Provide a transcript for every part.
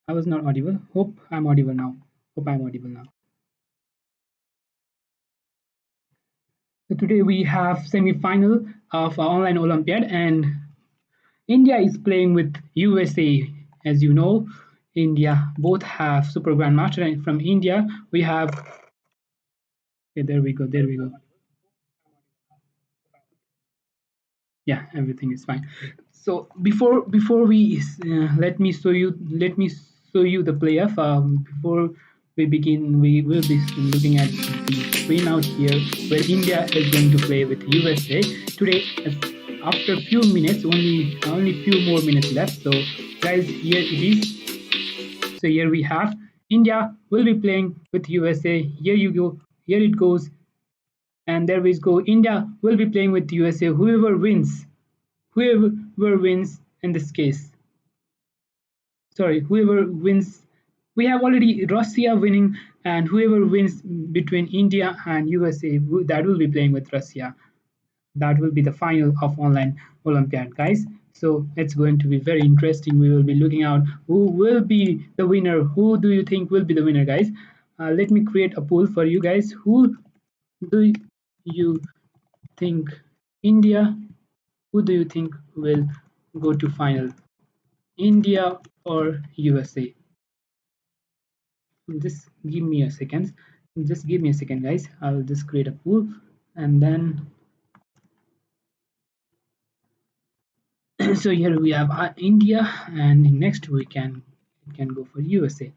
I was not audible. Hope I'm audible now. Hope I'm audible now. So today we have semi-final of our online Olympiad, and India is playing with USA. As you know, India both have Super Grandmaster, and from India we have. Okay, there we go. There we go. Yeah, everything is fine. So before we let me show you the playoff. Before we begin, we will be looking at the screen out here where India is going to play with USA today. After few minutes, only few more minutes left. So guys, here it is. So here we have India will be playing with USA. Here you go. Here it goes. And there we go. India will be playing with USA. Whoever wins in this case, sorry, whoever wins, we have already Russia winning, and whoever wins between India and USA, that will be playing with Russia. That will be the final of online Olympiad, guys. So it's going to be very interesting. We will be looking out who will be the winner. Who do you think will be the winner, guys? Let me create a poll for you guys. Who do you think India? Who do you think will go to final? India or USA? Just give me a second. Just give me a second, guys. I'll just create a pool, and then so here we have India, and next we can go for USA.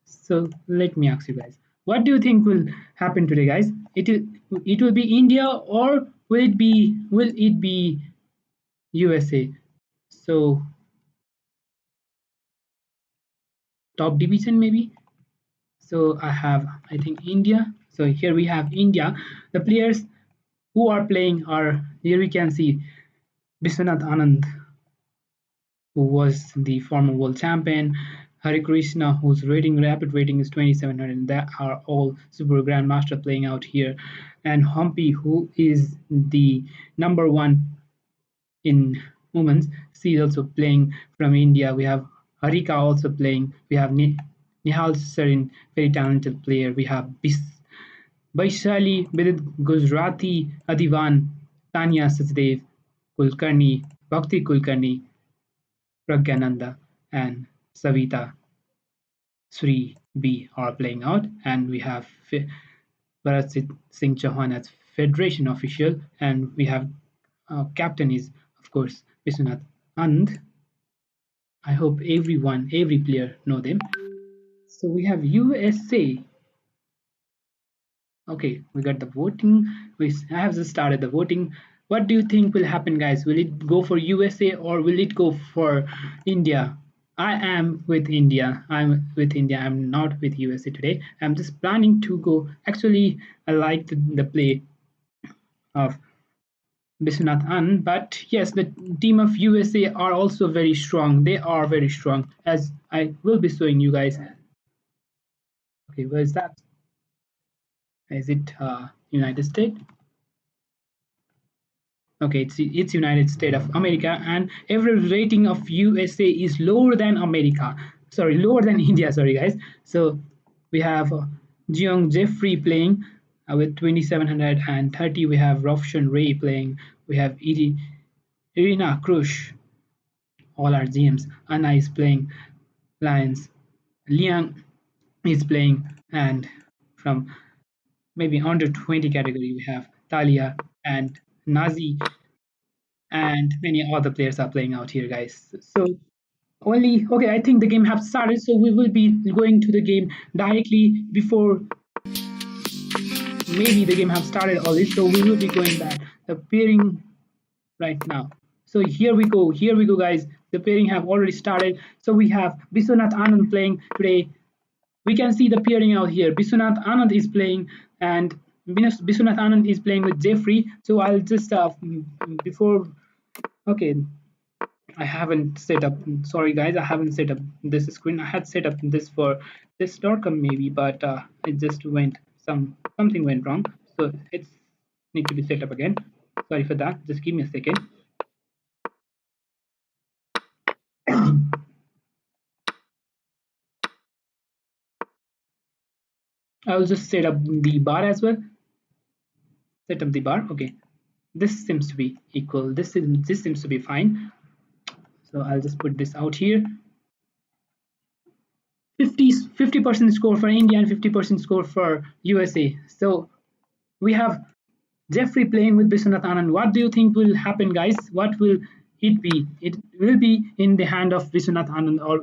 So let me ask you guys, what do you think will happen today, guys? It will be India, or will it be USA? So top division maybe. So I think India. So here we have India. The players who are playing are, here we can see Biswanath Anand, who was the former world champion, Hari Krishna, whose rapid rating is 2700, and that are all super grandmaster playing out here, and Humpy, who is the number one in women's. She is also playing from India. We have Harika also playing. We have Nihal Sarin, very talented player. We have Vaishali, Vidit Gujarati, Adivan, Tanya Sachdev, Kulkarni, Bhakti Kulkarni, Pragyananda, and Savita Sri B are playing out. And we have Bharat Singh Chauhan as Federation official. And we have captain is, of course, Vishwanath. And I hope every player know them. So we have USA. Okay, we got the voting. We have just started the voting. What do you think will happen, guys? Will it go for USA or will it go for India? I am with India. I'm with India. I'm not with USA today. I'm just planning to go. Actually, I like the play of Biswanath Anand, but yes, the team of USA are also very strong. They are very strong, as I will be showing you guys. Okay, where is that? Is it United States? Okay, it's United States of America, and every rating of USA is lower than America. Sorry, lower than India. Sorry, guys. So we have Jeong Jeffrey playing with 2730. We have Roshan Ray playing. We have Irina Krush. All our GMs. Anna is playing Lions. Liang is playing, and from maybe under 20 category we have Talia and Nazi, and many other players are playing out here, guys. So only okay, I think the game have started, so we will be going to the game directly before maybe the game have started already, so we will be going back the pairing right now. So here we go, guys. The pairing have already started. So we have Biswanath Anand playing today. We can see the pairing out here. Biswanath Anand is playing, and Biswanath Anand is playing with Jeffrey. So I'll just before okay, I haven't set up. Sorry, guys, I haven't set up this screen. I had set up this for this .com maybe, but it just went something went wrong. So it's need to be set up again. Sorry for that. Just give me a second. I'll just set up the bar as well. Set up the bar. Okay, this seems to be equal. This seems to be fine. So I'll just put this out here. 50% score for India and 50% score for USA. So we have Jeffrey playing with Biswanath Anand. What do you think will happen, guys? What will it be? It will be in the hand of Biswanath Anand, or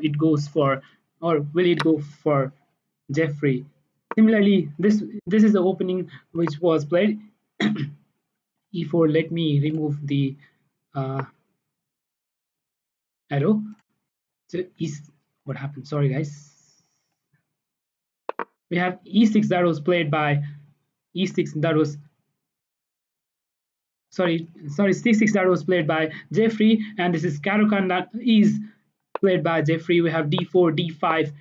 will it go for Jeffrey? Similarly, this is the opening which was played. E4. Let me remove the uh, arrow. So is what happened? Sorry, guys. We have E6 that was played by E6 that was sorry C6 that was played by Jeffrey, and this is Karukan that is played by Jeffrey. We have D4, D5.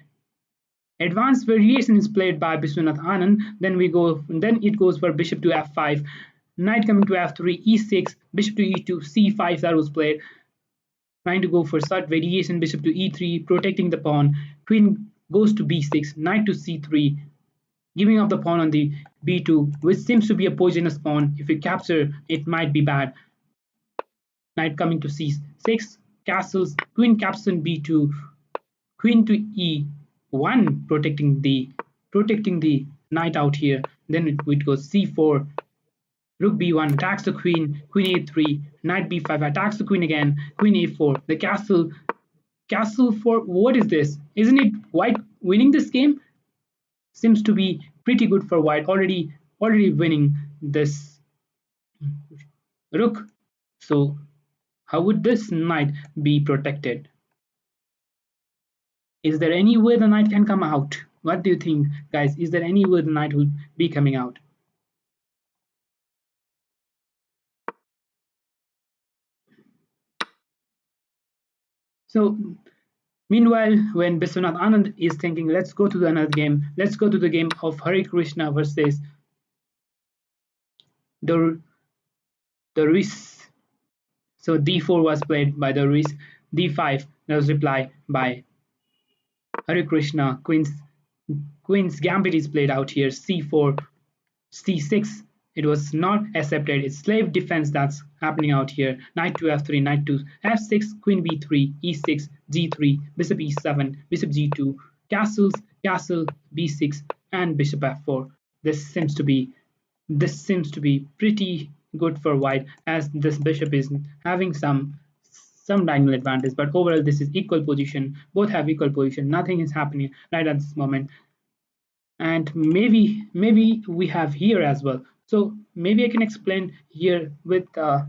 Advanced variation is played by Biswanath Anand. Then it goes for bishop to F5, knight coming to F3, E6, bishop to E2, C5 that was played. Trying to go for such variation, bishop to E3, protecting the pawn. Queen goes to B6, knight to C3, giving up the pawn on the B2, which seems to be a poisonous pawn. If you capture, it might be bad. Knight coming to c6, castles, queen captures on b2, queen to e1, protecting the knight out here. Then it goes c4, rook b1 attacks the queen, queen a3, knight b5 attacks the queen again, queen a4. The castle for what is this? Isn't it white winning this game? Seems to be pretty good for white. Already winning this rook. So how would this knight be protected? Is there any way the knight can come out? What do you think, guys? Is there any way the knight will be coming out? So, meanwhile, when Biswanath Anand is thinking, let's go to another game. Let's go to the game of Hare Krishna versus the Ruiz. So D4 was played by the Ruiz. D5 was replied by Hare Krishna. Queen's Gambit is played out here. C4, C6. It was not accepted. It's slave defense that's happening out here. Knight to F3, knight to F6, Queen B3, E6, G3, Bishop E7, Bishop G2, castle B6, and Bishop F4. This seems to be pretty good for white, as this bishop is having some diagonal advantage, but overall this is equal position. Both have equal position. Nothing is happening right at this moment, and maybe we have here as well. So maybe I can explain here with so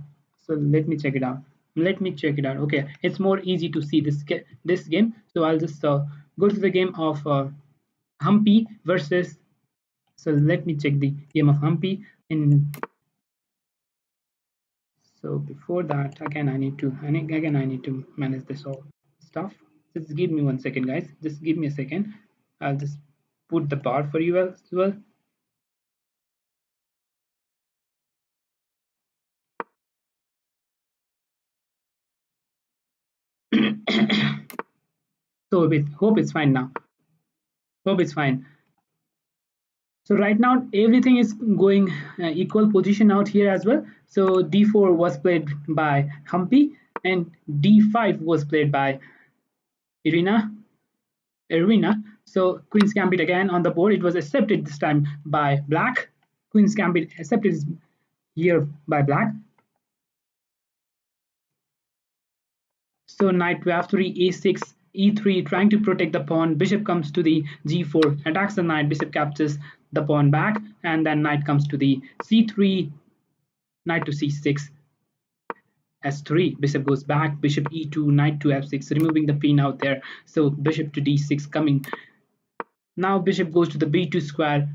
let me check it out. Okay, it's more easy to see this game. So I'll just go to the game of Humpy versus. So let me check the game of Humpy. In So before that, again I need to manage this all stuff. Just give me 1 second, guys. Just give me a second. I'll just put the bar for you as well. So hope it's fine now. Hope it's fine. So right now everything is going equal position out here as well. So d4 was played by Humpy, and d5 was played by Irina. Irina. So Queen's Gambit again on the board. It was accepted this time by Black. Queen's Gambit accepted here by Black. So knight to f3, a6, e3, trying to protect the pawn. Bishop comes to the g4, attacks the knight. Bishop captures the pawn back, and then knight comes to the c3, knight to c6, s3. Bishop goes back. Bishop e2, knight to f6, removing the queen out there. So bishop to d6 coming. Now bishop goes to the b2 square.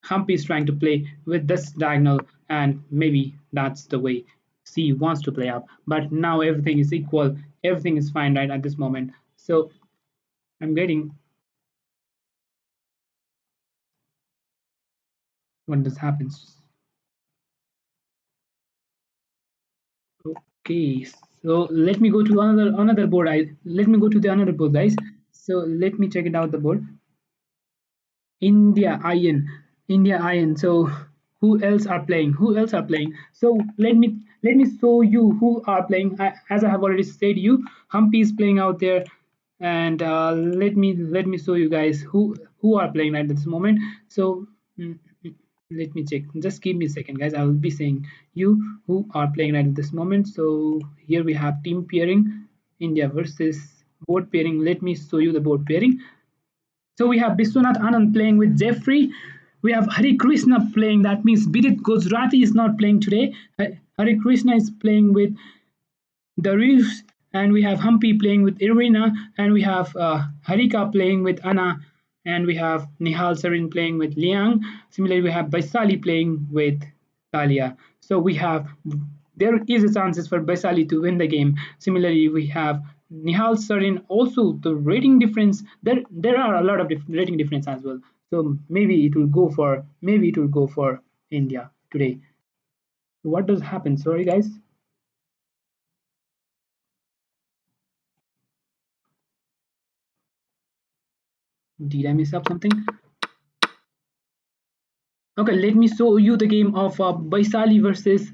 Humpy is trying to play with this diagonal, and maybe that's the way C wants to play up. But now everything is equal, everything is fine right at this moment. So I'm getting what this happens. Okay, so let me go to another board. Let me go to the another board, guys. So let me check it out the board. India Iron, India Iron. So who else are playing? Who else are playing? So let me show you who are playing. As I have already said, you Humpy is playing out there, and let me show you guys who are playing at this moment. So let me check. Just give me a second, guys. I will be saying you who are playing right at this moment. So here we have team pairing, India versus board pairing. Let me show you the board pairing. So we have Biswanath Anand playing with Jeffrey. We have Hari Krishna playing. That means Bidit Gujrati is not playing today. Hari Krishna is playing with the Reefs, and we have Humpy playing with Irina, and we have Harika playing with Anna, and we have Nihal Sarin playing with Liang. Similarly, we have Baisali playing with Talia. So we have there is a chances for Baisali to win the game. Similarly, we have Nihal Sarin also the rating difference. There are a lot of rating difference as well. So maybe it will go for India today. What does happen? Sorry guys. Did I miss up something? Okay, let me show you the game of Baisali versus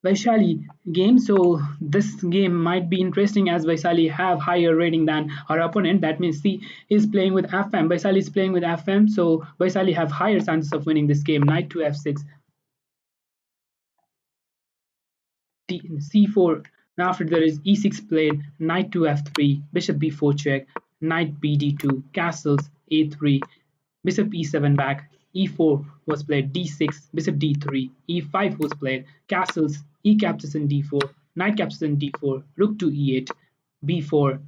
Vaishali game. So this game might be interesting as Vaishali have higher rating than our opponent. That means he is playing with FM. Vaishali is playing with FM. So Vaishali have higher chances of winning this game. Knight to F6, C4. And after there is E6 played, Knight to F3, Bishop B4 check, Knight BD2, castles A3, Bishop E7 back, E4 was played, D6, Bishop D3, E5 was played, castles, E captures in D4, Knight captures in D4, Rook to E8, B4,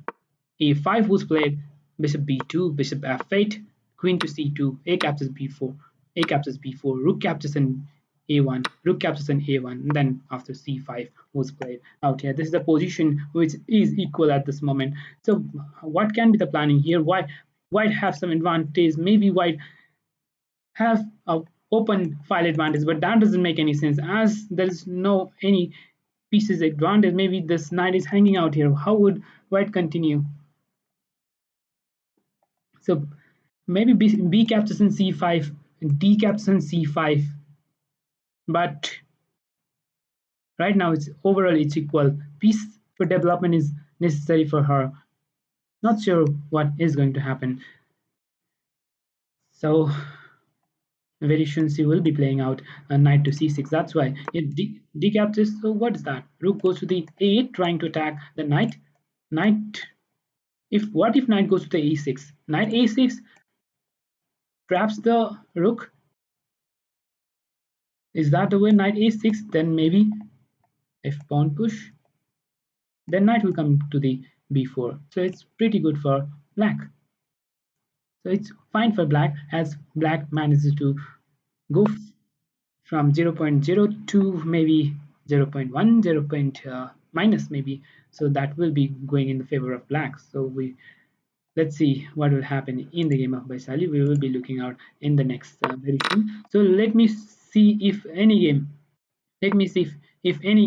A5 was played, Bishop B2, Bishop F8, Queen to C2, A captures B4, A captures B4, Rook captures in A1, Rook captures in A1, and then after C5 was played out here. This is the position which is equal at this moment. So what can be the planning here? Why White have some advantage? Maybe White have a open file advantage, but that doesn't make any sense as there is no any pieces advantage. Maybe this knight is hanging out here. How would White continue? So maybe B captures in C5, D captures in C5, but right now it's overall it's equal. Piece for development is necessary for her. Not sure what is going to happen. So very soon she will be playing out a knight to c6. That's why it decaptures. So what is that? Rook goes to the a8, trying to attack the knight. Knight. If what if knight goes to the e6? Knight a6 traps the rook. Is that the way? Knight a6. Then maybe if pawn push, then knight will come to the b4. So it's pretty good for black. So it's fine for black as black manages to go from 0.02 maybe 0.1 minus maybe, so that will be going in the favor of black. So let's see what will happen in the game of Baisali. We will be looking out in the next very soon. So let me see if any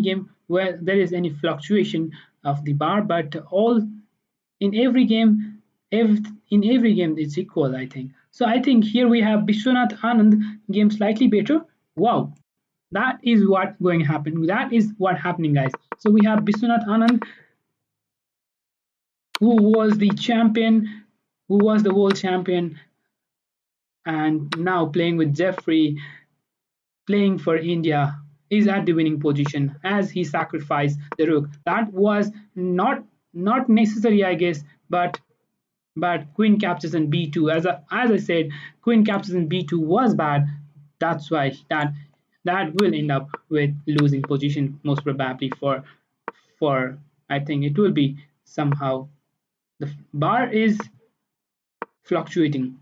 game where there is any fluctuation of the bar, but all in every game, in every game it's equal, I think. So I think here we have Bishwanath Anand game slightly better. Wow, that is what going to happen. That is what happening, guys. So we have Bishwanath Anand, who was the champion, who was the world champion, and now playing with Jeffrey, playing for India, is at the winning position as he sacrificed the rook. That was not necessary, I guess, but queen captures in b2. As I said, queen captures in b2 was bad. That's why that will end up with losing position most probably for I think it will be somehow the bar is fluctuating.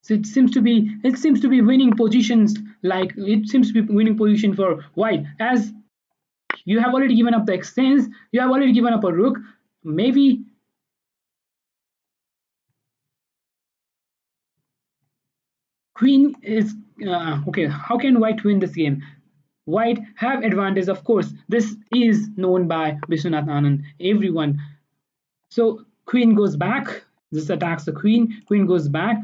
So it seems to be winning positions, like it seems to be winning position for white as you have already given up the exchange, you have already given up a rook. Maybe queen is okay. How can white win this game? White have advantage, of course. This is known by Vishwanath Anand, everyone. So queen goes back. This attacks the queen. Queen goes back.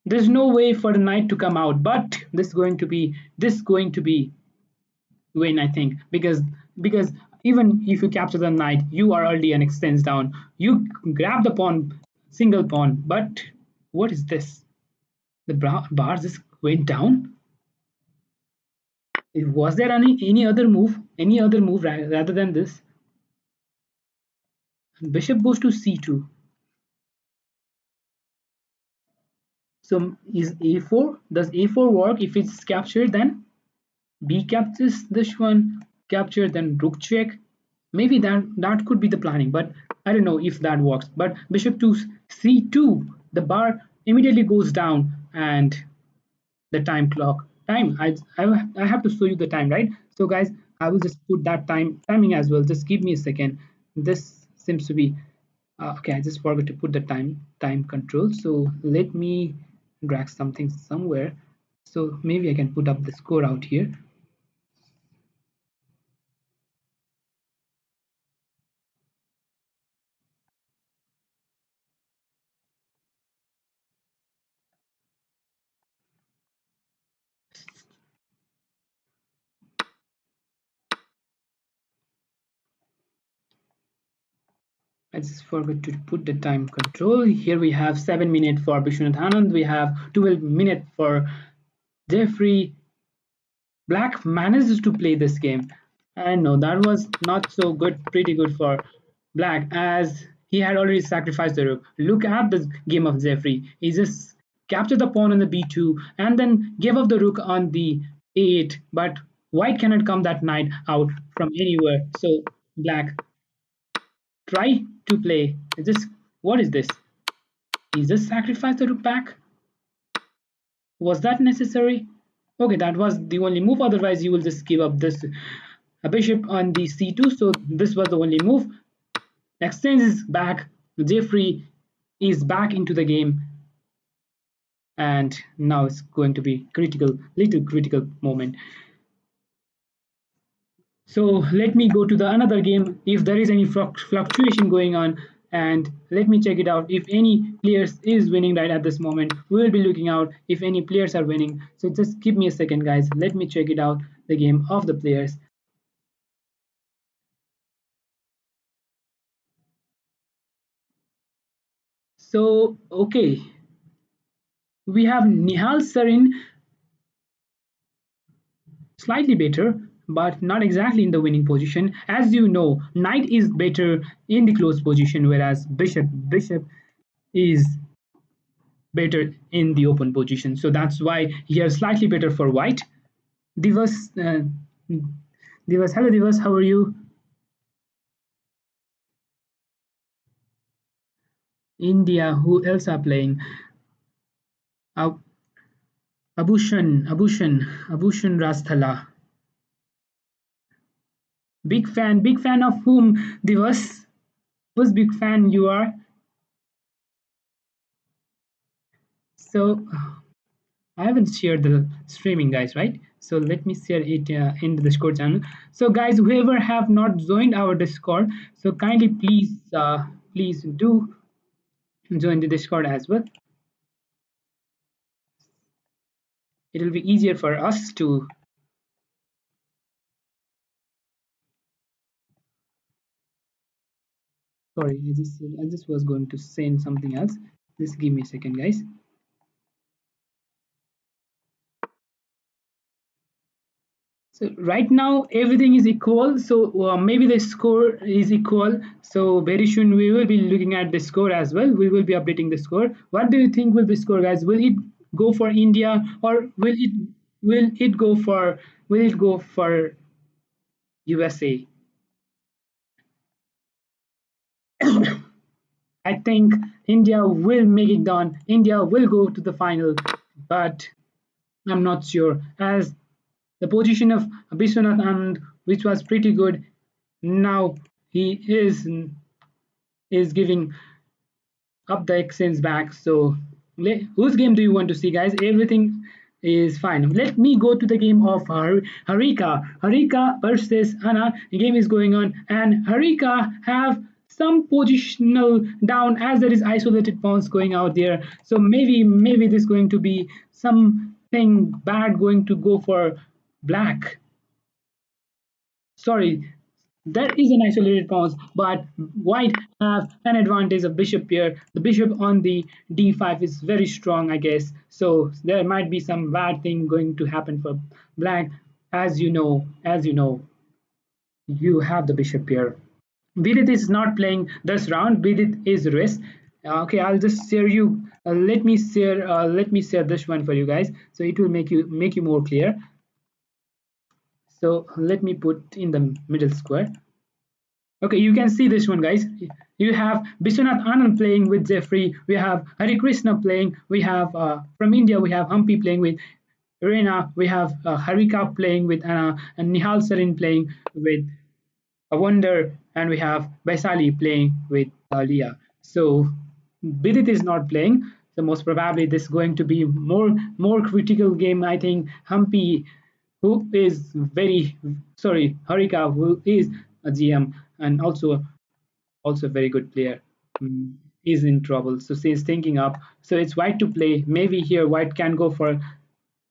There's no way for the knight to come out, but this going to be win, I think, because even if you capture the knight, you are already an extends down. You grab the pawn, single pawn, but what is this? The bar just went down. Was there any other move? Any other move rather than this? Bishop goes to c2. So is a4? Does a4 work if it's captured then? B captures this one, capture, then rook check. Maybe that could be the planning, but I don't know if that works. But bishop to c2, the bar immediately goes down, and the time. I have to show you the time, right? So guys, I will just put that timing as well. Just give me a second. This seems to be okay. I just forgot to put the time control. So let me drag something somewhere. So maybe I can put up the score out here. I just forgot to put the time control. Here we have 7 minutes for Bishwanath Anand. We have 12 minutes for Jeffrey. Black manages to play this game. And no, that was not so good, pretty good for Black, as he had already sacrificed the rook. Look at the game of Jeffrey. He just captured the pawn on the b2 and then gave up the rook on the a8. But White cannot come that knight out from anywhere. So Black try to play. Just what is this? He just sacrificed the rook back. Was that necessary? Okay, that was the only move. Otherwise, you will just give up this a bishop on the c2. So this was the only move. Exchange is back. Jeffrey is back into the game, and now it's going to be little critical moment. So let me go to the another game if there is any fluctuation going on, and let me check it out. If any players is winning right at this moment, we will be looking out if any players are winning. So just give me a second, guys. Let me check it out, the game of the players. So okay, we have Nihal Sarin slightly better, but not exactly in the winning position. As you know, knight is better in the close position, whereas bishop is better in the open position. So that's why here slightly better for white. Divas, hello Divas, how are you? India, who else are playing? Ab- Abushan Rasthala. Big fan of whom, Divas? Whose big fan you are? So I haven't shared the streaming, guys, right? So let me share it in the Discord channel. So guys, whoever have not joined our Discord, so kindly please do join the Discord as well. It will be easier for us to. Sorry, I just was going to send something else. Just give me a second, guys. So right now everything is equal. So maybe the score is equal. So very soon we will be looking at the score as well. We will be updating the score. What do you think will be score, guys? Will it go for India, or will it go for USA? I think India will make it done. India will go to the final, but I'm not sure, as the position of Biswanath Anand, which was pretty good, now he is giving up the exchange back. So whose game do you want to see, guys? Everything is fine. Let me go to the game of Harika. Harika versus Anna. The game is going on, and Harika have some positional down as there is isolated pawns going out there. So maybe this going to be something bad going to go for black. Sorry, there is an isolated pawns, but white have an advantage of bishop here. The bishop on the d5 is very strong, I guess. So there might be some bad thing going to happen for black. As you know, you have the bishop here. Vidit is not playing this round. Vidit is rest. Okay, I'll just share you. Let me share this one for you guys, so it will make you more clear. So let me put in the middle square. Okay, you can see this one, guys. You have Bishwanath Anand playing with Jeffrey. We have Hari Krishna playing. We have from India. We have Humpy playing with Reena. We have Harika playing with Anna, and Nihal Sarin playing with a wonder, and we have Baisali playing with Leah. So Bidit is not playing. So most probably this is going to be more critical game. I think Humpy, who is very sorry, Harika, who is a GM and also a very good player, is in trouble. So she's thinking up. So it's white to play. Maybe here white can go for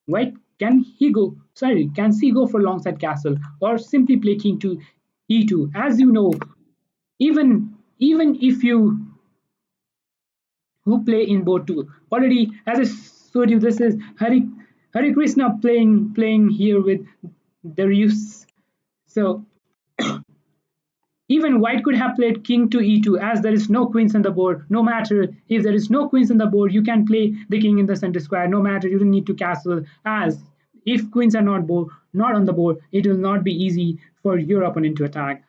white. Can he go? Sorry, can she go for longside castle or simply play king to e2? As you know, even if you who play in board two already, as I showed you, this is Hari Krishna playing here with Darius. So even white could have played king to e2 as there is no queens on the board. No matter if there is no queens on the board, you can play the king in the center square. No matter, you don't need to castle, as if queens are not on the board, it will not be easy for your opponent to attack.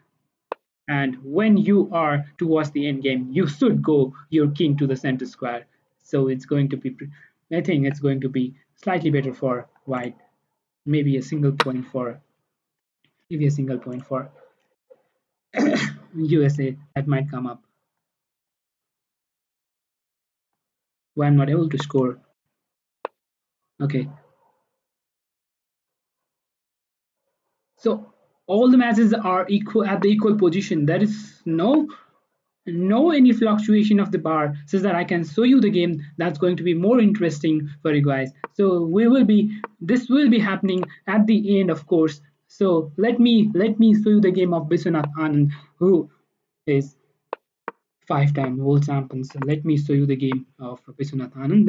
And when you are towards the end game, you should go your king to the center square. So it's going to be, I think it's going to be slightly better for white. Maybe a single point for maybe a single point for USA that might come up. Why I'm not able to score. Okay, so all the matches are equal at the equal position. There is no any fluctuation of the bar, so that I can show you the game that's going to be more interesting for you guys. So this will be happening at the end, of course. So let me show you the game of Biswanath Anand, who is five-time world champion. So let me show you the game of Biswanath Anand.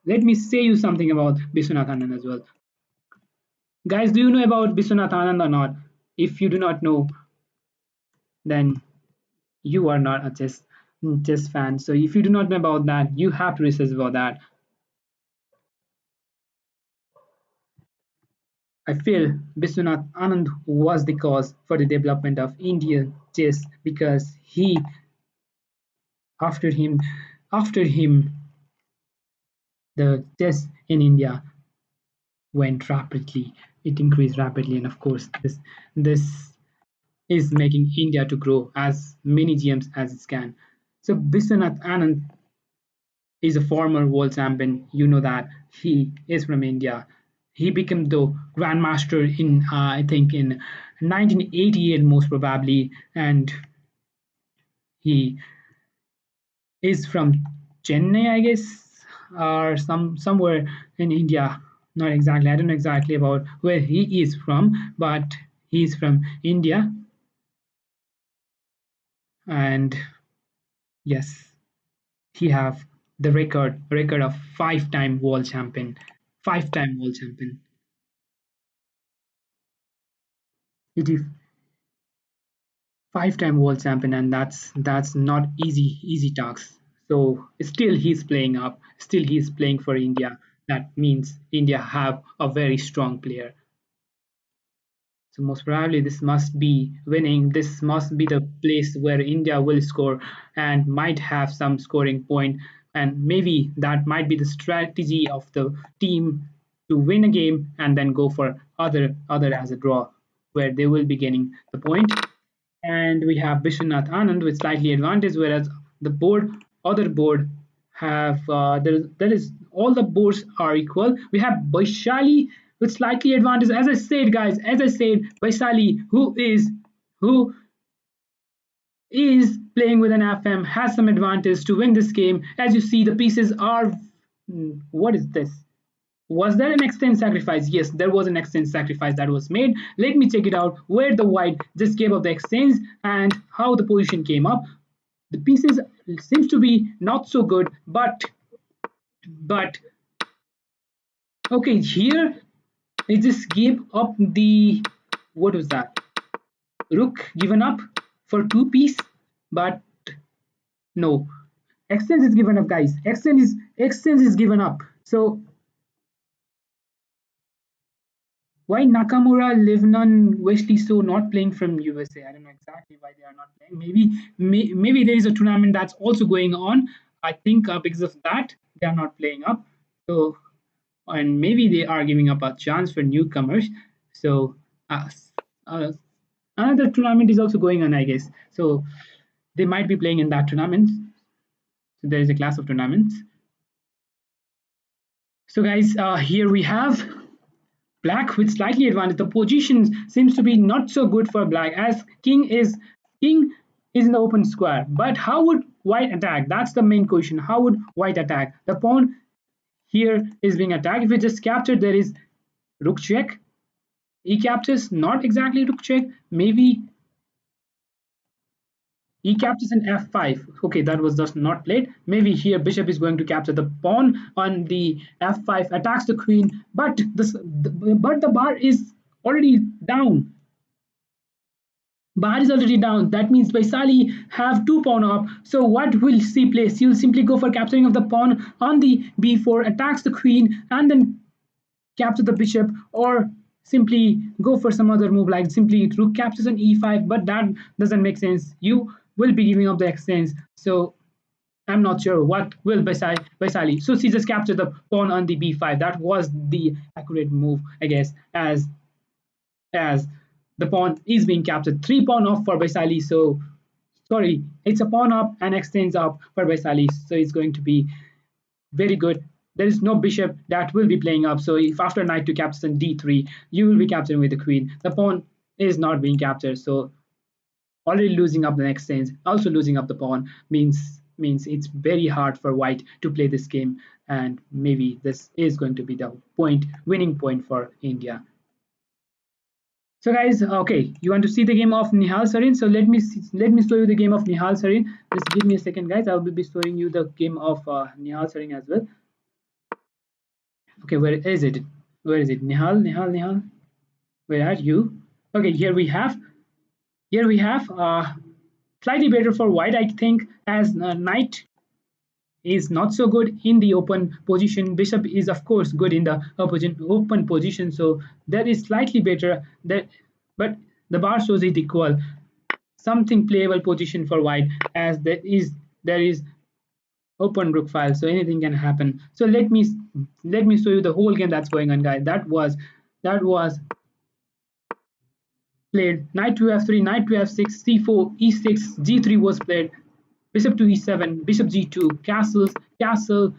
Let me say you something about Biswanath Anand as well. Guys, do you know about Biswanath Anand or not? If you do not know, then you are not a chess fan. So if you do not know about that, you have to research about that. I feel Biswanath Anand was the cause for the development of Indian chess, because he after him after him the chess in India went rapidly. It increased rapidly, and of course this is making India to grow as many GMs as it can. So Biswanath Anand is a former world champion. You know that he is from India. He became the grandmaster in I think in 1988 most probably, and he is from Chennai, I guess, or somewhere in India. Not exactly. I don't know exactly about where he is from, but he's from India, and yes, he have the record of five-time world champion, five-time world champion. It is five-time world champion, and that's not easy task. So still he's playing up, still he's playing for India. That means India have a very strong player. So most probably this must be winning. This must be the place where India will score and might have some scoring point. And maybe that might be the strategy of the team to win a game and then go for other as a draw, where they will be gaining the point. And we have Vishwanath Anand with slightly advantage, whereas the other board have there is all the boards are equal. We have Vaishali with slightly advantage. As I said, Vaishali, who is playing with an FM has some advantage to win this game. As you see, the pieces are. What is this? Was there an exchange sacrifice? Yes, there was an exchange sacrifice that was made. Let me check it out where the white just gave up the exchange and how the position came up. The pieces seems to be not so good, but okay, here it just gave up the, what was that? Rook given up for 2 piece, but no. Exchange is given up, guys. Exchange is given up. So why Nakamura, Livnon, Wesley So not playing from USA? I don't know exactly why they are not playing. Maybe there is a tournament that's also going on. I think because of that they are not playing up. So and maybe they are giving up a chance for newcomers. So uh, uh, another tournament is also going on, I guess. So they might be playing in that tournament. So there is a class of tournaments. So guys, here we have black with slightly advantage. The position seems to be not so good for black as king is in the open square. But how would white attack? That's the main question. How would white attack? The pawn here is being attacked. If we just capture, there is rook check. He captures, not exactly rook check. Maybe he captures an f5. Okay, that was just not played. Maybe here bishop is going to capture the pawn on the f5, attacks the queen, but the bar is already down. Bar is already down. That means Vaisali have two pawn up. So what will C place? You'll simply go for capturing of the pawn on the b4, attacks the queen, and then capture the bishop, or simply go for some other move like simply rook captures an e5, but that doesn't make sense. You will be giving up the exchange. So I'm not sure what will Vaisali. So she just captured the pawn on the b5. That was the accurate move, I guess, as the pawn is being captured. 3 pawn off for Vaisali. So sorry, it's a pawn up and exchange up for Vaisali. So it's going to be very good. There is no bishop that will be playing up. So if after knight to captures in d3, you will be capturing with the queen. The pawn is not being captured. So already losing up the next exchange, also losing up the pawn means it's very hard for white to play this game, and maybe this is going to be the winning point for India. So guys, okay, you want to see the game of Nihal Sarin? So let me show you the game of Nihal Sarin. Just give me a second, guys. I will be showing you the game of Nihal Sarin as well. Okay, where is it? Where is it? Nihal. Where are you? Okay, here we have slightly better for white, I think, as knight is not so good in the open position. Bishop is of course good in the open position, so that is slightly better. But the bar shows it equal. Something playable position for white, as there is open rook file, so anything can happen. So let me show you the whole game that's going on, guys. That was played knight to f3, knight to f6, c4, e6, g3 was played, bishop to e7, bishop g2, castle.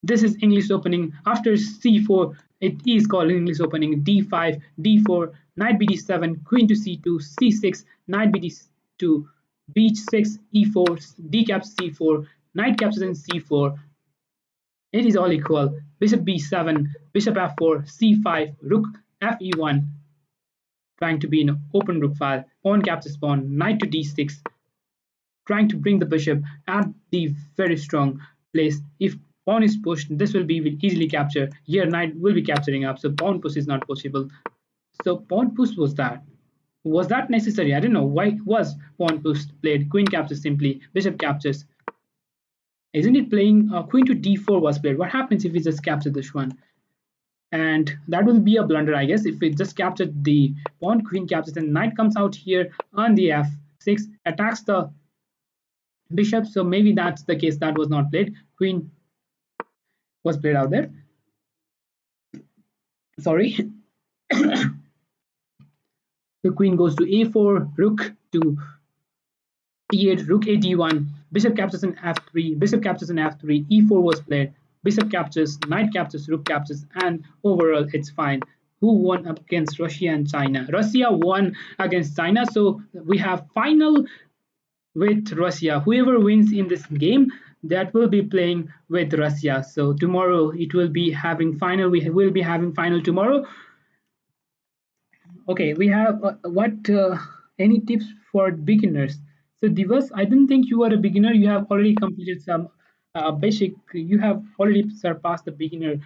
This is English opening. After c4, it is called English opening. d5, d4, knight bd7, queen to c2, c6, knight bd2, b6, e4, d captures c4, knight captures in c4. It is all equal. Bishop b7, bishop f4, c5, rook fe1, trying to be in open rook file, pawn captures pawn, knight to d6, trying to bring the bishop at the very strong place. If pawn is pushed, this will be easily captured. Here knight will be capturing up, so pawn push is not possible. So pawn push was that necessary? I don't know why was pawn push played. Queen captures simply, bishop captures. Isn't it playing queen to d4 was played? What happens if we just capture this one? And that will be a blunder, I guess, if we just captured the pawn, queen captures, and knight comes out here on the f6, attacks the bishop. So maybe that's the case. That was not played. Queen was played out there. Sorry. The queen goes to a4, rook to e8, rook a d1, bishop captures in f3, bishop captures in f3, e4 was played, bishop captures, knight captures, rook captures, and overall it's fine. Who won against Russia and China? Russia won against China. So we have final with Russia. Whoever wins in this game, that will be playing with Russia. So tomorrow it will be having final. We will be having final tomorrow. Okay, we have what any tips for beginners? So Divas, I didn't think you were a beginner. You have already completed some basic. You have already surpassed the beginner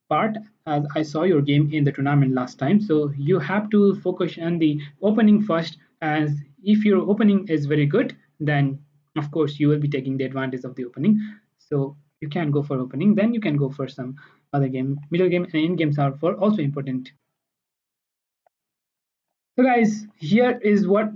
part, as I saw your game in the tournament last time. So you have to focus on the opening first. As if your opening is very good, then of course you will be taking the advantage of the opening. So you can go for opening. Then you can go for some other game. Middle game and end games are for also important. So guys, here is what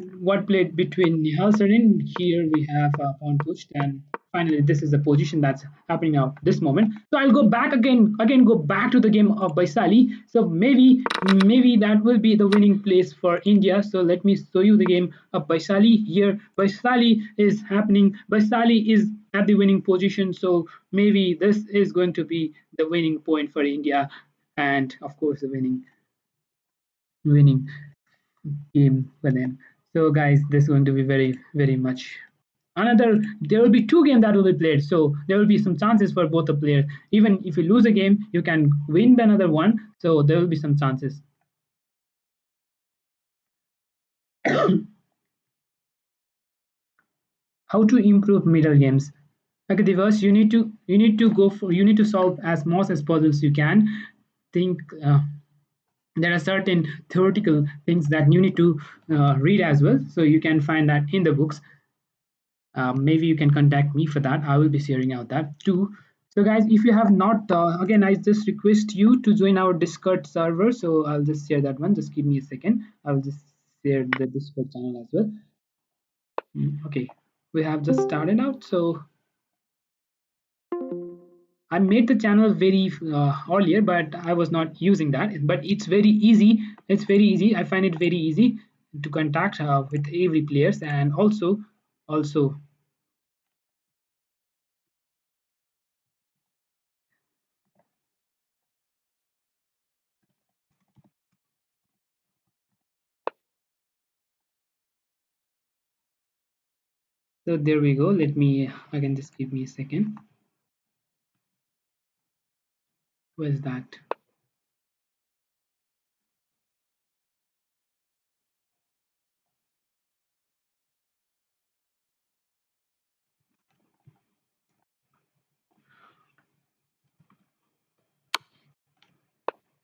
played between Nihal Sarin. Here we have pawn pushed, and finally this is the position that's happening now this moment. So I'll go back again go back to the game of Baisali. So maybe that will be the winning place for India. So let me show you the game of Baisali here. Baisali is happening. Baisali is at the winning position. So maybe this is going to be the winning point for India, and of course the winning game for them. So guys, this is going to be very much another. There will be two games that will be played, so there will be some chances for both the players. Even if you lose a game, you can win the another one. So there will be some chances. How to improve middle games? Okay, Divas, you need to solve as much as possible as you can. Think. There are certain theoretical things that you need to read as well, so you can find that in the books. Maybe you can contact me for that. I will be sharing out that too. So guys, if you have not again, I just request you to join our Discord server. So I'll just share that one. Just give me a second. I'll just share the Discord channel as well. Okay, we have just started out. So I made the channel very earlier, but I was not using that. But it's very easy. It's very easy. I find it very easy to contact with every players, and also so there we go. Let me again, just give me a second. Where's that?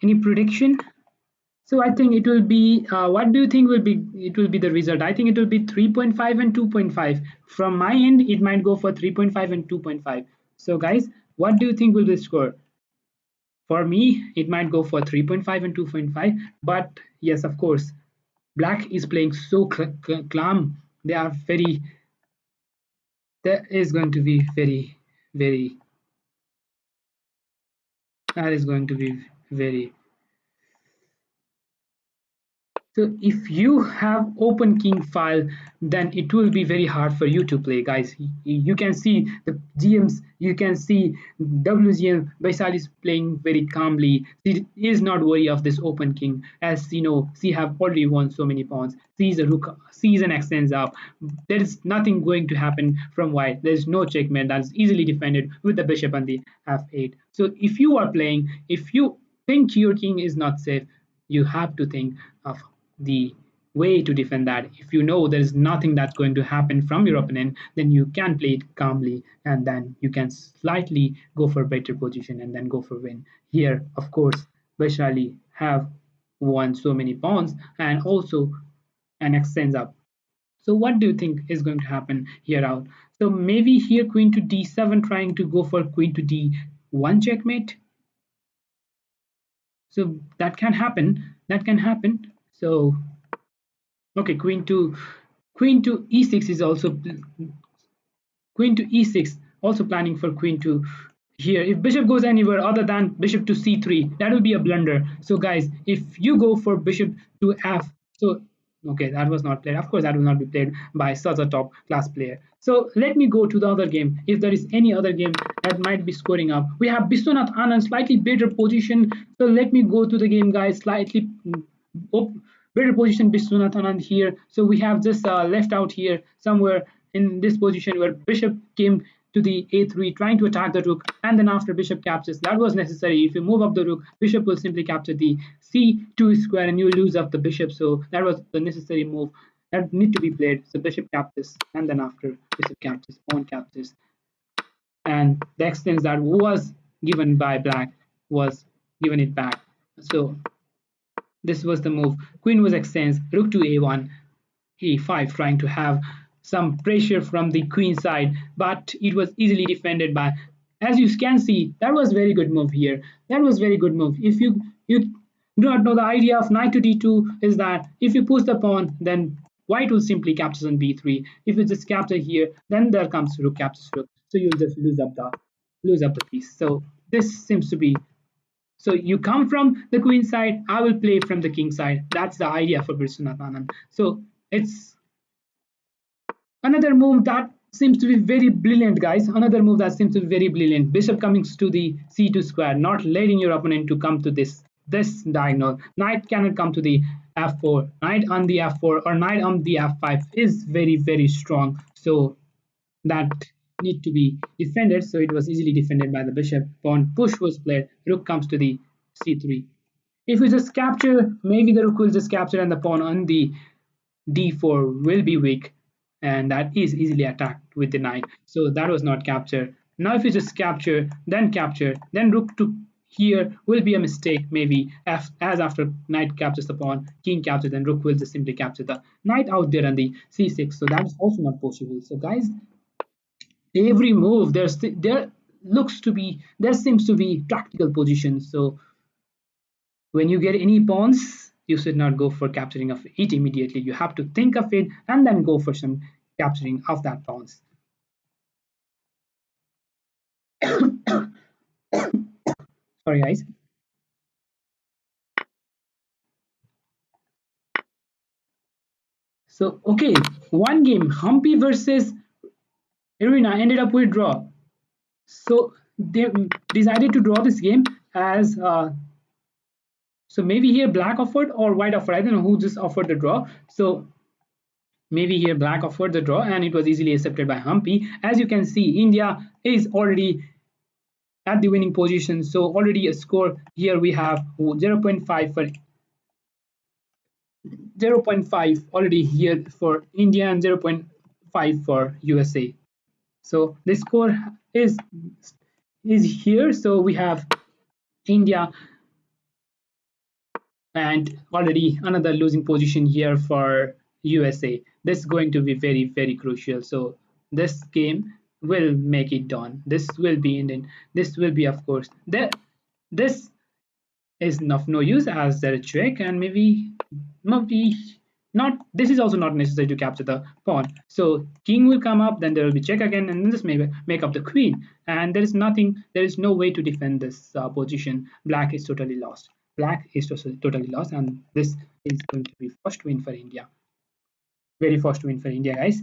Any prediction? So I think it will be. What do you think will be? It will be the result. I think it will be 3.5 and 2.5. From my end, it might go for 3.5 and 2.5. So guys, what do you think will be the score? For me, it might go for 3.5 and 2.5. But yes, of course, Black is playing so calm. They are very. That is going to be very. That is going to be very. So if you have open king file, then it will be very hard for you to play, guys. You can see the GMs, you can see WGM. Baisal is playing very calmly. She is not worried of this open king, as you know, she have already won so many pawns. She is a rook, she is an extends up. There is nothing going to happen from white. There is no checkmate that is easily defended with the bishop on the f8. So if you are playing, if you think your king is not safe, you have to think of the way to defend that. If you know there is nothing that's going to happen from your opponent, then you can play it calmly, and then you can slightly go for better position and then go for win. Here, of course, Vaishali have won so many pawns and also an extends up. So what do you think is going to happen here out? So maybe here queen to d7 trying to go for queen to d1 checkmate. So that can happen. That can happen. So okay, queen to e6 is also queen to e6, also planning for queen to here. If bishop goes anywhere other than bishop to c3, that will be a blunder. So guys, if you go for bishop to f, so okay, that was not played. Of course, that will not be played by such a top class player. So let me go to the other game. If there is any other game that might be scoring up, we have Biswanath Anand slightly better position. So let me go to the game, guys. Slightly better position Biswanath Anand here. So we have just left out here somewhere in this position where bishop came to the a3 trying to attack the rook, and then after bishop captures, that was necessary. If you move up the rook, bishop will simply capture the c2 square and you lose up the bishop. So that was the necessary move that need to be played. So bishop captures, and then after bishop captures, pawn captures, and the exchange that was given by black was given it back. So this was the move. Queen was exchanged, rook to a1, e5, trying to have some pressure from the queen side, but it was easily defended by. As you can see, that was very good move here. That was very good move. If you do not know, the idea of knight to d2 is that if you push the pawn, then white will simply capture on b3. If you just capture here, then there comes rook captures rook. So you'll just lose up the piece. So this seems to be, so you come from the queen side, I will play from the king side. That's the idea for Vishwanath Anand. So it's another move that seems to be very brilliant, guys. Another move that seems to be very brilliant. Bishop coming to the c2 square, not letting your opponent to come to this diagonal. Knight cannot come to the f4. Knight on the f4 or knight on the f5 is very, very strong. So that need to be defended. So it was easily defended by the bishop. Pawn push was played. Rook comes to the c3. If we just capture, maybe the rook will just capture and the pawn on the d4 will be weak, and that is easily attacked with the knight. So that was not captured. Now if you just capture, then rook to here will be a mistake maybe, as after knight captures the pawn, king captures, then rook will just simply capture the knight out there on the c6. So that is also not possible. So guys, every move there seems to be tactical positions. So when you get any pawns, you should not go for capturing of it immediately. You have to think of it and then go for some capturing of that pawns. Sorry guys. So okay, one game, Humpy versus Irina, ended up with draw. So they decided to draw this game as so maybe here black offered or white offered. I don't know who just offered the draw. So maybe here black offered the draw and it was easily accepted by Humpy. As you can see, India is already at the winning position. So already a score here we have 0.5 for 0.5 already here for India and 0.5 for USA. So the score is here. So we have India and already another losing position here for USA. This is going to be very, very crucial. So this game will make it done. This will be Indian. This will be, of course, this is of no use as there is check, and maybe not. This is also not necessary to capture the pawn. So king will come up, then there will be check again, and then this may make up the queen. And there is nothing. There is no way to defend this position. Black is totally lost. Black is totally lost, and this is going to be first win for India. Very first win for India, guys.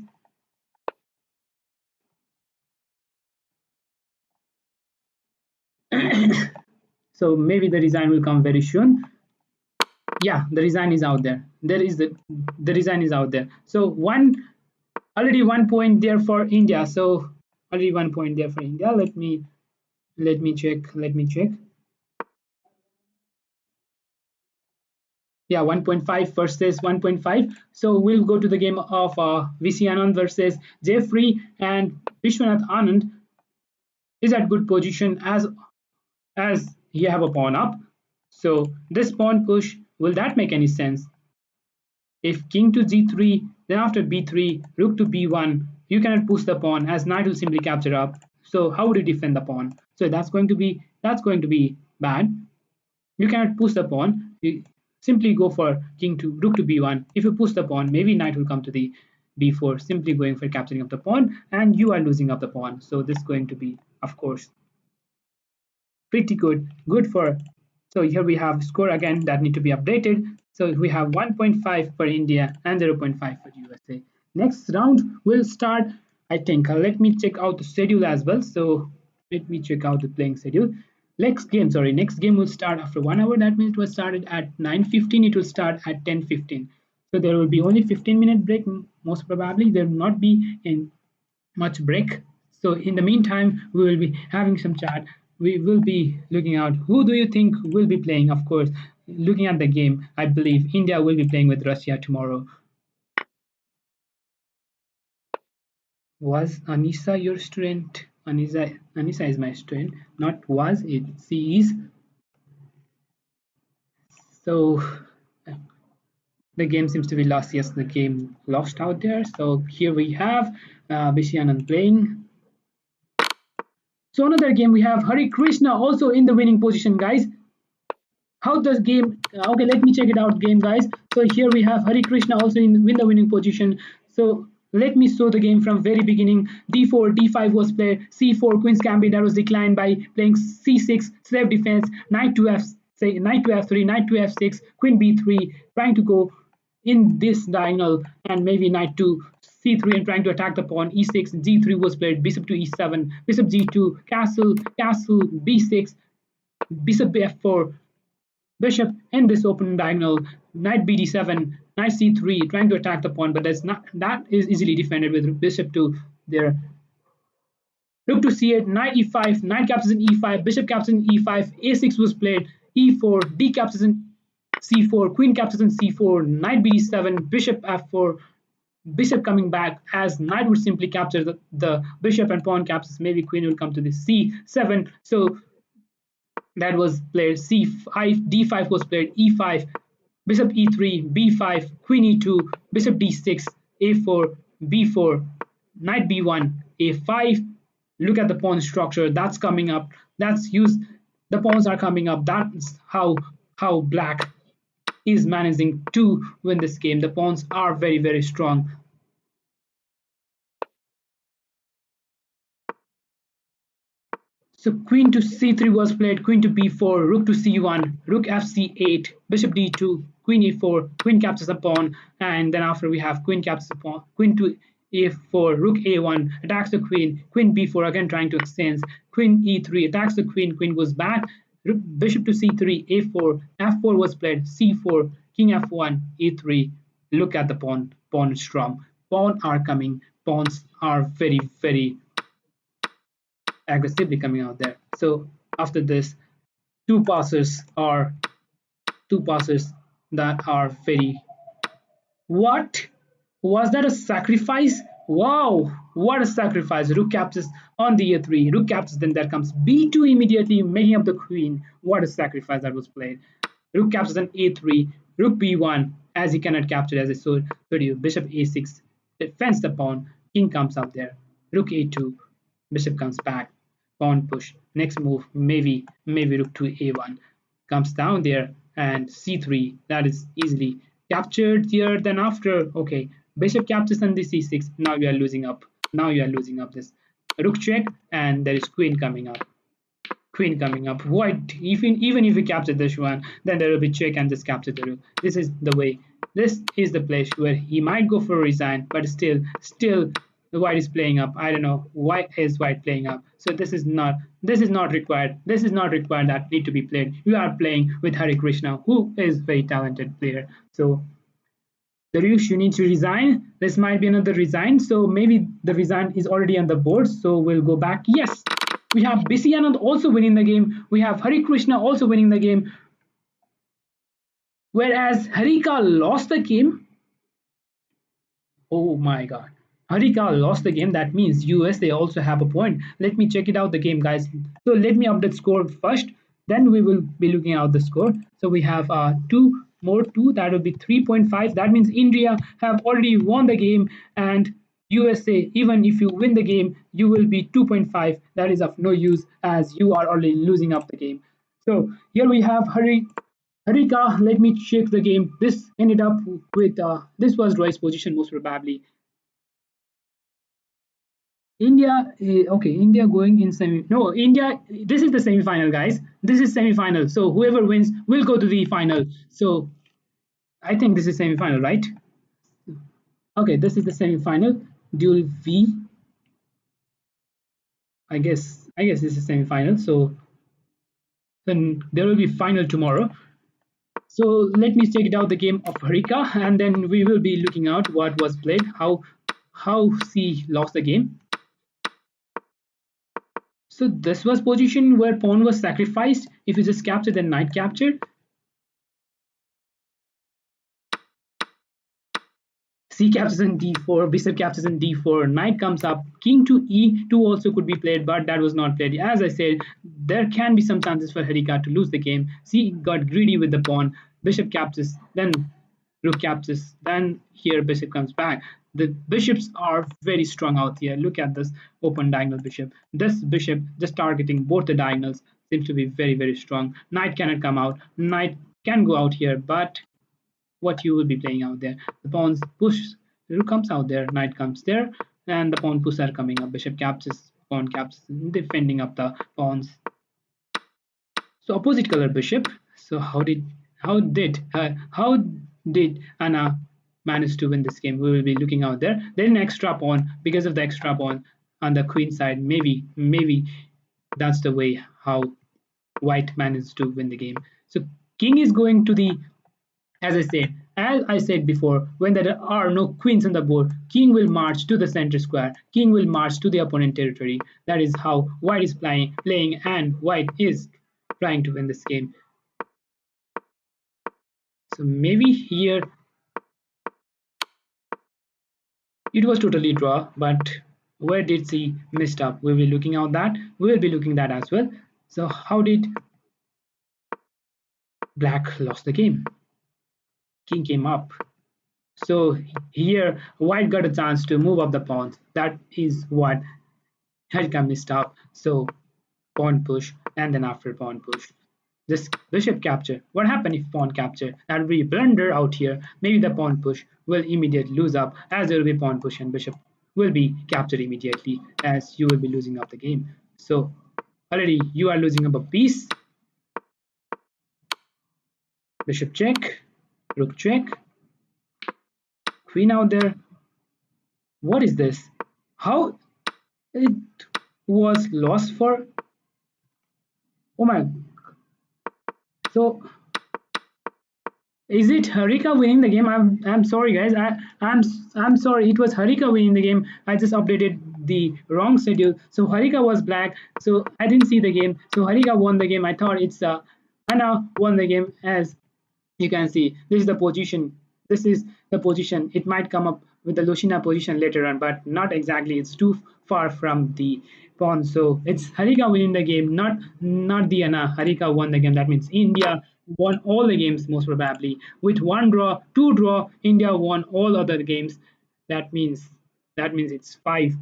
So maybe the design will come very soon. Yeah, the design is out there. The design is out there. So already 1 point there for India. So already 1 point there for India. Let me check. Yeah, 1.5 versus 1.5. So we'll go to the game of VC Anand versus Jeffrey, and Vishwanath Anand is at good position as he have a pawn up. So this pawn push, will that make any sense? If king to g3, then after b3, rook to b1, you cannot push the pawn as knight will simply capture up. So how would you defend the pawn? So that's going to be bad. You cannot push the pawn. You simply go for king to rook to b1. If you push the pawn, maybe knight will come to the b4, simply going for capturing of the pawn, and you are losing up the pawn. So this is going to be, of course, pretty good for. So here we have score again that need to be updated. So we have 1.5 for India and 0.5 for USA. Next round will start, I think. Let me check out the schedule as well. So let me check out the playing schedule. Next game will start after 1 hour. That means it was started at 9:15. It will start at 10:15. So there will be only 15-minute break. Most probably there will not be in much break. So in the meantime, we will be having some chat. We will be looking out who do you think will be playing. Of course, looking at the game, I believe India will be playing with Russia tomorrow. Was Anisa your student? Anisa is my student. Not was it. She is. So the game seems to be lost. Yes, the game lost out there. So here we have Bishianan playing. So another game we have Hari Krishna also in the winning position, guys. How does game? Okay, let me check it out, game guys. So here we have Hari Krishna also in the winning position. So let me show the game from very beginning. D4, D5 was played. C4, Queen's Gambit that was declined by playing C6, slave defense. Knight to F, say Knight to F3, Knight to F6, Queen B3, trying to go in this diagonal, and maybe Knight to C3 and trying to attack the pawn. E6, G3 was played. Bishop to E7, Bishop G2, Castle, Castle B6, Bishop F4, Bishop in this open diagonal, knight bd7, knight c3, trying to attack the pawn, but that is easily defended with bishop to there. Rook to c8, knight e5, knight captures in e5, bishop captures in e5, a6 was played, e4, d captures in c4, queen captures in c4, knight bd7, bishop f4, bishop coming back as knight would simply capture the bishop and pawn captures. Maybe queen will come to the c7. So that was played c5, d5 was played, e5, bishop e3, b5, queen e2, bishop d6, a4, b4, knight b1, a5. Look at the pawn structure that's coming up. That's used. The pawns are coming up. That's how black is managing to win this game. The pawns are very strong. So queen to c3 was played, queen to b4, rook to c1, rook fc8, bishop d2, queen e4, queen captures a pawn, and then after we have queen captures a pawn, queen to a4, rook a1, attacks the queen, queen b4, again trying to exchange, queen e3, attacks the queen, queen goes back, bishop to c3, a4, f4 was played, c4, king f1, e3, look at the pawn strum, pawn are coming, pawns are very aggressively coming out there. So after this, two passes are two passes that are very. What was that, a sacrifice? Wow, what a sacrifice! Rook captures on the a3, rook captures, then there comes b2 immediately, making up the queen. What a sacrifice that was played. Rook captures on a3, rook b1, as he cannot capture, as I showed you. Bishop a6 defends the pawn, king comes out there, rook a2, bishop comes back, pawn push. Next move, maybe rook to a1 comes down there, and c3, that is easily captured here. Then after, okay, bishop captures on the c6. Now you are losing up. Now you are losing up this rook check, and there is queen coming up. Queen coming up. White, even if we capture this one, then there will be check and just capture the rook. This is the way. This is the place where he might go for a resign, but still the white is playing up. I don't know why is white playing up. So this is not required. This is not required that need to be played. You are playing with Hari Krishna, who is very talented player. So Daryush, you need to resign. This might be another resign. So maybe the resign is already on the board. So we'll go back. Yes, we have Bisi Anand also winning the game. We have Hari Krishna also winning the game. Whereas Harika lost the game. Oh my god. Harika lost the game. That means US, they also have a point. Let me check it out the game, guys. So let me update score first. Then we will be looking at the score. So we have 2 more 2. That will be 3.5. That means India have already won the game, and USA, even if you win the game, you will be 2.5. That is of no use as you are already losing up the game. So here we have Harika. Let me check the game. This ended up with this was Roy's position most probably. India, okay, India going in semi. No, India. This is the semi-final, guys. This is semi-final. So whoever wins will go to the final. So I think this is semi-final, right? Okay, this is the semi-final. Duel V. I guess this is semi-final. So then there will be final tomorrow. So let me check it out the game of Harika, and then we will be looking out what was played, how she lost the game. So this was position where pawn was sacrificed. If you just capture, then knight captured. C captures in d4, bishop captures in d4, knight comes up, king to e2 also could be played, but that was not played. As I said, there can be some chances for Harika to lose the game. C got greedy with the pawn, bishop captures, then rook captures, then here bishop comes back. The bishops are very strong out here. Look at this open diagonal bishop. This bishop just targeting both the diagonals seems to be very, very strong. Knight cannot come out. Knight can go out here, but what you will be playing out there. The pawns push, rook comes out there, knight comes there, and the pawn push are coming up. Bishop captures, pawn captures, defending up the pawns. So opposite color bishop. So how did Anna manage to win this game? We will be looking out there. Then an extra pawn because of the extra pawn on the queen side. Maybe that's the way how white managed to win the game. So king is going to the as I said before, when there are no queens on the board, king will march to the center square. King will march to the opponent territory. That is how white is playing, and white is trying to win this game. So maybe here it was totally draw, but where did she messed up? We will be looking at that. We will be looking at that as well. So how did black lost the game? King came up. So here white got a chance to move up the pawns. That is what had come messed up. So pawn push and then after pawn push. This bishop capture. What happened if pawn capture? That will be blunder out here. Maybe the pawn push will immediately lose up as there will be pawn push and bishop will be captured immediately as you will be losing up the game. So already you are losing up a piece. Bishop check, rook check, queen out there. What is this? How it was lost for? Oh my. So is it Harika winning the game? I'm sorry guys. I'm sorry. It was Harika winning the game. I just updated the wrong schedule. So Harika was black. So I didn't see the game. So Harika won the game. I thought it's Anna won the game. As you can see, this is the position. This is the position. It might come up with the Lushina position later on, but not exactly. It's too far from the pawn. So it's Harika winning the game, not the Anna. Harika won the game. That means India won all the games most probably. With one draw, two draw, India won all other games. That means it's 5-1.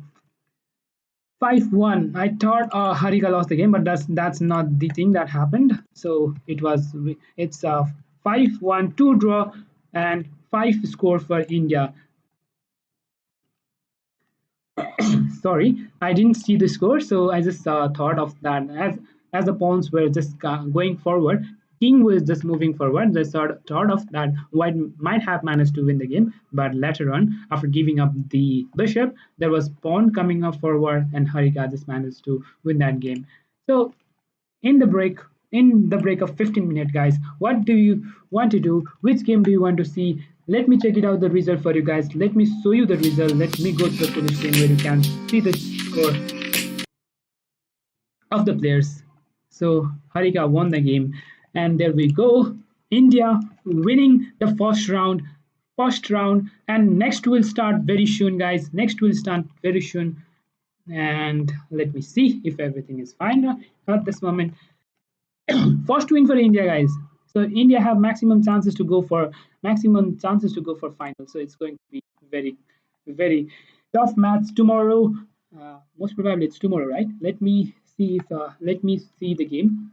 I thought Harika lost the game, but that's not the thing that happened. So it's 5-1, two draw, and five score for India. Sorry, I didn't see the score, so I just thought of that as the pawns were just going forward. King was just moving forward. They thought of that white might have managed to win the game, but later on, after giving up the bishop, there was pawn coming up forward, and Harika just managed to win that game. So in the break of 15 minutes, guys, what do you want to do? Which game do you want to see? Let me check it out the result for you guys. Let me show you the result. Let me go to the finish screen where you can see the score of the players. So Harika won the game, and there we go. India winning the first round, and next will start very soon, guys. Next will start very soon, and let me see if everything is fine at this moment. First win for India, guys. So India have maximum chances to go for final. So it's going to be very, very tough match tomorrow. Most probably it's tomorrow, right? Let me see the game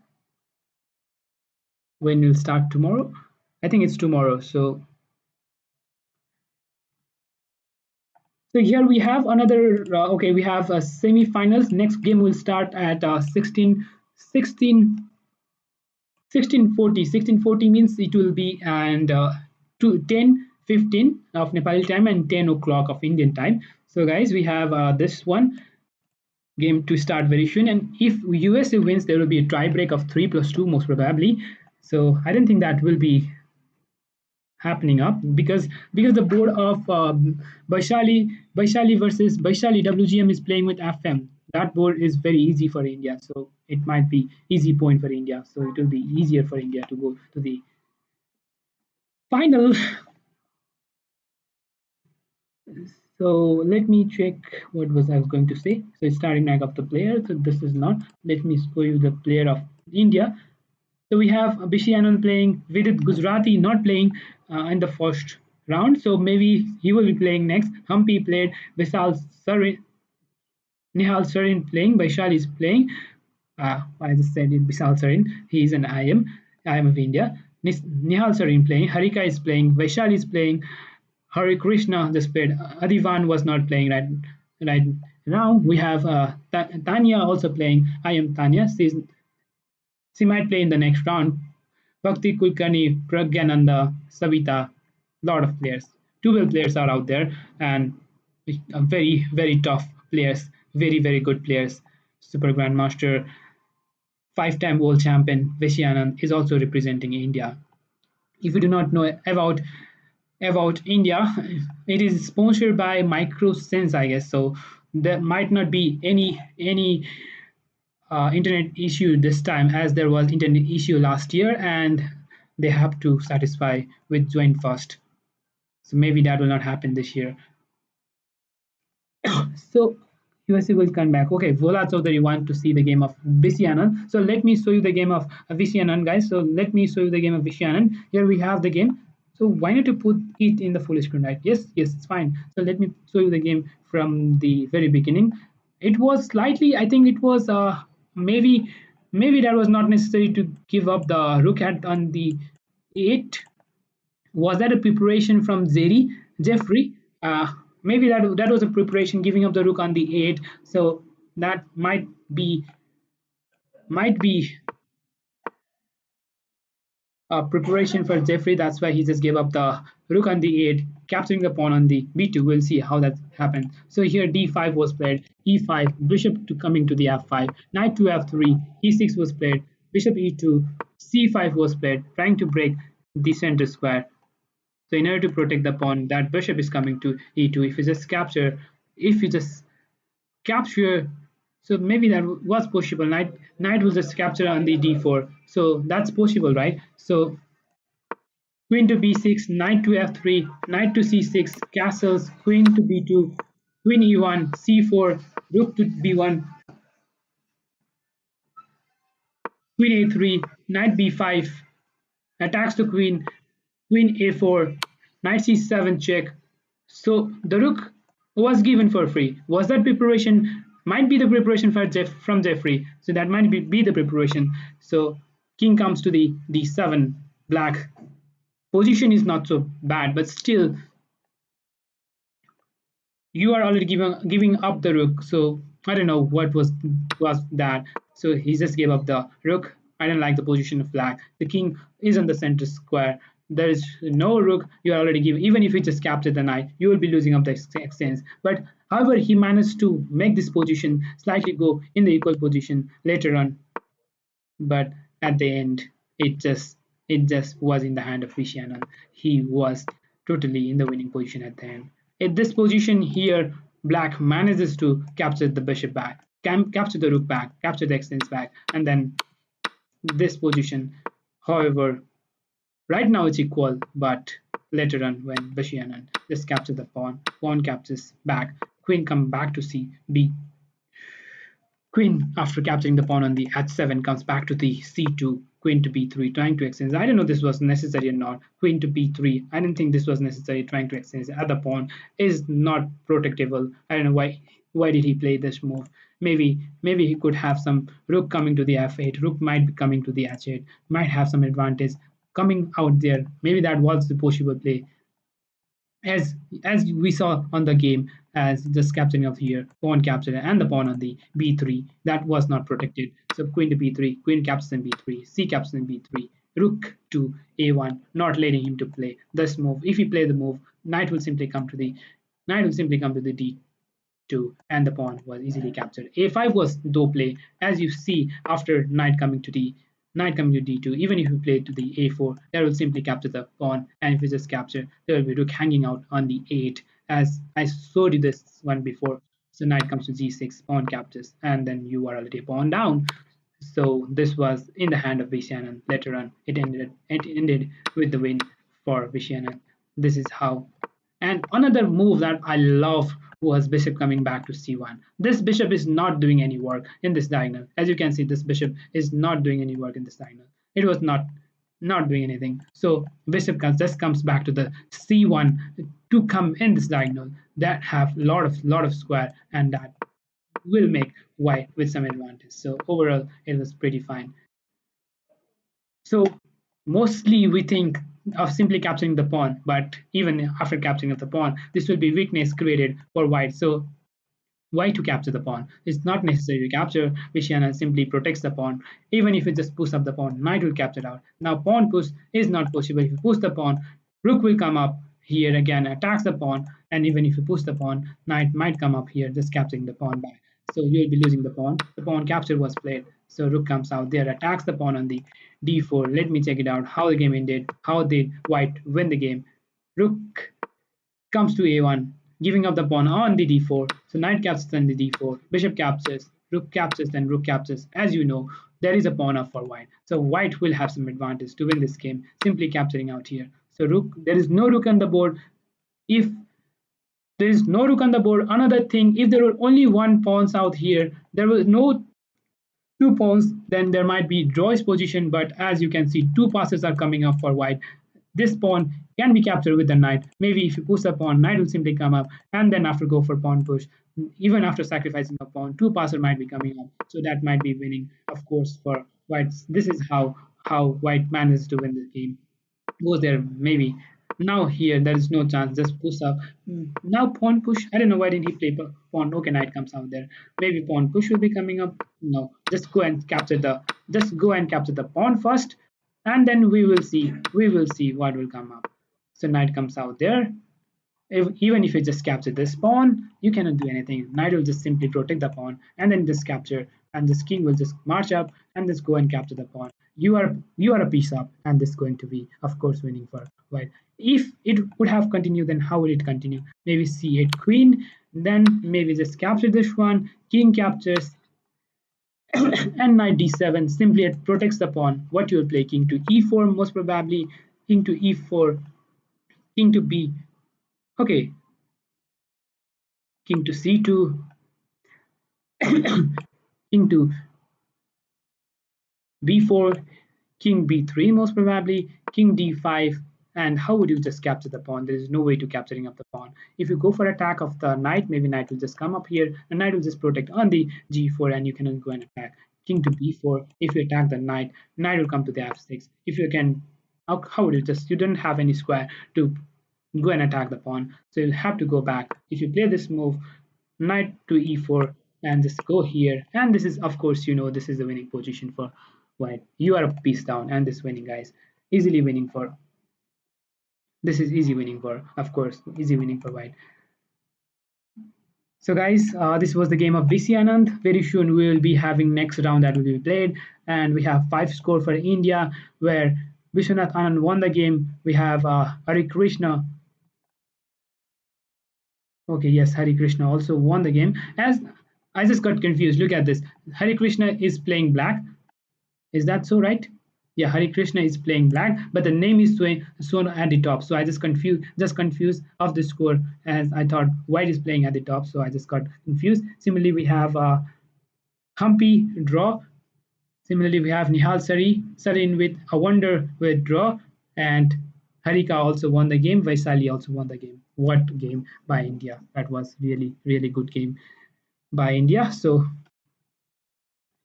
when we'll start tomorrow. I think it's tomorrow. So here we have another. Okay, we have semi-finals. Next game will start at 1640 means it will be and to 10:15 of Nepali time and 10 o'clock of Indian time. So guys, we have this one game to start very soon, and if USA wins, there will be a tie break of 3+2 most probably. So I don't think that will be happening up because the board of Vaishali versus Vaishali WGM is playing with FM. that board is very easy for India. So it might be easy point for India. So it will be easier for India to go to the final. So let me check what was I was going to say. So it's starting rank of the player. So this is not. Let me show you the player of India. So we have Bishi Anand playing, Vidit Gujarati not playing in the first round. So maybe he will be playing next. Humpy played, Vishal Sarin, Nihal Sarin playing, Vaishal is playing. I just said it, Vishal Sarin. He is an IM of India. Nihal Sarin playing, Harika is playing, Vaishal is playing, Hari Krishna just played. Adivan was not playing right now. We have Tanya also playing. I am Tanya. She might play in the next round. Bhakti Kulkarni, Pragyananda, Savita, lot of players. 12 players are out there and very, very tough players, very, very good players. Super Grandmaster, five-time world champion Visyanand is also representing India. If you do not know about India, it is sponsored by Microsense, I guess. So there might not be any internet issue this time, as there was internet issue last year, and they have to satisfy with join first. So maybe that will not happen this year. So USA will come back. Okay, Vola Chaudhary want to see the game of Visyanand. So let me show you the game of Visyanand, guys. So let me show you the game of Visyanand. Here we have the game. So why not to put it in the full screen, right? Yes, yes, it's fine. So let me show you the game from the very beginning. It was slightly, I think it was maybe that was not necessary to give up the rook at on the eight. Was that a preparation from Jeffrey? Maybe that was a preparation, giving up the rook on the eight. So that might be a preparation for Jeffrey. That's why he just gave up the rook on the eight, capturing the pawn on the b2. We'll see how that happened. So here d5 was played, e5, bishop to coming to the f5, knight to f3, e6 was played, bishop e2, c5 was played, trying to break the center square. So in order to protect the pawn, that bishop is coming to e2. If you just capture, so maybe that was possible. Knight will just capture on the d4. So that's possible, right? So queen to b6, knight to f3, knight to c6, castles, queen to b2, queen e1, c4, rook to b1, queen a3, knight b5, attacks the queen, queen a4, knight c7 check. So the rook was given for free. Was that preparation? Might be the preparation from Jeffrey. So that might be the preparation. So king comes to the d7. Black position is not so bad, but still you are already giving up the rook. So I don't know what was that. So he just gave up the rook. I don't like the position of black. The king is on the center square. There is no rook. You are already giving. Even if you just capture the knight, you will be losing up the extents. But however, he managed to make this position slightly go in the equal position later on. But at the end, it just was in the hand of Vishanand. He was totally in the winning position at the end. At this position here, black manages to capture the bishop back, capture the rook back, capture the extents back, and then this position. However, right now it's equal, but later on when Vishanand just captures the pawn captures back, queen come back to c, b, queen, after capturing the pawn on the h7, comes back to the c2, queen to b3, trying to exchange. I don't know if this was necessary or not. Queen to b3. I didn't think this was necessary. Trying to exchange the other pawn is not protectable. I don't know why did he play this move. Maybe he could have some rook coming to the f8. Rook might be coming to the h8. Might have some advantage coming out there. Maybe that was the possible play, as we saw on the game, as just capturing of here, pawn capture and the pawn on the b3 that was not protected. So queen to b3, queen captures in b3, c captures in b3, rook to a1, not letting him to play this move. If he play the move, knight will simply come to the d2, and the pawn was easily captured. A5 was though play, as you see after knight coming to d2. Even if you play to the a4, that will simply capture the pawn, and if you just capture, there will be rook hanging out on the 8, as I showed you this one before. So knight comes to g6, pawn captures, and then you are already pawn down. So this was in the hand of Vishanan. Later on, it ended with the win for Vishanan. This is how. And another move that I love was bishop coming back to c1. This bishop is not doing any work in this diagonal. As you can see, this bishop is not doing any work in this diagonal. It was not doing anything. So bishop just comes back to the c1 to come in this diagonal that have lot of square, and that will make white with some advantage. So overall, it was pretty fine. So mostly we think of simply capturing the pawn, but even after capturing of the pawn, this will be weakness created for white. So why to capture the pawn? It's not necessary to capture. Vishana simply protects the pawn. Even if it just push up the pawn, knight will capture it out. Now pawn push is not possible. If you push the pawn, rook will come up here again, attacks the pawn, and even if you push the pawn, knight might come up here, just capturing the pawn back. So you'll be losing the pawn. The pawn capture was played. So rook comes out there, attacks the pawn on the d4. Let me check it out. How the game ended. How did white win the game? Rook comes to a1, giving up the pawn on the d4. So knight captures on the d4, bishop captures, rook captures, then rook captures. As you know, there is a pawn up for white. So white will have some advantage to win this game, simply capturing out here. So rook, there is no rook on the board. If there is no rook on the board, another thing, if there were only one pawns out here, there was no two pawns, then there might be draw's position, but as you can see, two passes are coming up for white. This pawn can be captured with the knight. Maybe if you push the pawn, knight will simply come up, and then after go for pawn push, even after sacrificing a pawn, two passer might be coming up. So that might be winning, of course, for white. This is how white manages to win this game. Goes there maybe. Now here there is no chance. Just push up. Now pawn push. I don't know why didn't he play pawn. Okay, knight comes out there. Maybe pawn push will be coming up. No, just go and capture the. Just go and capture the pawn first, and then we will see. We will see what will come up. So knight comes out there. Even if you just capture this pawn, you cannot do anything. Knight will just simply protect the pawn and then just capture, and this king will just march up and just go and capture the pawn. You are a piece up, and this is going to be, of course, winning for white. If it would have continued, then how would it continue? Maybe c8 queen, then maybe just capture this one, king captures, and knight d7 simply it protects the pawn. What you will play? King to e4, most probably, king to e4, king to b. Okay, king to c2, king to b4, king b3 most probably, king d5, and how would you just capture the pawn? There is no way to capturing up the pawn. If you go for attack of the knight, maybe knight will just come up here, and knight will just protect on the g4, and you cannot go and attack. King to b4, if you attack the knight, knight will come to the f6. If you can, how would you just, you don't have any square to go and attack the pawn, so you'll have to go back. If you play this move, knight to e4, and just go here, and this is, of course, this is the winning position for white. You are a piece down, and this winning, guys, easily winning for, this is easy winning for, of course, easy winning for white. So guys, this was the game of VC Anand. Very soon we will be having next round that will be played, and we have 5 score for India, where Vishwanath Anand won the game. We have Hari Krishna. Okay, yes, Hari Krishna also won the game. As I just got confused. Look at this. Hari Krishna is playing black. Is that so, right? Yeah, Hari Krishna is playing black, but the name is shown at the top. So I just confused of the score, as I thought white is playing at the top. So I just got confused. Similarly, we have Humpy draw. Similarly, we have Nihal Sarin with a wonder with draw, and Harika also won the game. Vaisali also won the game. What game by India? That was really, really good game by India. So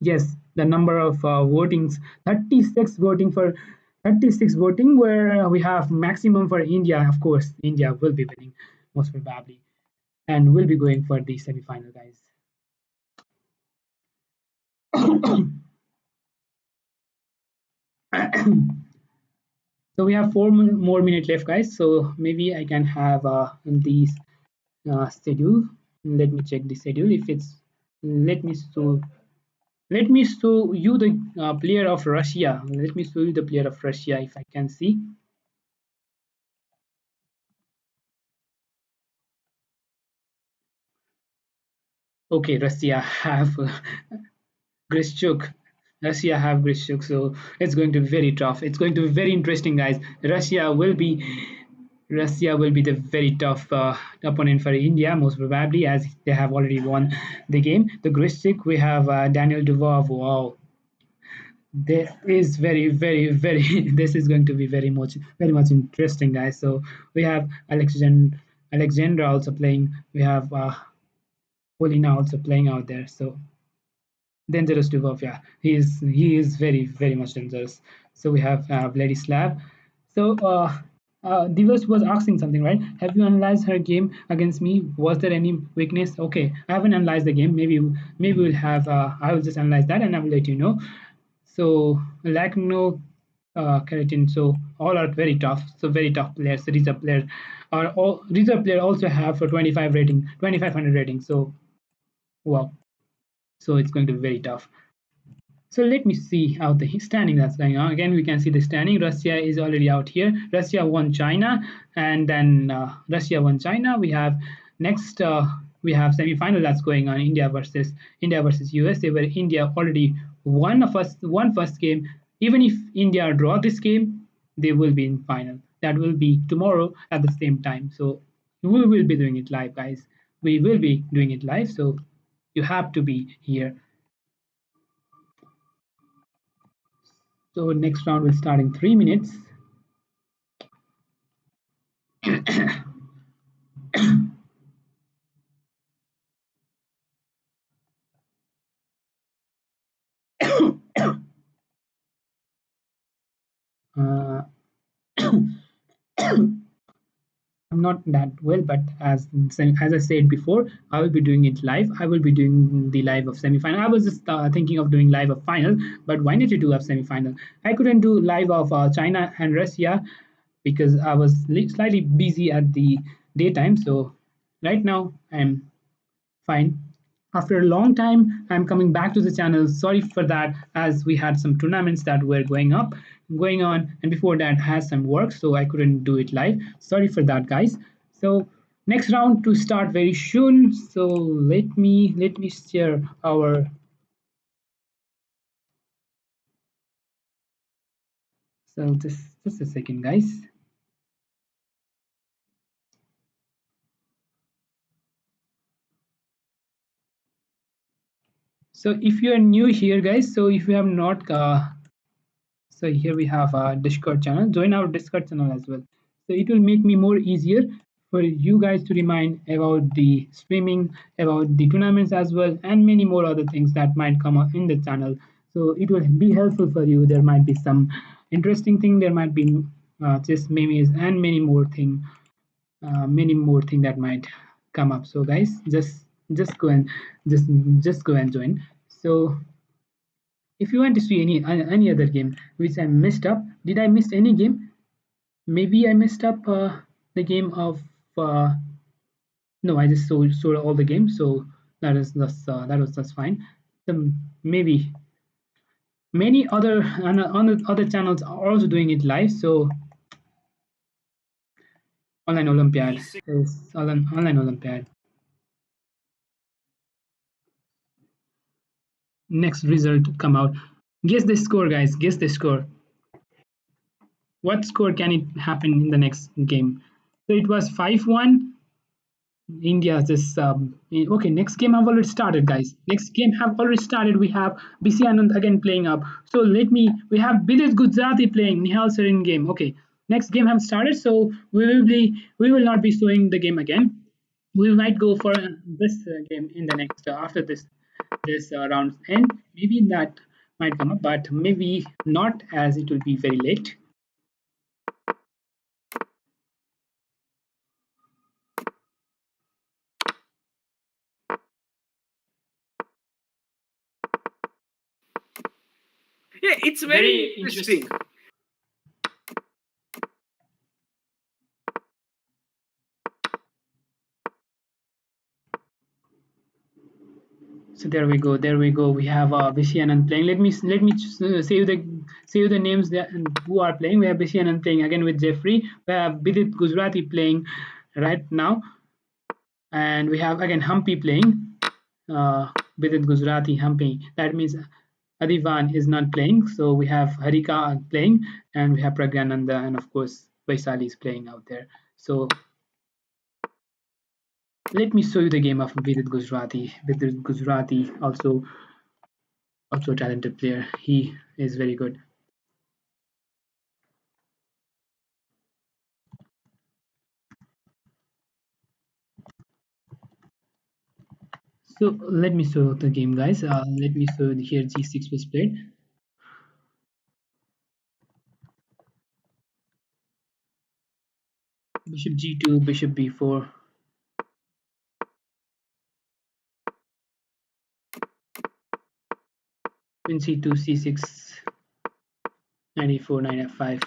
yes, the number of votings, 36 voting for 36 voting, where we have maximum for India. Of course, India will be winning most probably, and will be going for the semi-final, guys. So we have 4 more minutes left, guys. So maybe I can have the schedule. Let me check the schedule. If it's, let me show let me show you the player of Russia. Let me show you the player of Russia if I can see. Okay, Russia have Grishchuk. Russia have Grishchuk, so it's going to be very tough. It's going to be very interesting, guys. Russia will be the very tough opponent for India, most probably, as they have already won the game. The Grishchuk, we have Daniel Duvov. Wow, this is very. This is going to be very much interesting, guys. So we have Alexandra also playing. We have Polina also playing out there. So dangerous to Wolf, yeah. He is very much dangerous. So we have Vladislav. So Divas was asking something, right? Have you analyzed her game against me? Was there any weakness? Okay, I haven't analyzed the game. Maybe we'll have. I will just analyze that and I will let you know. So Lacno, Keratin. So all are very tough. So very tough players. So reserve player also have for 25 rating, 2500 rating. So wow. So it's going to be very tough. So let me see how the standing that's going on. Again, we can see the standing. Russia is already out here. Russia won China, and then Russia won China. We have next. We have semi-final that's going on. India versus USA, where India already won first game. Even if India draw this game, they will be in final. That will be tomorrow at the same time. So we will be doing it live, guys. We will be doing it live. So you have to be here. So next round will start in 3 minutes. uh, I'm not that well, but as I said before, I will be doing it live. I will be doing the live of semi-final. I was just thinking of doing live of final, but why not you do of semi-final? I couldn't do live of China and Russia because I was slightly busy at the daytime. So right now I'm fine. After a long time, I'm coming back to the channel. Sorry for that, as we had some tournaments that were going on, and before that has some work, so I couldn't do it live. Sorry for that, guys. So next round to start very soon. So let me share our. So just a second, guys. So if you are new here, guys, so if you have not so here we have a Discord channel. Join our Discord channel as well. So it will make me more easier for you guys to remind about the streaming, about the tournaments as well, and many more other things that might come up in the channel. So it will be helpful for you. There might be some interesting thing. There might be just memes and many more thing that might come up. So guys, just go and just just go and join. So if you want to see any other game which I messed up, did I miss any game? Maybe I messed up the game of no, I just saw all the games, so that was just fine. Maybe many other on other channels are also doing it live. So online Olympiad is online Olympiad. Next result come out. Guess the score, guys. Guess the score. What score can it happen in the next game? So it was 5-1. India just okay. Next game have already started, guys. Next game have already started. We have BC Anand again playing up. So we have Bilis Gujarati playing Nihal Sarin game. Okay, next game have started. So we will not be showing the game again. We might go for this game in the next after this round's end. Maybe that might come up, but maybe not, as it will be very late. Yeah, it's very interesting. So there we go. There we go. We have Vishianan playing. Let me say you the names that who are playing. We have Vishianan playing again with Jeffrey. We have Bidit Gujarati playing right now, and we have again Humpy playing. Vidit Gujarati Hampi. That means Adivan is not playing. So we have Harika playing, and we have Pragyananda, and of course Vaisali is playing out there. So let me show you the game of Vidit Gujarati. Vidit Gujarati also a talented player. He is very good. So let me show the game, guys. Let me show here G6 was played. Bishop G2, Bishop B4, Queen C2, C6, Knight E4, Knight F5.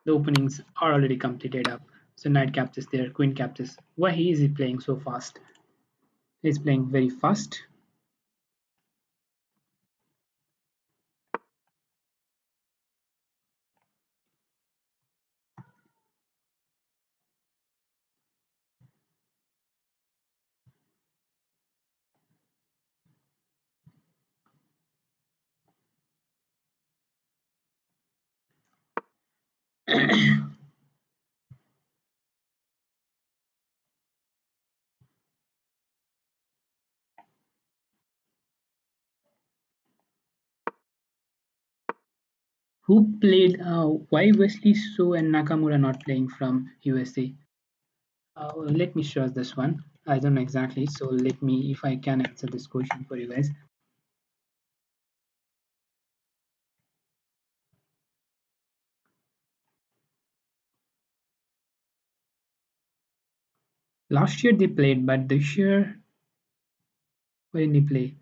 The openings are already completed up. So Knight captures there, Queen captures. Why is he playing so fast? He's playing very fast. Who played? Why Wesley So and Nakamura not playing from USA? Let me show us this one. I don't know exactly, so let me, if I can answer this question for you guys. Last year they played, but this year, why didn't they play?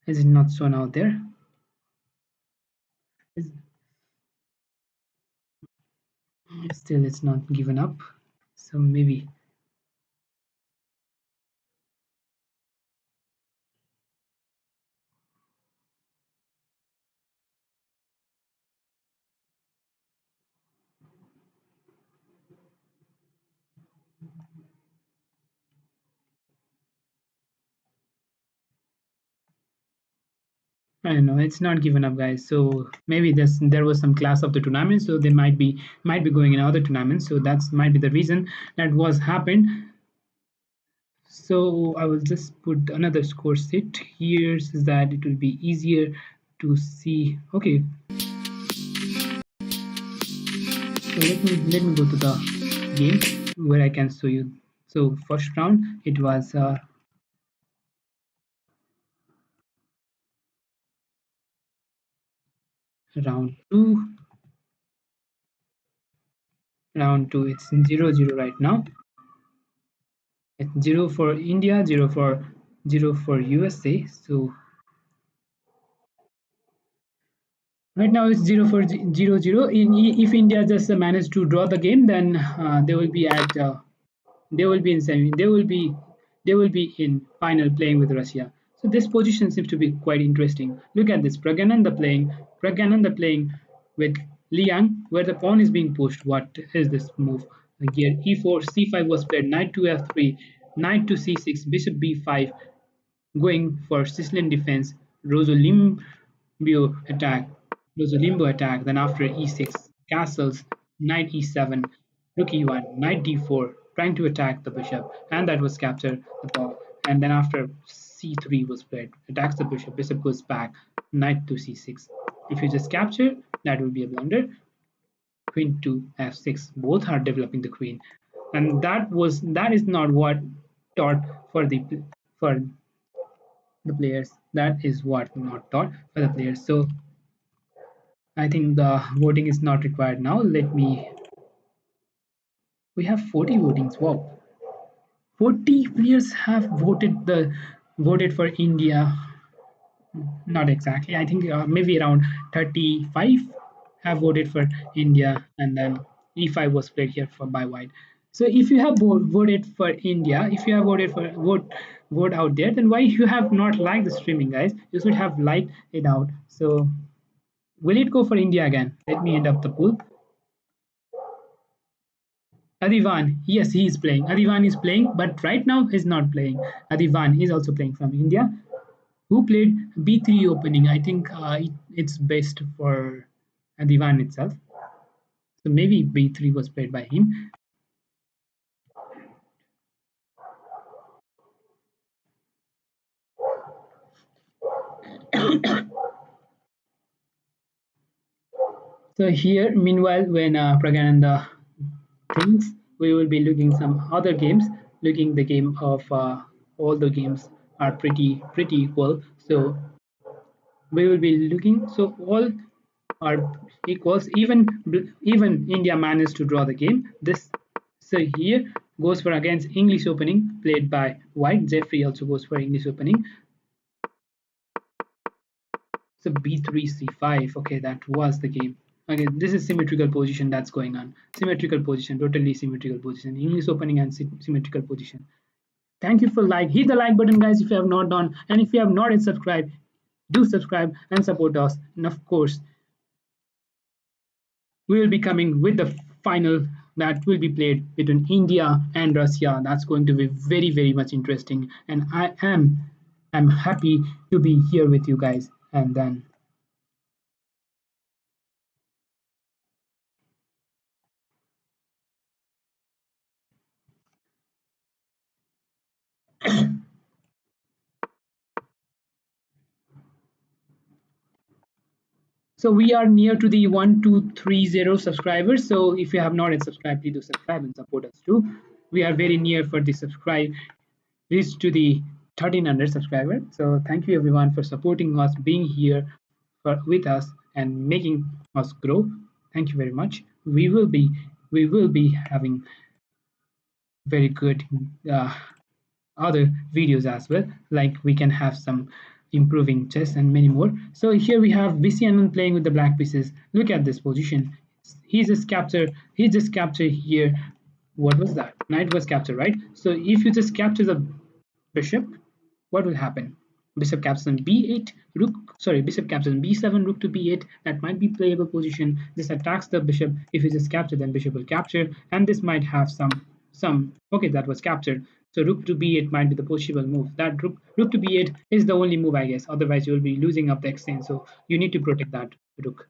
Is it not shown out there? Is- Still, it's not given up. So maybe I don't know. It's not given up, guys. So maybe there was some class of the tournament, so they might be going in other tournaments. So that's might be the reason that was happened. So I will just put another score sheet here so that it will be easier to see. Okay, so let me go to the game where I can show you. So first round it was round two. Round two it's 0-0 right now. It's zero for India, zero for USA. So right now it's 0 for 0-0. If India just manage to draw the game, then they will be at they will be in semi. They will be in final playing with Russia. So this position seems to be quite interesting. Look at this. Pragyananda playing with Liang, where the pawn is being pushed. What is this move? Here E4, C5 was played. Knight to F3, Knight to C6, Bishop B5, going for Sicilian defense. Rosolimbio attack. Rosolimbo attack. Then after E6, castles, Knight E7, Rook E1, Knight D4, trying to attack the bishop, and that was captured the pawn. And then after C3 was played, attacks the bishop, bishop goes back, Knight to C6. If you just capture, that will be a blunder. Queen to F6. Both are developing the queen, and that is not what taught for the players. That is what not taught for the players. So I think the voting is not required now. Let me. We have 40 votings. Wow, 40 players have voted for India. Not exactly. I think maybe around 35 have voted for India, and then E5 was played here for by white. So if you have voted for India, if you have voted for vote out there, then why you have not liked the streaming, guys? You should have liked it out. So Will it go for India again? Let me end up the pool. Adivan, yes, he is playing. Adivan is playing, but right now he's not playing. Adivan is also playing from India. Who played B3 opening? I think it's best for Adivan itself. So maybe B3 was played by him. So here, meanwhile, when Pragananda thinks, we will be looking some other games. Looking the game of all the games are pretty equal. So we will be looking. So all are equals. Even India managed to draw the game. This so here goes for against English opening played by White. Jeffrey also goes for English opening. So b3 c5. Okay, that was the game. Okay, this is symmetrical position that's going on. Symmetrical position, totally symmetrical position. English opening and symmetrical position. Thank you for like. Hit the like button, guys, if you have not done, and if you have not yet subscribed, do subscribe and support us. And of course, we will be coming with the final that will be played between India and Russia. That's going to be very much interesting, and I'm happy to be here with you guys. And then so we are near to the 1230 subscribers. So if you have not yet subscribed, please do subscribe and support us too. We are very near for the subscribe reach to the 1300 subscriber. So thank you everyone for supporting us, being here with us and making us grow. Thank you very much. We will be having very good uh, other videos as well, like we can have some improving chess and many more. So here we have VCN playing with the black pieces. Look at this position. He just captured here. What was that? Knight was captured, right? So if you just capture the bishop, what will happen? Bishop captures on b8, bishop captures on b7, rook to b8. That might be playable position. This attacks the bishop. If you just capture, then bishop will capture, and this might have some. Okay, that was captured. So rook to b8 might be the possible move. That rook to b8 is the only move, I guess. Otherwise, you will be losing up the exchange. So you need to protect that rook.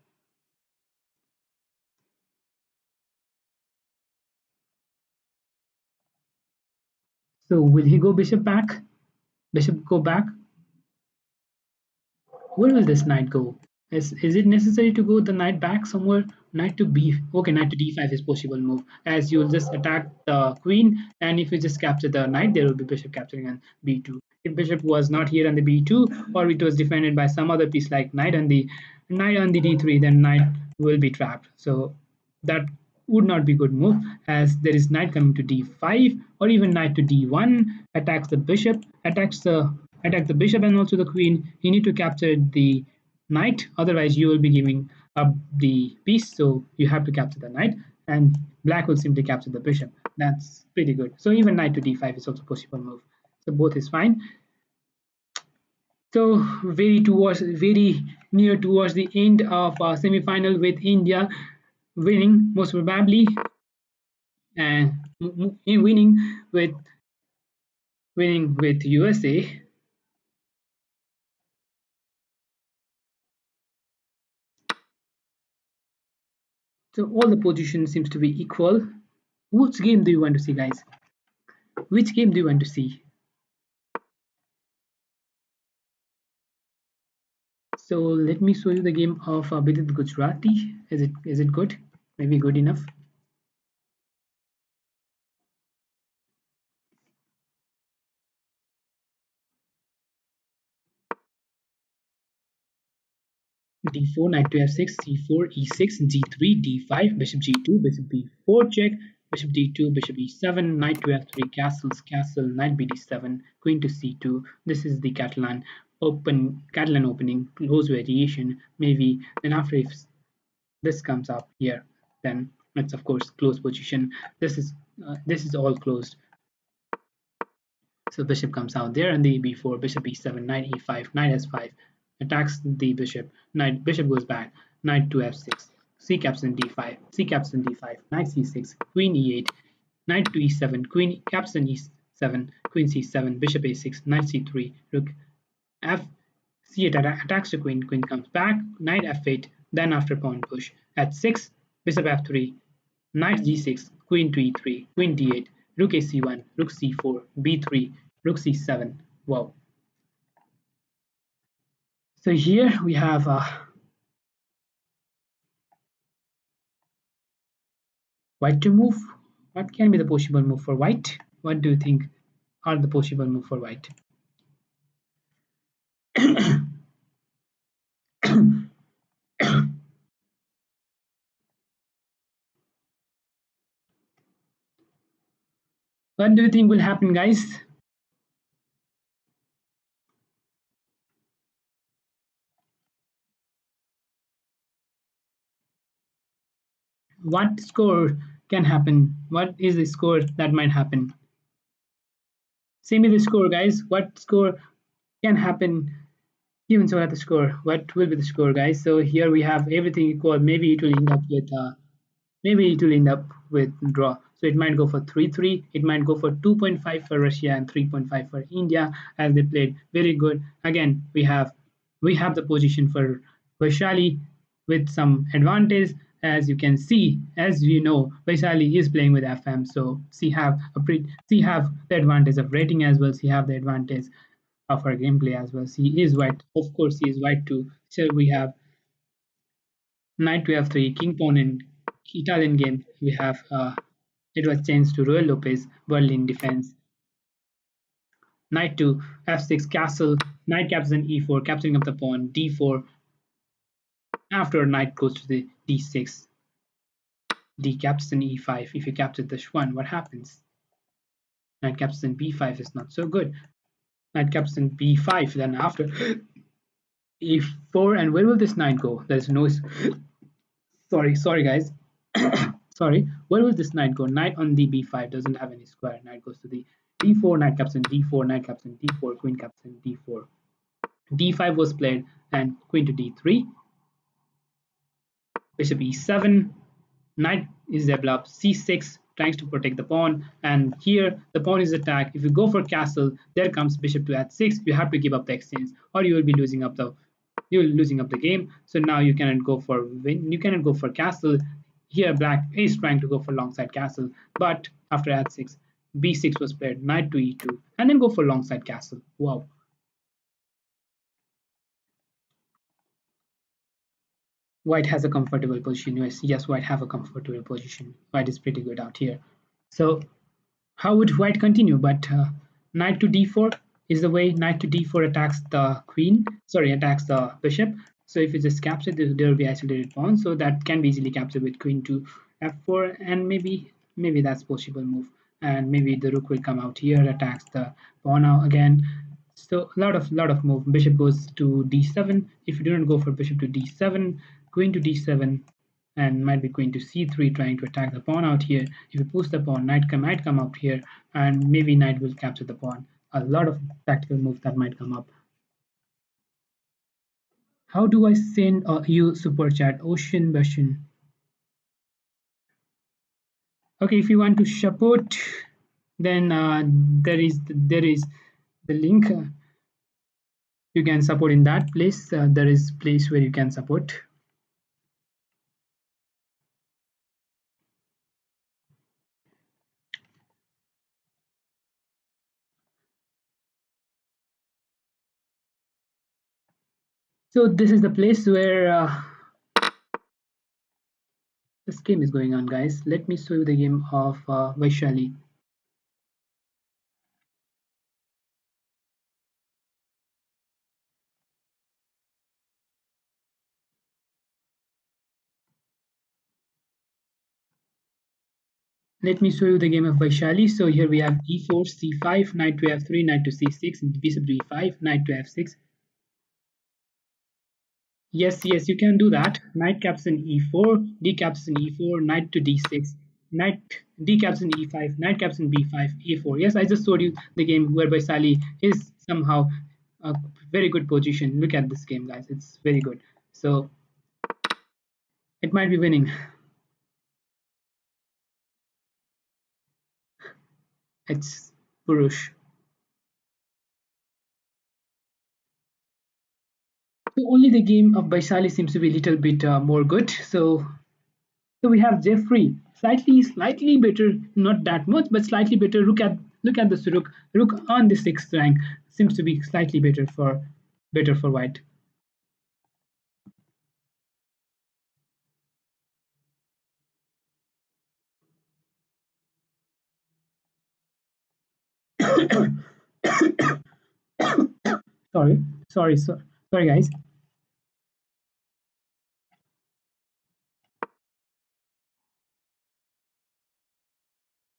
So will he go bishop back? Bishop go back. Where will this knight go? Is it necessary to go the knight back somewhere? Knight to b. Okay, knight to d5 is possible move, as you'll just attack the queen, and if you just capture the knight, there will be bishop capturing on b2. If bishop was not here on the b2, or it was defended by some other piece like knight on the d3, then knight will be trapped. So that would not be good move, as there is knight coming to d5, or even knight to d1 attacks the bishop, attack the bishop and also the queen. You need to capture the knight, otherwise you will be giving up the piece. So you have to capture the knight, and black will simply capture the bishop. That's pretty good. So even knight to d5 is also possible move. So both is fine. So very near towards the end of our semi-final, with India winning most probably, and with winning with USA. So all the position seems to be equal. Which game do you want to see, guys? Which game do you want to see? So let me show you the game of Bidit Gujarati. Is it good? Maybe good enough. D4, knight to f6, c4, e6, g3, d5, bishop g2, bishop b4 check, bishop d2, bishop e7, knight to f3, castle, knight bd7, queen to c2. This is the Catalan opening, close variation. Maybe then after, if this comes up here, then it's of course close position. This is all closed. So bishop comes out there, and the b4, bishop e7, knight e5, knight s5 attacks the bishop. Bishop goes back. knight to f6, c capturing d5, c capturing d5, knight c6, queen e8, knight to e7, queen capturing e7, queen c7, bishop a6, knight c3, rook f, c8 attacks the queen, queen comes back, knight f8, then after pawn push, at 6, bishop f3, knight g6, queen to e3, queen d8, rook ac1, rook c4, b3, rook c7. Wow. So here we have white to move. What can be the possible move for white? What do you think are the possible move for white? What do you think will happen, guys? What score can happen? What is the score that might happen? Say me the score, guys. What score can happen? Even so, at the score, what will be the score, guys? So here we have everything equal. Maybe it will end up with draw. So it might go for 3-3. It might go for 2.5 for Russia and 3.5 for India, as they played very good. Again, we have the position for Vaishali with some advantage. As you can see, as you know, Vaishali is playing with FM, so she have the advantage of rating as well. She have the advantage of her gameplay as well. She is white, of course. She is white too. So we have knight to f3, king pawn in Italian game. We have it was changed to Royal Lopez, Berlin defense. Knight to f6, castle, knight captures an e4, capturing of the pawn, d4. After knight goes to the d6, d captures an e5. If you capture this one, what happens? Knight captures an b5 is not so good. Knight captures an b5, then after e4, and where will this knight go? There's no. Sorry, guys. Sorry, where will this knight go? Knight on the b5 doesn't have any square. Knight goes to the d4, knight captures d4, knight captures d4, queen captures d4. d5 was played, and queen to d3, bishop e7, knight is developed, c6, trying to protect the pawn, and here the pawn is attacked. If you go for castle, there comes bishop to h6. You have to give up the exchange, or you will be losing up the game. So now you cannot go for castle. Here black is trying to go for longside castle, but after h6, b6 was played, knight to e2, and then go for longside castle. Wow. White has a comfortable position. Yes, white have a comfortable position. White is pretty good out here. So how would white continue? But knight to d4 is the way. Knight to d4 attacks the queen. Sorry, attacks the bishop. So if you just capture, there will be isolated pawn. So that can be easily captured with queen to f4, and maybe that's possible move. And maybe the rook will come out here, attacks the pawn now again. So a lot of move. Bishop goes to d7. If you do not go for bishop to d7, queen to d7, and might be queen to c3, trying to attack the pawn out here. If you push the pawn, might come out here, and maybe knight will capture the pawn. A lot of tactical moves that might come up. How do I send you super chat? Ocean version. Okay, if you want to support, then there is the link. You can support in that place. There is place where you can support. So this is the place where this game is going on, guys. Let me show you the game of Vaishali. Let me show you the game of Vaishali. So here we have e4, c5, knight to f3, knight to c6, bishop to e5, knight to f6. Yes, you can do that. Knight captures in e4, d captures in e4, knight to d6, knight d captures in e5, knight captures in b5, a4. Yes, I just showed you the game where Vaishali is somehow a very good position. Look at this game, guys. It's very good. So It might be winning. It's Purush. So only the game of Baishali seems to be a little bit more good. So we have Jeffrey, slightly better, not that much, but slightly better. Look at the Rook. Rook on the sixth rank seems to be slightly better for White. Sorry, sorry, guys.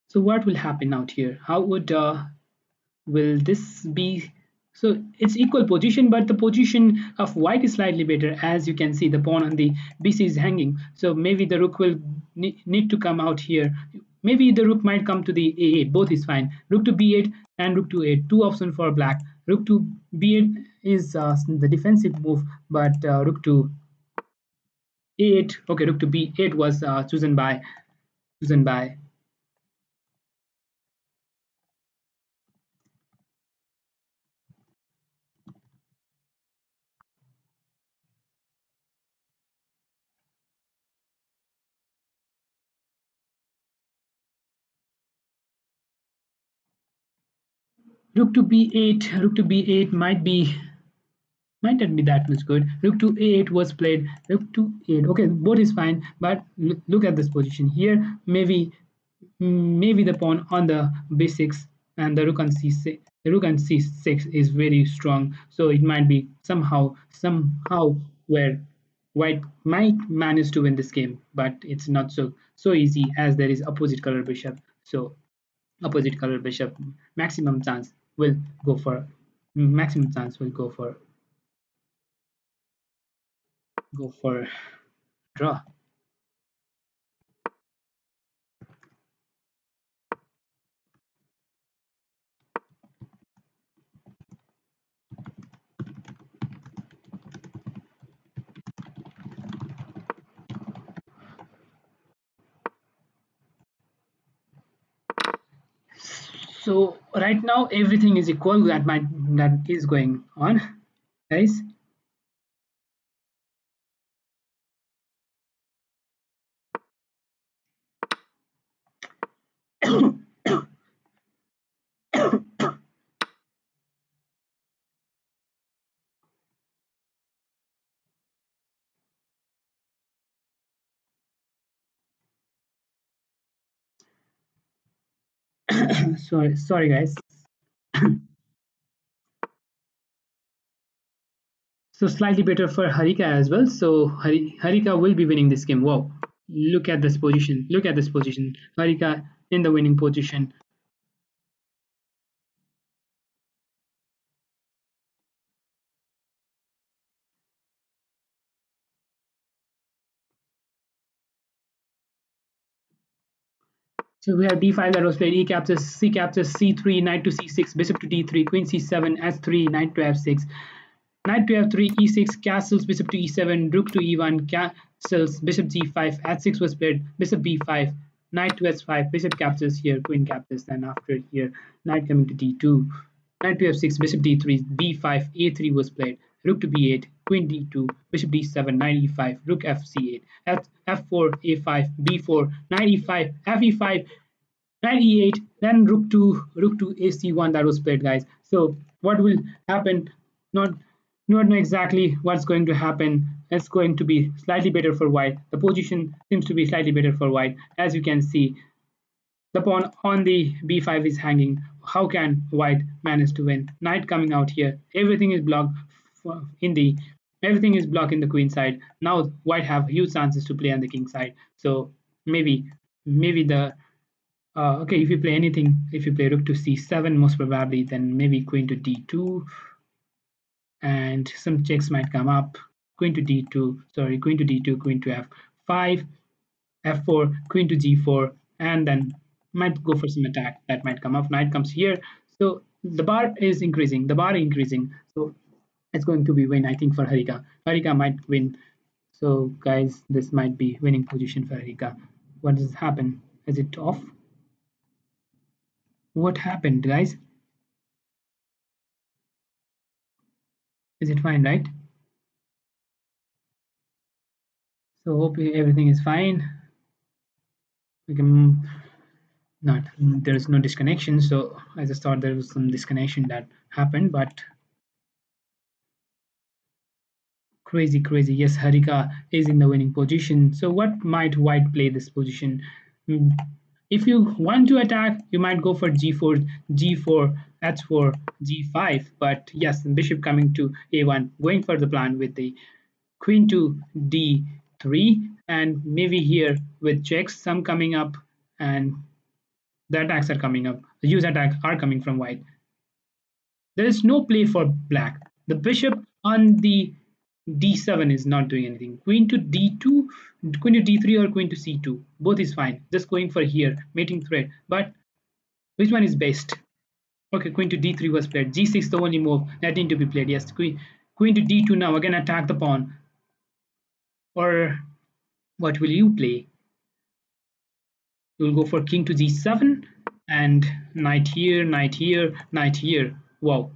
So what will happen out here? How would will this be? So it's equal position, but the position of white is slightly better. As you can see, the pawn on the bc is hanging, so maybe the rook will need to come out here. Maybe the rook might come to the a8. Both is fine. Rook to b8 and rook to a8, two options for black. Rook to b8 is the defensive move, but rook to a8, okay, rook to b8 was chosen by rook to b8 might not be that much good. Rook to a8 was played. Rook to a8. Okay, both is fine, but look at this position here. Maybe the pawn on the b6 and the rook on c6. The rook on c6 is very strong, so it might be somehow where white might manage to win this game, but it's not so easy as there is opposite color bishop. So opposite color bishop maximum chance will go for maximum chance will go for draw. So right now everything is equal. That is going on, guys. Sorry, guys. So slightly better for Harika as well. So Harika will be winning this game. Wow! Look at this position. Look at this position. Harika in the winning position. So we have d5 that was played, e captures, c captures, c3, knight to c6, bishop to d3, queen c7, s3, knight to f6, knight to f3, e6, castles, bishop to e7, rook to e1, castles, bishop g5, h6 was played, bishop b5, knight to s5, bishop captures here, queen captures, then after here, knight coming to d2, knight to f6, bishop d3, b5, a3 was played, rook to b8, queen d2, bishop d7, knight e5, rook fc8, f4, a5, b4, knight e5, fe5, knight e8, then rook to ac1 that was played, guys. So what will happen? Not not know exactly what's going to happen. It's going to be slightly better for white. The position seems to be slightly better for white. As you can see, the pawn on the b5 is hanging. How can white manage to win? Knight coming out here. Everything is blocked in the everything is blocked in the queen side. Now white have huge chances to play on the king side. So maybe the okay, if you play anything, if you play rook to c7, most probably, then maybe queen to d2, and some checks might come up. Queen to d2, sorry, queen to d2, queen to f5, f4, queen to g4, and then might go for some attack that might come up. Knight comes here, so the bar is increasing. The bar increasing, so it's going to be win. I think for Harika. Harika might win So guys, this might be winning position for Harika. What has happened? Is it off? What happened, guys? Is it fine, right? So hope everything is fine. We can not there's no disconnection. So I just thought there was some disconnection that happened, but crazy, crazy. Yes, Harika is in the winning position. So what might White play this position? Mm, If you want to attack, you might go for g4, g4, h4, g5. But yes, bishop coming to a1, going for the plan with the queen to d3, and maybe here with checks, some coming up, and the attacks are coming up. The use attacks are coming from White. There is no play for black. The bishop on the d7 is not doing anything. Queen to d2, queen to d3, or queen to c2. Both is fine. Just going for here, mating threat. But which one is best? Okay, queen to d3 was played. g6 the only move that need to be played. Yes, queen to d2 now. Again attack the pawn. Or what will you play? You'll go for king to g7 and knight here, knight here, knight here. Wow.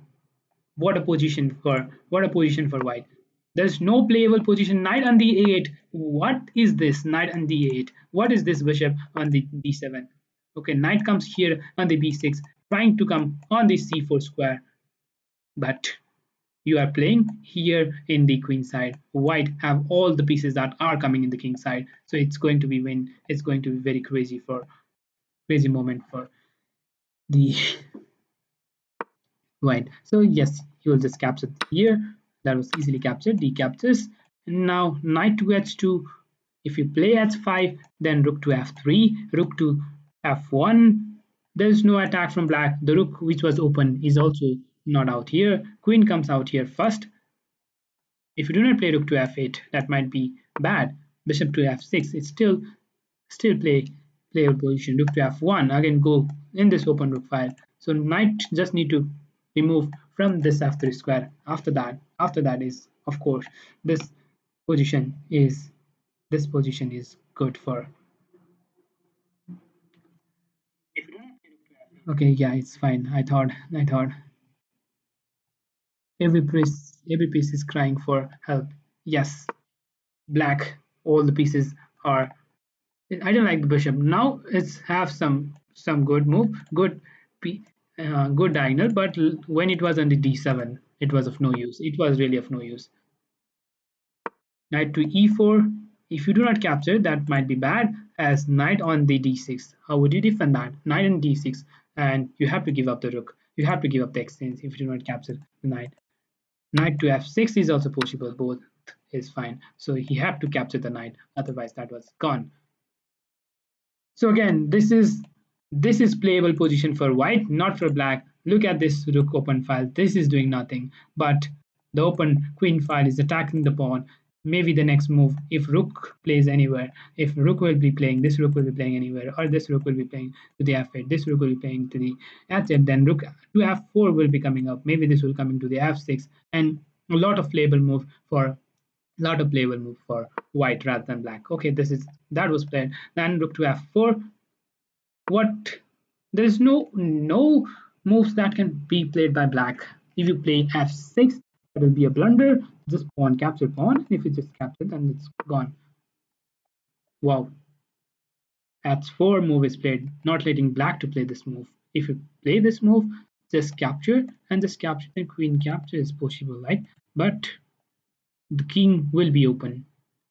What a position for white. There's no playable position. Knight on the a8. What is this? Knight on the a8. What is this bishop on the d7? Okay, knight comes here on the b6, trying to come on the c4 square. But you are playing here in the queen side. White have all the pieces that are coming in the king side. So it's going to be win. It's going to be very crazy moment for the Right. So yes, he will just capture here. That was easily captured. D captures. Now knight to h2. If you play h5, then rook to f3, rook to f1. There is no attack from black. The rook which was open is also not out here. Queen comes out here first. If you do not play rook to f8, that might be bad. Bishop to f6. It's still playable position. Rook to f1. Again go in this open rook file. So knight just need to remove from this f3 square. After that is of course this position is this position is good for. Okay, yeah, it's fine. I thought every piece is crying for help. Yes, black. All the pieces are. I don't like the bishop. Now it's have some good move, good diagonal. But when it was on the d7, it was of no use. It was really of no use. Knight to e4. If you do not capture, that might be bad. As knight on the d6. How would you defend that? Knight on d6, and you have to give up the rook. You have to give up the exchange if you do not capture the knight. Knight to f6 is also possible. Both is fine. So he had to capture the knight. Otherwise, that was gone. So again, this is playable position for white, not for black. Look at this rook open file. This is doing nothing, but the open queen file is attacking the pawn. Maybe the next move, if rook plays anywhere, if rook will be playing, this rook will be playing anywhere, or this rook will be playing to the f8, this rook will be playing to the h8, then rook to f4 will be coming up. Maybe this will coming to the f6, and a lot of playable move for white rather than black. Okay, that was played. Then rook to f4. What? There is no moves that can be played by black. If you play f6, it will be a blunder. Just pawn capture pawn. If you just capture, then it's gone. Wow. H4 move is played, not letting black to play this move. If you play this move, just capture and just capture. Then queen capture is possible, right? But the king will be open.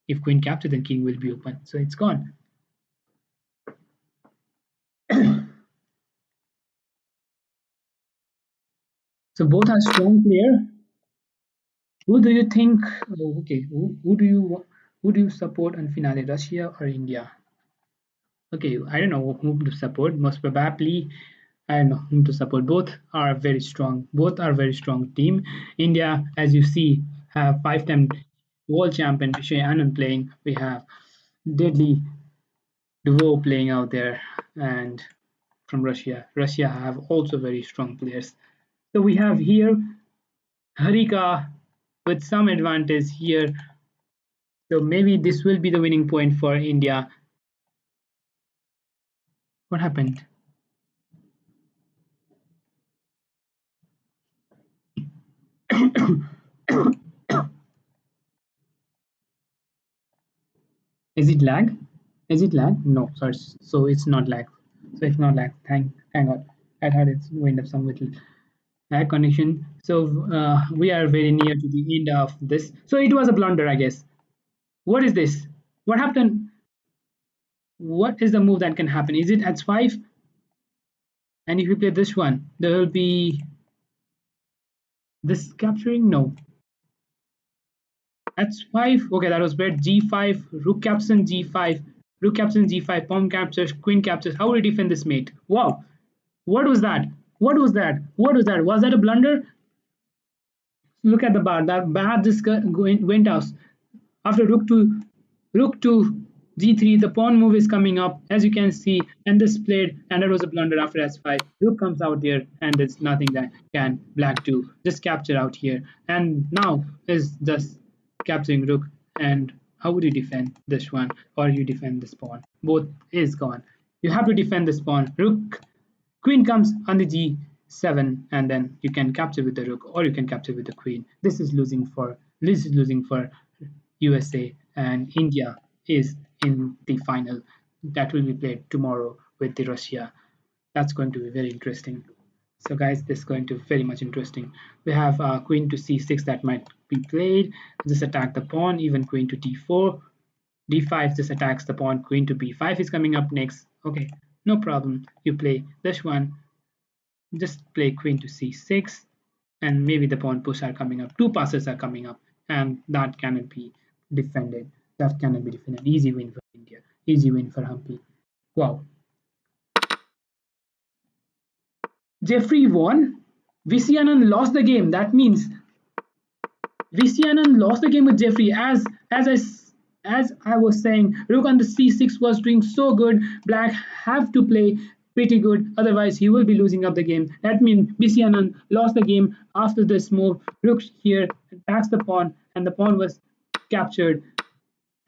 If queen capture, then king will be open. So it's gone. So both are strong player. Who do you think? Oh, okay, who do you support in finale? Russia or India? Okay, I don't know whom to support. Most probably, I don't know whom to support. Both are very strong. Both are very strong team. India, as you see, have five-time world champion Vishay Anand playing. We have deadly duo playing out there, and from Russia. Russia have also very strong players. So we have here Harika with some advantage here. So maybe this will be the winning point for India. What happened? Is it lag? Is it lag? No, sorry. So it's not lag. So it's not lag. Thank God. I thought it's going to have some little lag connection. So we are very near to the end of this. So it was a blunder, I guess. What is this? What happened? What is the move that can happen? Is it h5? And if we play this one, there will be this capturing? No. h5. Okay, that was bad. g5. Rook captures on g5. Rook captures on g5. Pawn captures. Queen captures. How will he defend this mate? Wow. What was that? What was that? What was that? Was that a blunder? Look at the bar. That bar just went out. After rook to g3, the pawn move is coming up, as you can see, and this played, and it was a blunder after s5. Rook comes out there, and there's nothing that can black do. Just capture out here, and now is just capturing rook. And how would you defend this one, or you defend this pawn? Both is gone. You have to defend this pawn. Rook, queen comes on the g7, and then you can capture with the rook, or you can capture with the queen. This is losing for USA, and India is in the final that will be played tomorrow with the Russia. That's going to be very interesting. So guys, this is going to be very much interesting. We have queen to c6 that might be played. Just attack the pawn, even queen to d4. d5 just attacks the pawn. Queen to b5 is coming up next. Okay, no problem. You play this one. Just play queen to c6, and maybe the pawn push are coming up. Two passes are coming up, and that cannot be defended. That cannot be defended. Easy win for India. Easy win for Humpy. Wow. Jeffrey won. VC Anand lost the game. That means VC Anand lost the game with Jeffrey. As I was saying, Rook on the c6 was doing so good. Black have to play pretty good, otherwise he will be losing up the game. That means VC Anand lost the game after this move. Rook here attacks the pawn, and the pawn was captured.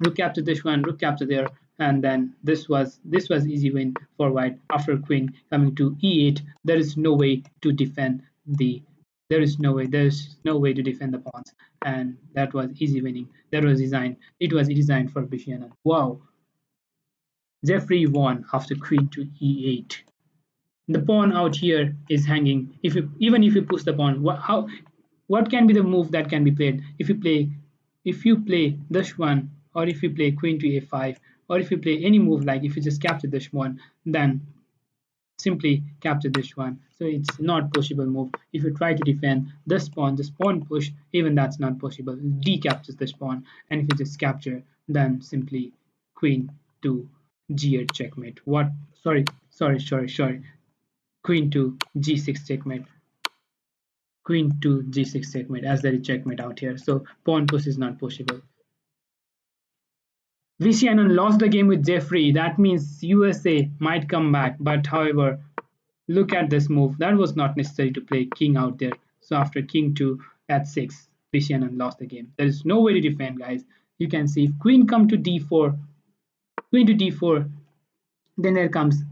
Rook captured this one, rook captured there, and then this was easy win for white. After queen coming to e8, there is no way to defend the there's no way to defend the pawns, and that was easy winning. That was designed. It was designed for Bishiana. Wow, Jeffrey won after queen to e8. The pawn out here is hanging. Even if you push the pawn, what can be the move that can be played? If you play this one, or if you play queen to a5, or if you play any move, like if you just capture this one, then simply capture this one. So it's not possible move. If you try to defend this pawn push, even that's not possible. D captures this pawn, and if you just capture, then simply queen to g8 checkmate. What? Sorry. Queen to g6 checkmate. Queen to g6 checkmate, as there is checkmate out here. So pawn push is not possible. Vicianon lost the game with Jeffrey. That means USA might come back. But however, look at this move. That was not necessary to play king out there. So after king to h6, Vicianon lost the game. There is no way to defend, guys. You can see if queen come to d4, queen to d4, then there comes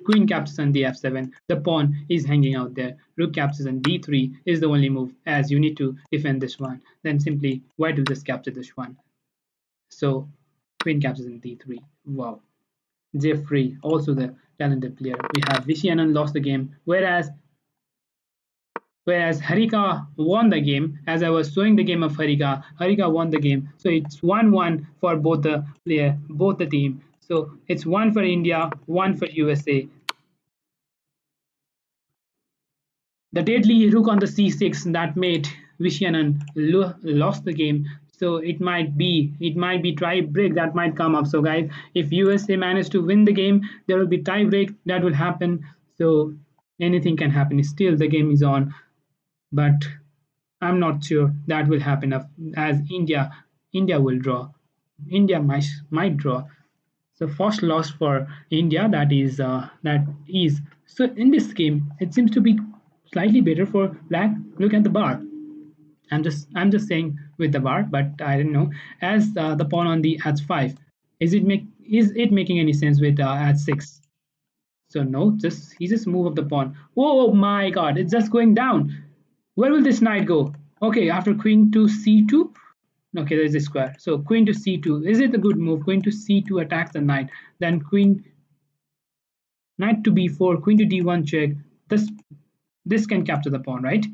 queen captures on d7. The pawn is hanging out there. Rook captures on d3 is the only move, as you need to defend this one. Then simply white will just capture this one. So queen captures in d3. Wow. Jeffrey, also the talented player. We have Vishianan lost the game, whereas Harika won the game. As I was showing the game of Harika, Harika won the game. So it's 1-1 for both the team. So it's 1 for India, 1 for USA. The deadly rook on the c6 that made Vishianan lost the game. So it might be tie break that might come up. So guys, if USA manage to win the game, there will be tie break that will happen. So anything can happen. Still the game is on, but I'm not sure that will happen as India will draw. India might draw. So first loss for India, that is so in this game it seems to be slightly better for black. Look at the bar. I'm just saying with the bar, but I don't know. As the pawn on the h5, is it making any sense with h6? So no, just he just move up the pawn. Oh my god, it's just going down. Where will this knight go? Okay, after queen to c2. Okay, there's a square. So queen to c2. Is it a good move? Queen to c2 attacks the knight. Then knight to b4, queen to d1 check. This can capture the pawn, right?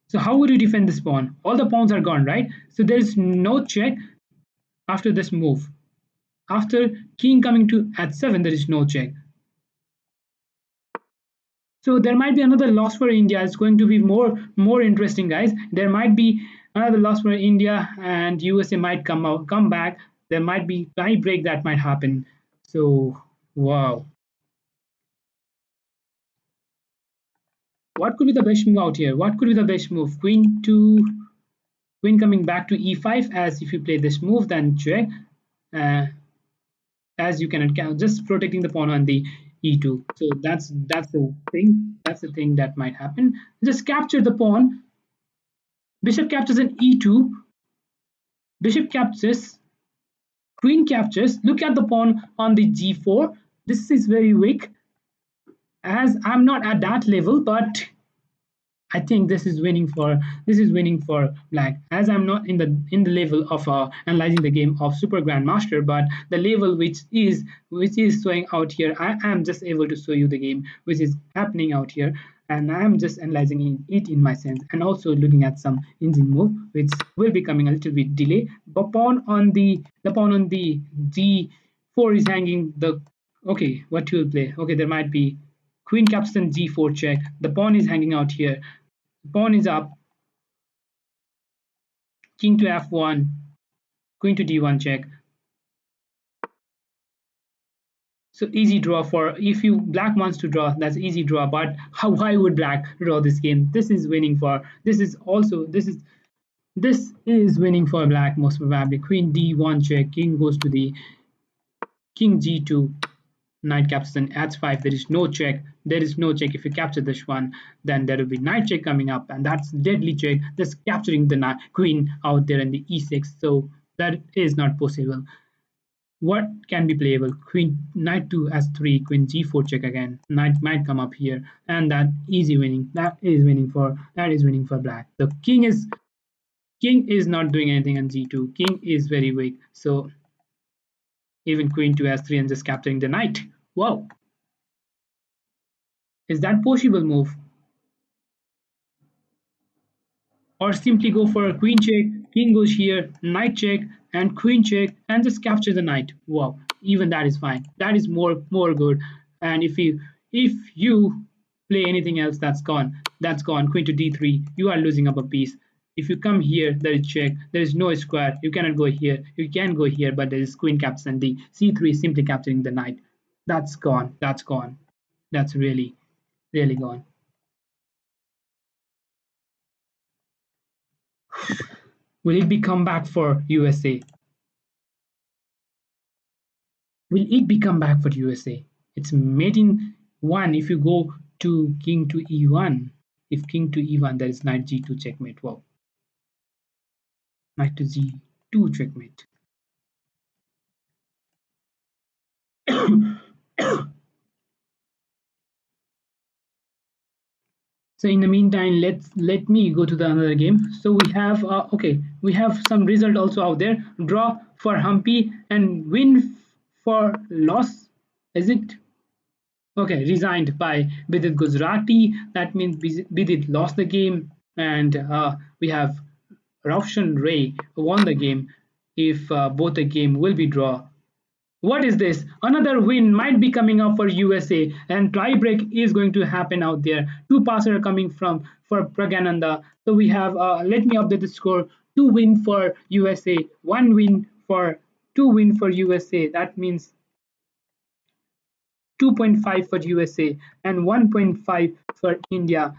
So how would you defend this pawn? All the pawns are gone, right? So there's no check after this move. After king coming to h7, there is no check. So there might be another loss for India. It's going to be more interesting, guys. There might be another loss for India, and USA might come back. There might be tie break that might happen. So wow, what could be the best move out here? What could be the best move? Queen coming back to e5. As if you play this move, then check. Uh, as you cannot count, just protecting the pawn on the e2. So that's the thing. That's the thing that might happen. Just capture the pawn. Bishop captures an e2. Bishop captures. Queen captures. Look at the pawn on the g4. This is very weak. As I'm not at that level, but I think this is winning for black. As I'm not in the level of analyzing the game of Super Grandmaster, but the level which is showing out here, I am just able to show you the game which is happening out here, and I am just analyzing it in my sense, and also looking at some engine move which will be coming a little bit delay. The pawn on the g4 is hanging the. Okay, what you will play? Okay, there might be queen captures and g4 check. The pawn is hanging out here. Pawn is up. King to f1. Queen to d1 check. So easy draw for if you black wants to draw. That's easy draw. But why would black draw this game? This is winning for. This is winning for black most probably. Queen d1 check. King goes to the king g2. Knight captures an h5. There is no check. There is no check. If you capture this one, then there will be knight check coming up, and that's deadly check. Just capturing the queen out there in the e6. So that is not possible. What can be playable? Queen knight to s3, queen g4 check again. Knight might come up here, and that easy winning. That is winning for black. The king is not doing anything on g2. King is very weak. So even queen to s3 and just capturing the knight. Wow. Is that possible move? Or simply go for a queen check, king goes here, knight check, and queen check, and just capture the knight. Wow, even that is fine. That is more good. And if you play anything else, that's gone. That's gone. Queen to d3, you are losing up a piece. If you come here, there is check. There is no square. You cannot go here. You can go here, but there is queen captures and the c3 is simply capturing the knight. That's gone. That's gone. That's really gone. Will it be comeback for USA? Will it be comeback for USA? It's mate in one if you go to king to e1. If king to e1, there is knight g2 checkmate. Wow. Knight to g2 checkmate. So in the meantime, let me go to the another game. So we have we have some result also out there. Draw for Humpy and win for loss. Is it? Okay, resigned by Bidit Gujarati. That means Bidit lost the game, and we have Roshan Ray won the game. If both the game will be draw. What is this? Another win might be coming up for USA, and tiebreak is going to happen out there. Two passes are coming from for Pragananda. So we have. Let me update the score. Two win for USA. One win for two win for USA. That means 2.5 for USA and 1.5 for India.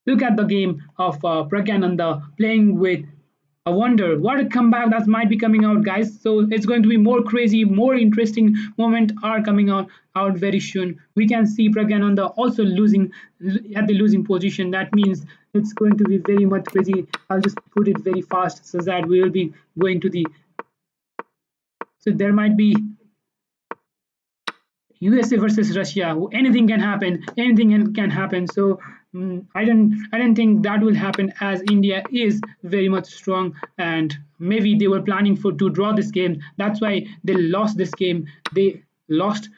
Look at the game of Pragyananda playing with a wonder. What a comeback that might be coming out, guys. So it's going to be more crazy, more interesting moment are coming out very soon. We can see Pragyananda also losing at the losing position. That means It's going to be very much crazy. I'll just put it very fast so that we will be going to the. So there might be USA versus Russia. Anything can happen. Anything can happen. So I don't think that will happen as India is very much strong and maybe they were planning for to draw this game. That's why they lost this game. They lost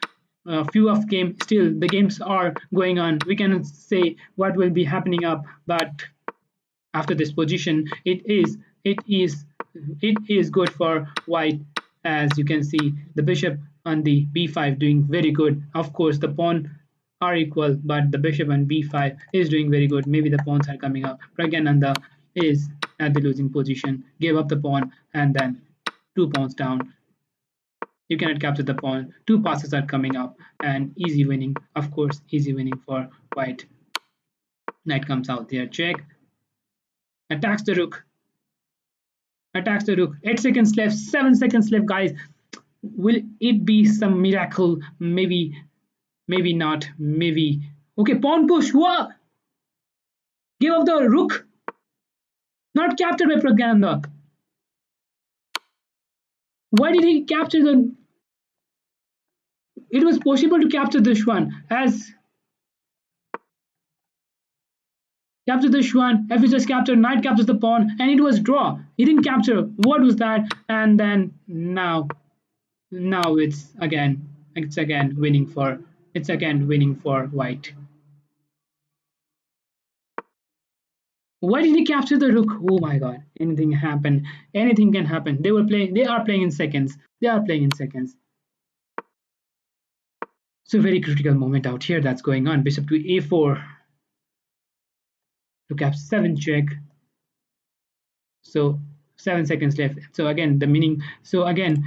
a few of game. Still, the games are going on. We cannot say what will be happening up, but after this position it is good for white. As you can see, the bishop on the b5 doing very good. Of course the pawn are equal, but the bishop on b5 is doing very good. Maybe the pawns are coming up. Pragananda is at the losing position, gave up the pawn and then 2 pawns down. You cannot capture the pawn. Two passes are coming up and easy winning. Of course, easy winning for white. Knight comes out there, check, attacks the rook, attacks the rook. 8 seconds left, 7 seconds left, guys. Will it be some miracle? Maybe, maybe not. Maybe. Okay, pawn push. What? Give up the rook. Not captured by Praganda. Why did he capture the? It was possible to capture this one as capture this one. If he just captured, knight captures the pawn, and it was draw. He didn't capture. What was that? And then now it's again winning for white. Why did he capture the rook? Oh my god, anything happen, anything can happen. They are playing in seconds. So very critical moment out here that's going on. Bishop to a4, rook f7 check. So 7 seconds left. So again the meaning, so again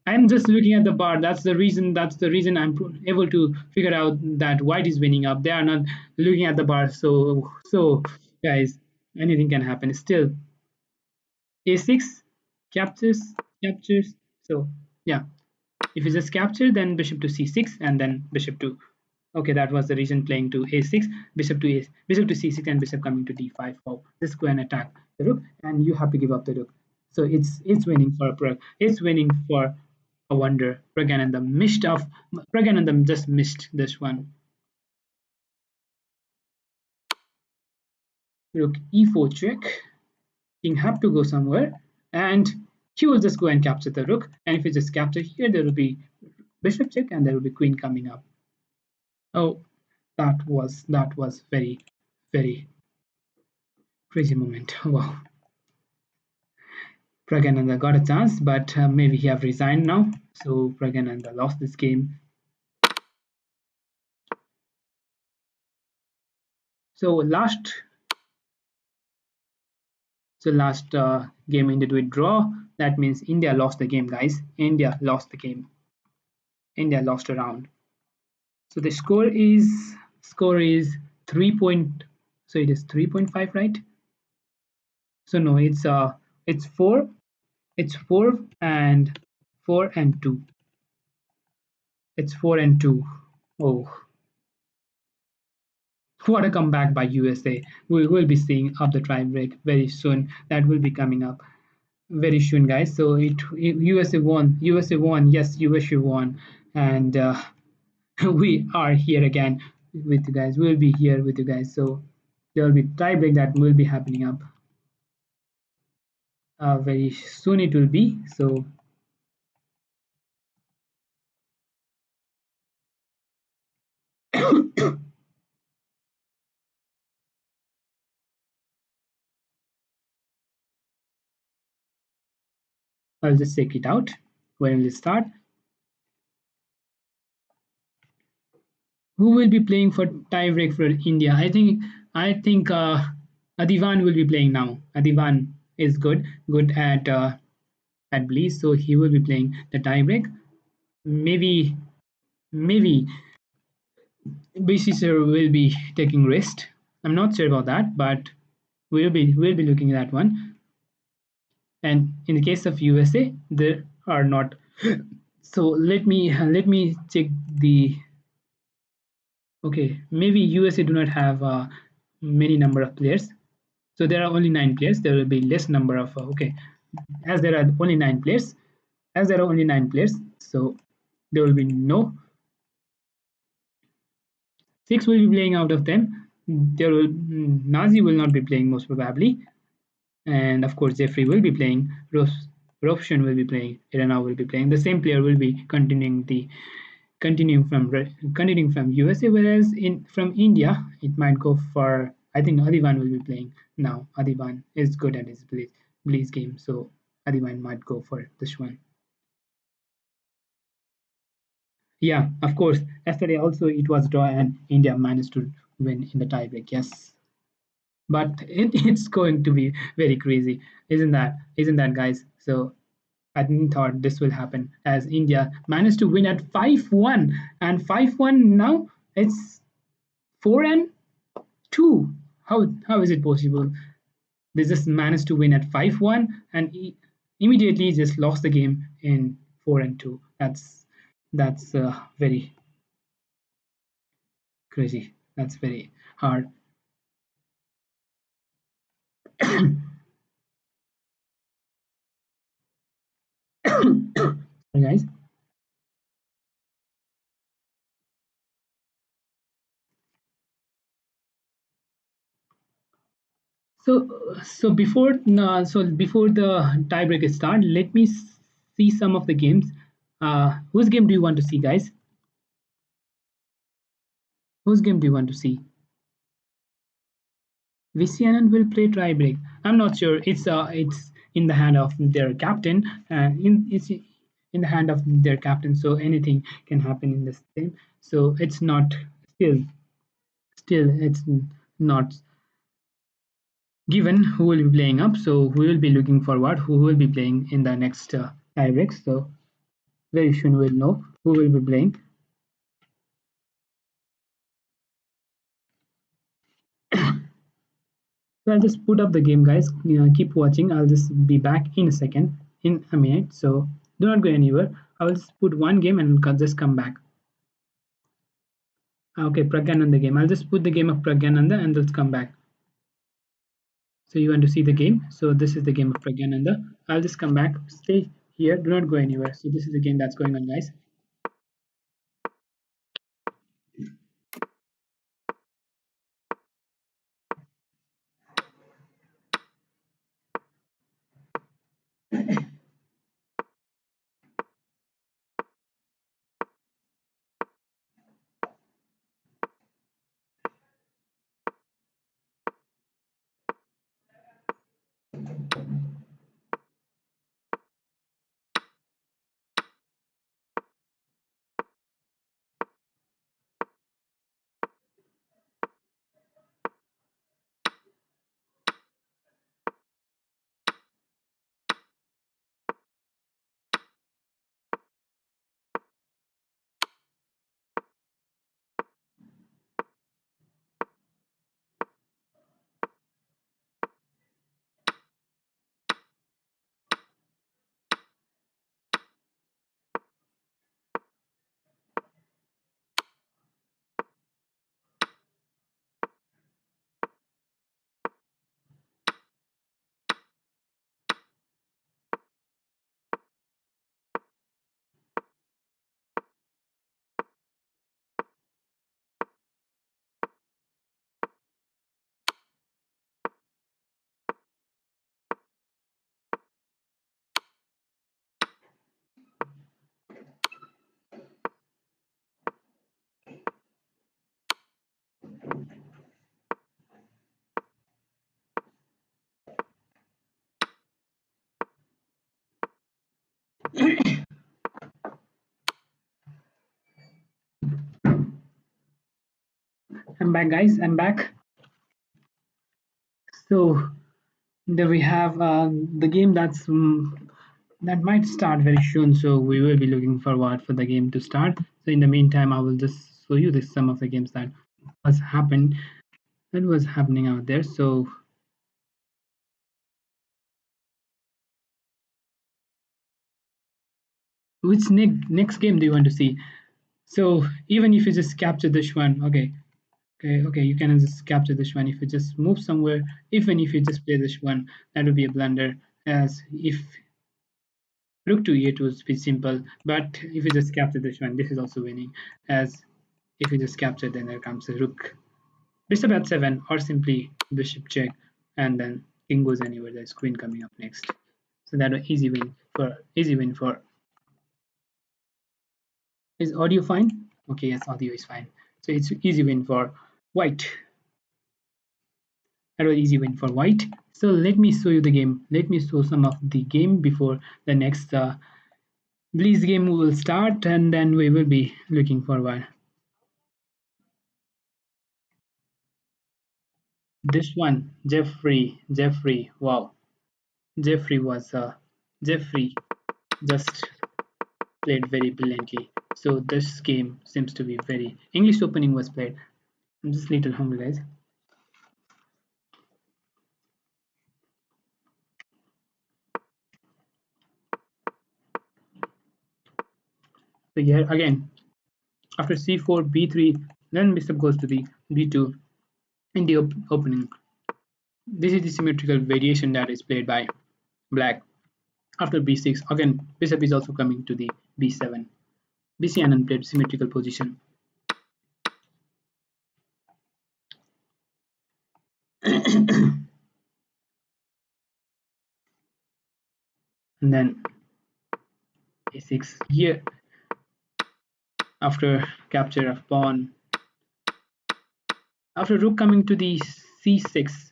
I'm just looking at the bar. That's the reason I'm able to figure out that white is winning up. They are not looking at the bar. So guys, anything can happen. Still, a6 captures. So yeah, if you just capture, then bishop to c6 and then bishop to. Okay, that was the reason playing to a6, bishop to c6 and bishop coming to d5. Oh, just go and attack the rook, and you have to give up the rook. So it's winning for Prag. It's winning for a wonder. Praganandam just missed this one. Rook e4 check. King have to go somewhere, and he will just go and capture the rook. And if you just capture here, there will be bishop check, and there will be queen coming up. Oh, that was very very crazy moment. Wow. Pragananda got a chance, but maybe he have resigned now. So Pragananda lost this game. So last game ended with draw. That means India lost the game, guys. India lost the game. India lost a round. So the score is 3 point. So it is 3.5, right? So no, it's four. It's 4 and 2. It's 4 and 2. Oh, what a comeback by USA. We will be seeing up the tie break very soon. That will be coming up very soon, guys. So USA won. USA won. Yes, USA won. And we are here again with you guys. We'll be here with you guys. So there will be tie break that will be happening up very soon. It will be. So I'll just check it out when we start. Who will be playing for tiebreak for India? I think Adivan will be playing now. Adivan is good at Bleach, so he will be playing the tiebreak. Maybe BC sir will be taking rest. I'm not sure about that, but we'll be looking at that one. And in the case of USA, there are not. So let me check the. Okay, maybe USA do not have many number of players. So there are only 9 players. There will be less number of okay, as there are only 9 players, so there will be no six will be playing out of them. There will Nazi will not be playing most probably, and of course Jeffrey will be playing. Roshan will be playing. Irana will be playing. The same player will be continuing from USA, whereas in from India it might go for I think Adivan will be playing now. Adivan is good at his Blaze game, so Adivan might go for this one. Yeah, of course. Yesterday also it was draw and India managed to win in the tiebreak. Yes, but it's going to be very crazy, isn't that? Isn't that, guys? So I didn't thought this will happen as India managed to win at 5-1 and 5-1 now it's 4-2. How is it possible? They just managed to win at 5-1 and immediately just lost the game in 4-2. That's very crazy. That's very hard. Sorry, guys. So before the tiebreak start, let me see some of the games. Whose game do you want to see, guys? Whose game do you want to see? Vicianen will play tiebreak. I'm not sure. It's in the hand of their captain, and it's in the hand of their captain. So anything can happen in this game. So it's not still it's not given who will be playing up. So we will be looking forward who will be playing in the next tiebreak. So very soon we'll know who will be playing. So I'll just put up the game, guys. Keep watching. I'll just be back in a second, in a minute. So do not go anywhere. I'll just put one game and just come back. Okay, Pragyananda game. I'll just put the game of Pragyananda and let's come back. So you want to see the game? So this is the game of Pragyananda. I'll just come back. Stay here. Do not go anywhere. So this is the game that's going on, guys. I'm back, guys. I'm back. So there we have the game that might start very soon. So we will be looking forward for the game to start. So in the meantime, I will just show you this some of the games was happened that was happening out there. So which next game do you want to see? So even if you just capture this one, okay. Okay, okay, you can just capture this one if you just move somewhere. Even if you just play this one, that would be a blunder. As if rook to e8 would be simple, but if you just capture this one, this is also winning. As if you just capture, then there comes a rook, bishop at 7, or simply bishop check, and then king goes anywhere. There's queen coming up next. So that was easy win for. Is audio fine? Okay, yes, audio is fine. So it's easy win for white. That was easy win for white. So let me show you the game. Let me show some of the game before the next Bleeze game will start, and then we will be looking forward. This one, Jeffrey, wow, Jeffrey was Jeffrey just played very brilliantly. So this game seems to be very English opening was played. I'm just little humble, guys. So here again, after c4, b3, then bishop goes to the b2 in the opening. This is the symmetrical variation that is played by black. After b6, again bishop is also coming to the b7. BC Anand played symmetrical position. And then a6 here after capture of pawn. After rook coming to the c6,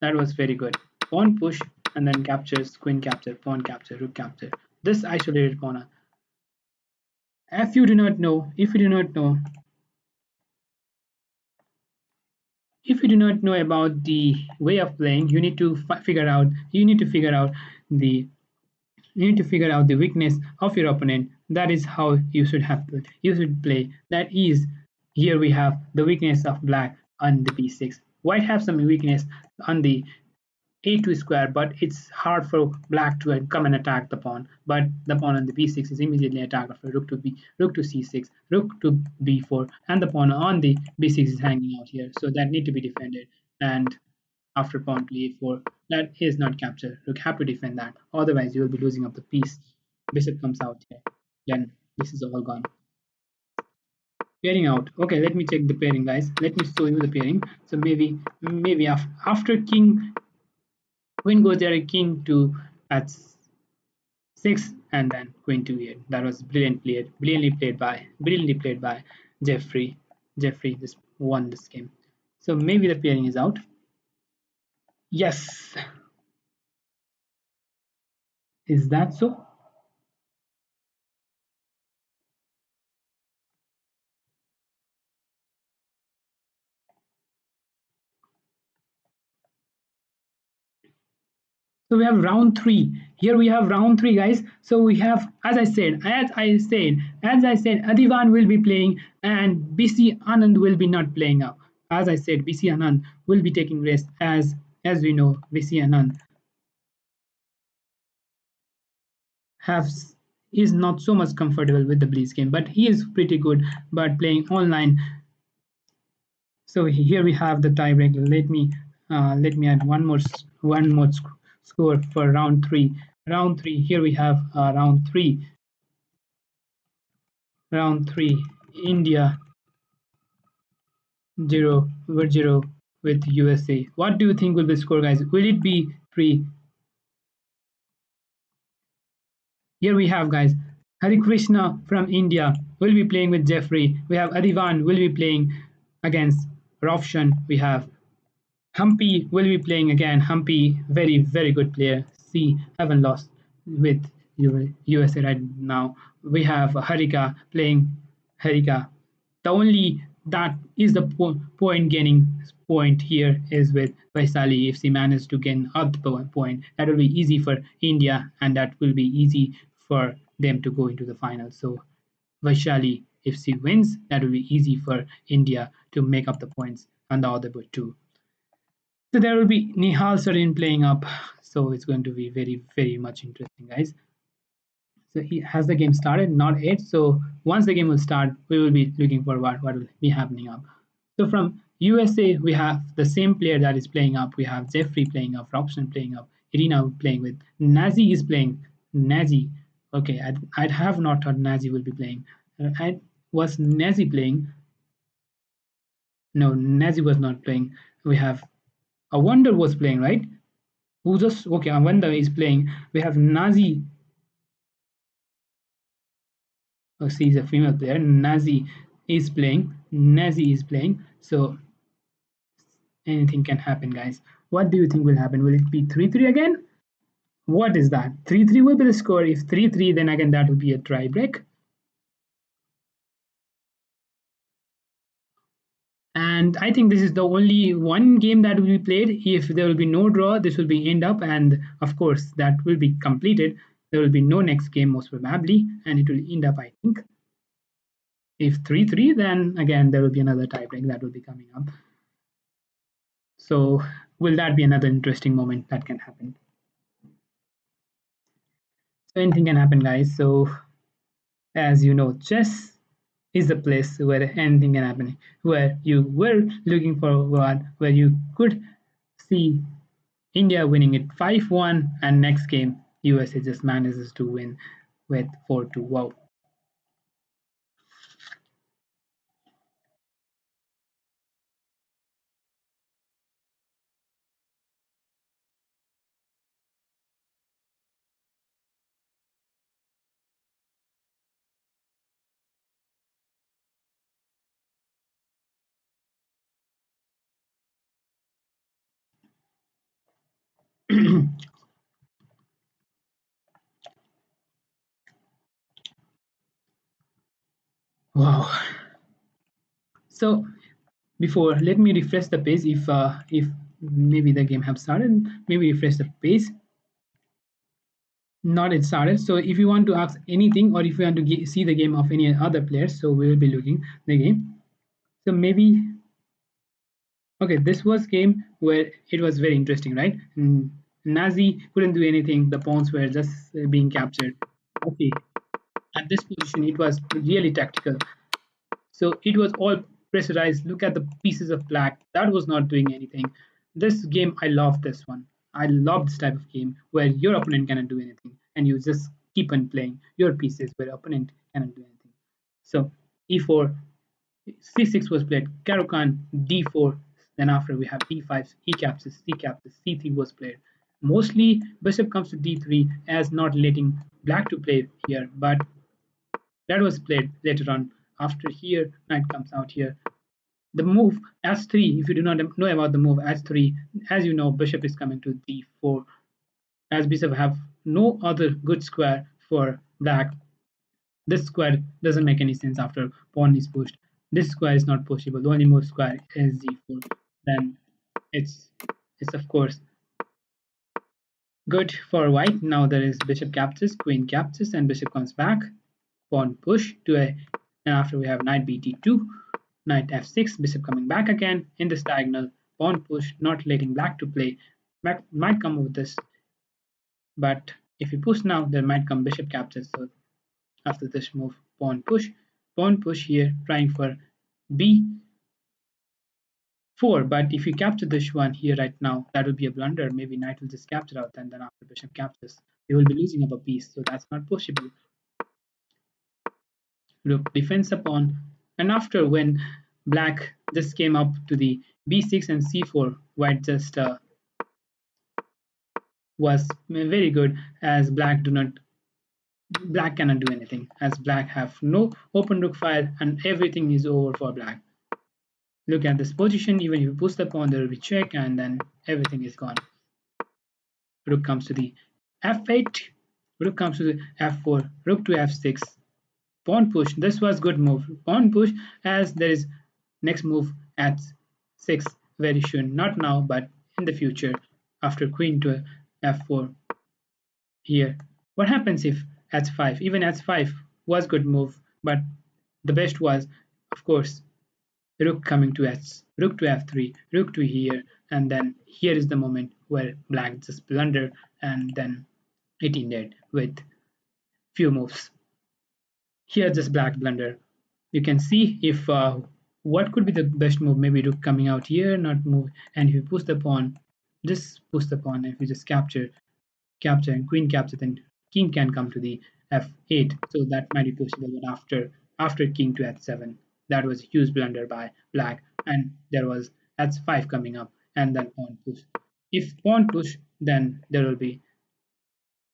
that was very good. Pawn push and then captures, queen capture, pawn capture, rook capture. This isolated pawn. If you do not know, if you do not know about the way of playing, you need to figure out. You need to figure out the you need to figure out the weakness of your opponent. That is how you should play. That is, here we have the weakness of black on the b6. White have some weakness on the a2 square, but it's hard for black to come and attack the pawn. But the pawn on the b6 is immediately attacked after rook to c6, rook to b4, and the pawn on the b6 is hanging out here. So that need to be defended. And after pawn to a4, that is not captured. Rook have to defend that. Otherwise, you will be losing up the piece. Bishop comes out here. Then this is all gone. Pairing out. Okay, let me check the pairing, guys. Let me show you the pairing. So maybe after king, queen goes there, king to at 6, and then queen to 8. That was brilliantly played by Jeffrey. Jeffrey just won this game. So maybe the pairing is out. Yes, is that so? So we have round three. Here we have round three, guys. So we have, as I said, Adivan will be playing and BC Anand will be not playing up. As I said, BC Anand will be taking rest as we know, BC Anand has is not so much comfortable with the Bleach game, but he is pretty good. But playing online, so here we have the tiebreaker. Let me add one more score for round three. Round three. Here we have round three. Round three. India 0-0 with USA. What do you think will be the score, guys? Will it be three? Here we have, guys, Hari Krishna from India will be playing with Jeffrey. We have Adivan will be playing against Roshan. We have Humpy will be playing again. Humpy, very, very good player. See, haven't lost with USA right now. We have Harika playing Harika. The only that is the point gaining point here is with Vaisali. If she manages to gain up the point, that will be easy for India, and that will be easy for them to go into the final. So Vaishali, if she wins, that will be easy for India to make up the points on the other two. So there will be Nihal Sarin playing up. So it's going to be very, very much interesting, guys. So he has the game started, not yet. So once the game will start, we will be looking for what will be happening up. So from USA, we have the same player that is playing up. We have Jeffrey playing up, Robson playing up, Irina playing with, Nazi is playing. Nazi. Okay, I'd have not thought Nazi will be playing. I was Nazi playing. No, Nazi was not playing. We have a Wonder was playing, right? Who just okay? A Wonder is playing. We have Nazi. Oh, she's a female player. Nazi is playing. Nazi is playing. So anything can happen, guys. What do you think will happen? Will it be 3-3 again? What is that? 3-3 will be the score. If 3-3, then again that will be a tie break. And I think this is the only one game that will be played. If there will be no draw, this will be end up, and of course that will be completed. There will be no next game most probably, and it will end up. I think if 3-3, then again there will be another tie break that will be coming up. So will that be another interesting moment that can happen? So anything can happen, guys. So as you know, chess is the place where anything can happen, where you were looking for one, where you could see India winning it 5-1, and next game USA just manages to win with 4-2. Wow. Wow. So before, let me refresh the page if maybe the game have started. Maybe refresh the page. Not it started. So if you want to ask anything or if you want to see the game of any other players, so we will be looking the game. So maybe okay, this was game where it was very interesting, right? Nazi couldn't do anything. The pawns were just being captured. Okay, at this position, it was really tactical. So it was all pressurized. Look at the pieces of black. That was not doing anything. This game, I love this one. I love this type of game where your opponent cannot do anything and you just keep on playing your pieces where opponent cannot do anything. So e4, c6 was played, Caro-Kann, d4. Then after we have e5, e captures, c captures, c3 was played. Mostly bishop comes to d3 as not letting black to play here, but that was played later on. After here, knight comes out here. The move h3, if you do not know about the move h3, as you know, bishop is coming to d4. As bishop have no other good square for black. This square doesn't make any sense after pawn is pushed. This square is not possible. The only move square is d4. Then it's it's of course good for white. Now there is bishop captures, queen captures, and bishop comes back. Pawn push to a, and after we have knight bt2, knight f6, bishop coming back again in this diagonal. Pawn push, not letting black to play. Black might come with this, but if you push now, there might come bishop captures. So after this move, pawn push here, trying for b4. But if you capture this one here right now, that will be a blunder. Maybe knight will just capture out, and then after bishop captures, you will be losing up a piece. So that's not possible. Rook defends a pawn, and after when black just came up to the b6 and c4, white just was very good as black cannot do anything as black have no open rook file and everything is over for black. Look at this position, even if you push the pawn there will be check and then everything is gone. Rook comes to the f8, rook comes to the f4, rook to f6, pawn push. This was good move, pawn push, as there is next move at 6 very soon, not now but in the future after queen to f4 here. What happens if h5? Even h5 was good move, but the best was of course rook coming to h, rook to f3, rook to here, and then here is the moment where black just blunder and then it ended with few moves. Here just black blunder. You can see if what could be the best move? Maybe rook coming out here, not move. And if you push the pawn, just push the pawn. If you just capture and queen capture, then king can come to the f8. So that might be possible. But after king to h7, that was a huge blunder by black, and there was h5 coming up, and then pawn push. If pawn push, then there will be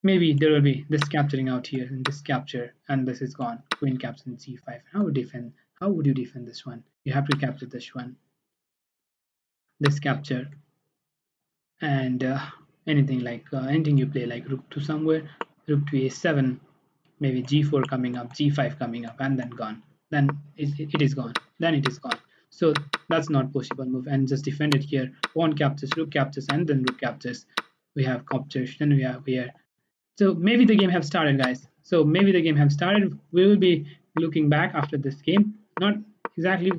this capturing out here and this capture, and this is gone. Queen captures in c5. How would you defend this one? You have to capture this one, this capture, and anything you play, like rook to somewhere, rook to a7, maybe g4 coming up, g5 coming up, and then gone. Then it is gone. Then it is gone. So that's not possible move, and just defend it here. Pawn captures, rook captures, and then rook captures. We have captures. Then we have here. So maybe the game have started, guys. So maybe the game have started. We will be looking back after this game. Not exactly.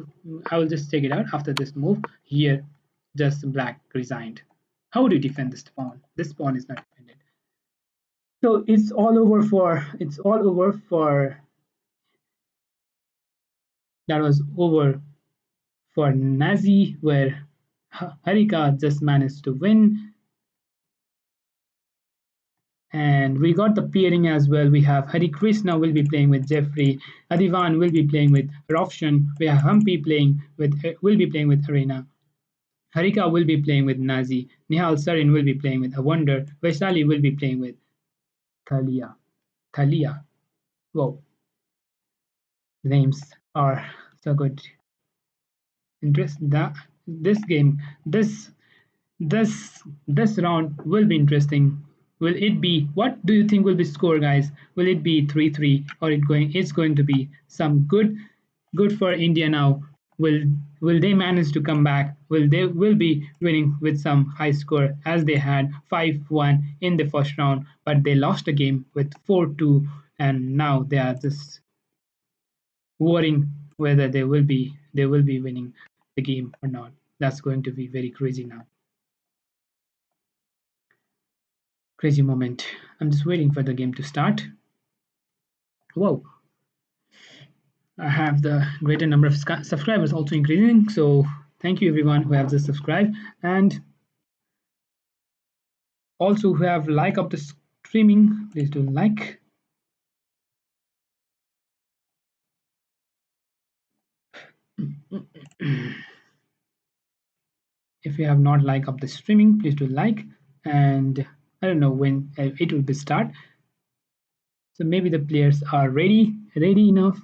I will just check it out after this move here. Just black resigned. How would you defend this pawn? This pawn is not defended. So it's all over for. It's all over for. That was over for Nazi, where Harika just managed to win. And we got the pairing as well. We have Hari Krishna will be playing with Jeffrey. Adivan will be playing with Roshan. We have Humpy will be playing with Arena. Harika will be playing with Nazi. Nihal Sarin will be playing with Wonder. Vaishali will be playing with Thalia. Thalia. Whoa, the names are so good. Interest that this game, this round will be interesting. Will it be, what do you think will be score, guys? Will it be 3-3, or it's going to be some good for India now? Will they manage to come back? Will be winning with some high score, as they had 5-1 in the first round, but they lost the game with 4-2, and now they are just worrying whether they will be winning the game or not. That's going to be very crazy now. Crazy moment. I'm just waiting for the game to start. Whoa, I have the greater number of subscribers also increasing. So thank you everyone who have just subscribed, and also who have like up the streaming. Please do like. If you have not like up the streaming, please do like. And I don't know when it will be start. So maybe the players are ready enough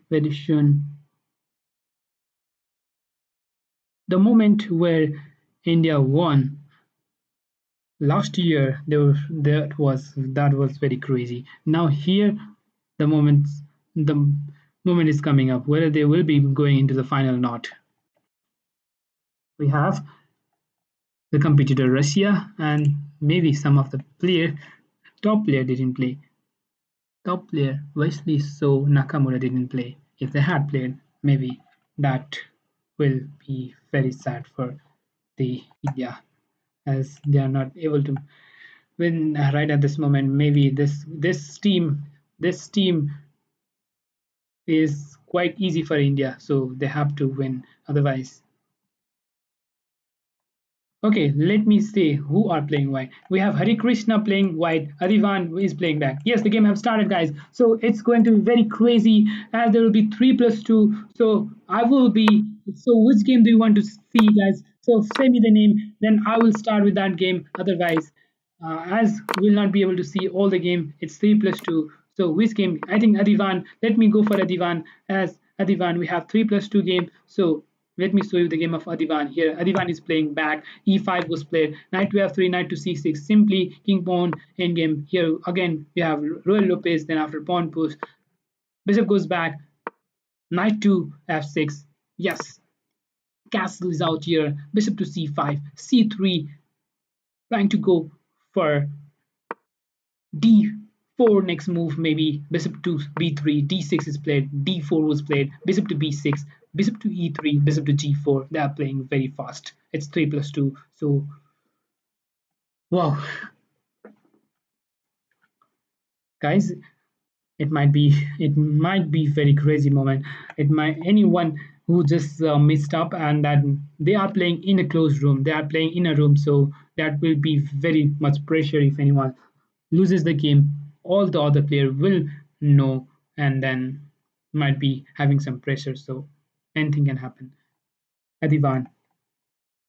very soon. The moment where India won last year, that was very crazy. Now here, the moment the moment is coming up whether they will be going into the final or not. We have the competitor Russia, and maybe some of the top player didn't play. Top player Wesley So Nakamura didn't play. If they had played, maybe that will be very sad for the India, as they are not able to win right at this moment. Maybe this team is quite easy for India, so they have to win. Otherwise, okay, let me see who are playing white. We have Hari Krishna playing white. Arivan is playing back. Yes, the game have started, guys. So it's going to be very crazy, as there will be 3+2. So I will be. So which game do you want to see, guys? So send me the name, then I will start with that game. Otherwise, as we'll not be able to see all the game, it's 3+2. So which game? I think Adivan. Let me go for Adivan. As Adivan, we have 3+2 game. So let me show you the game of Adivan here. Adivan is playing back. E5 was played. Knight to f3, knight to c6. Simply king pawn endgame. Here again we have Royal Lopez. Then after pawn push, bishop goes back. Knight to f6. Yes, castle is out here. Bishop to c5, c3. Trying to go for d4 next move, maybe bishop to b3, d6 is played, d4 was played, bishop to b6, bishop to e3, bishop to g4. They are playing very fast. It's 3+2. So wow, guys, it might be very crazy moment. It might anyone who just messed up, and that they are playing in a closed room. They are playing in a room, so that will be very much pressure. If anyone loses the game, all the other player will know, and then might be having some pressure. So anything can happen. Adivan.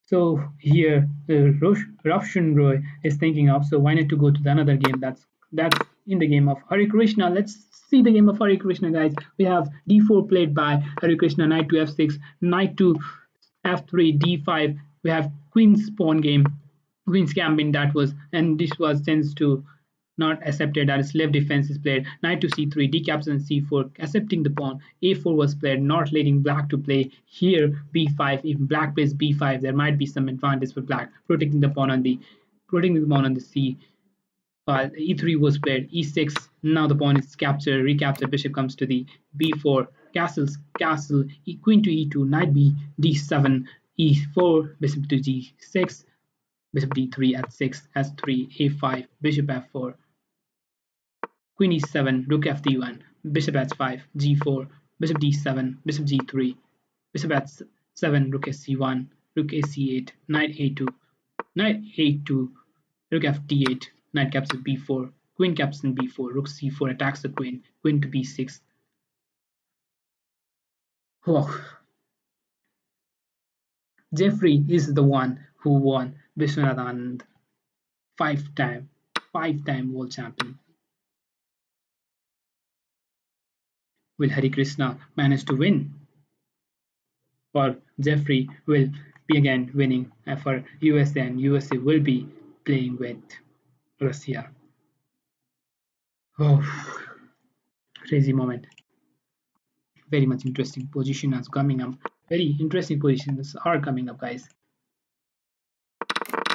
So here, Roshan Roy is thinking of. So why not to go to the another game? That's in the game of Hare Krishna. Let's see the game of Hare Krishna, guys. We have d4 played by Hare Krishna, knight to f6, knight to f3, d5. We have queen's pawn game, queen's gambit that was, and this was tends to not accepted as left defense is played. Knight to c3, d captures c4, accepting the pawn. a4 was played, not letting black to play. Here b5, if black plays b5, there might be some advantage for black, protecting the pawn on the c. E3 was played, e6. Now the pawn is captured, recaptured. Bishop comes to the b4, castle, queen to e2, knight b, d7, e4, bishop to g6, bishop d3 at 6, s3, a5, bishop f4, queen e7, rook fd1, bishop h5, g4, bishop d7, bishop g3, bishop h7, rook sc1, rook ac8, knight a2, knight a2, rook fd8, knight captures b4, queen captures b4, rook c4 attacks the queen, queen to b6. Oh, Jeffrey is the one who won Vishwanath Anand, five-time, five-time world champion. Will Hari Krishna manage to win? Or Jeffrey will be again winning for USA, and USA will be playing with Russia. Oh, crazy moment. Very much interesting position is coming up. Very interesting positions are coming up, guys.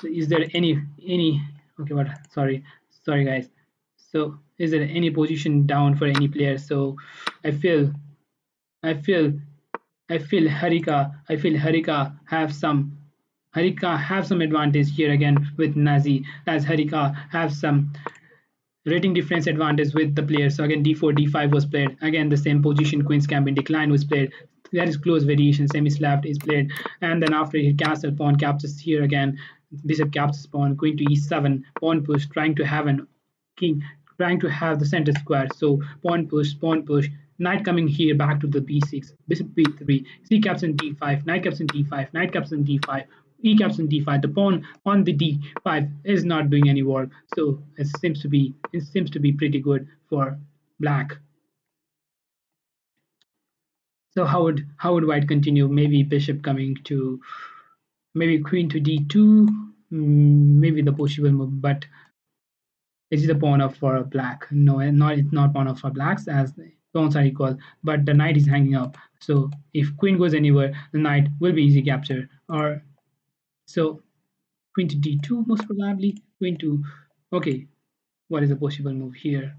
So is there any okay, but sorry guys. So is there any position down for any player? So I feel I feel I feel Harika have some advantage here again with Nazi, as Harika have some rating difference advantage with the players. So again d4, d5 was played. Again the same position, queen's gambit decline was played. That is close variation, semi-slapped is played. And then after he castle, pawn captures here again. Bishop captures pawn, queen to e7, pawn push, trying to have an king, trying to have the center square. So pawn push, knight coming here back to the b6, bishop b3, c captures d5, knight captures d5, knight captures d5, e captures d5. The pawn on the d5 is not doing any work, so it seems to be pretty good for black. So how would white continue? Maybe bishop coming to, maybe queen to d2, maybe the possible move, but is the pawn of for black? No, it's not pawn of for blacks, as the pawns are equal, but the knight is hanging up. So if queen goes anywhere, the knight will be easy capture. Or so queen to d2 most probably. Queen to, okay, what is the possible move here?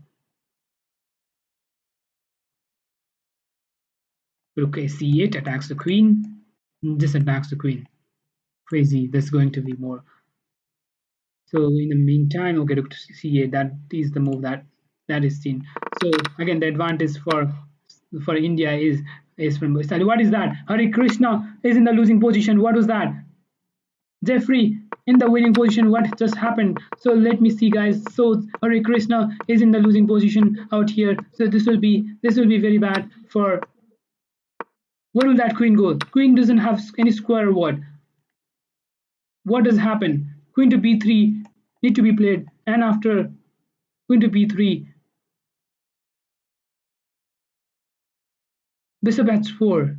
Rook c8 attacks the queen. This attacks the queen. Crazy. There's going to be more. So in the meantime, okay, rook to c8. That is the move that is seen. So again, the advantage for India is from Westali. What is that? Hare Krishna is in the losing position. What was that? Jeffrey in the winning position. What just happened? So let me see, guys. So Hare Krishna is in the losing position out here. So this will be very bad for. Where will that queen go? Queen doesn't have any square. What does happen? Queen to b3 need to be played, and after queen to b3, bishop h4,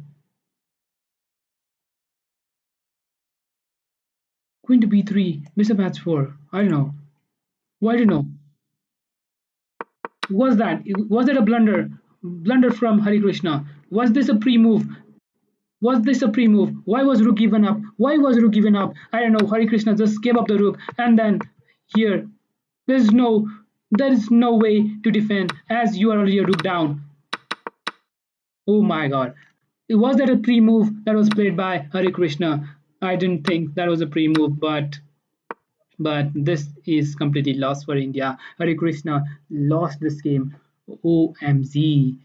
queen to b3, bishop h4. I don't know. Why do you know? Was that a blunder from Hari Krishna? Was this a pre-move? Was this a pre-move? Why was rook given up? Why was rook given up? I don't know. Hari Krishna just gave up the rook, and then here there's no there is no way to defend, as you are already a rook down. Oh my god. Was that a pre-move that was played by Hare Krishna? I didn't think that was a pre-move, but this is completely lost for India. Hare Krishna lost this game. OMG.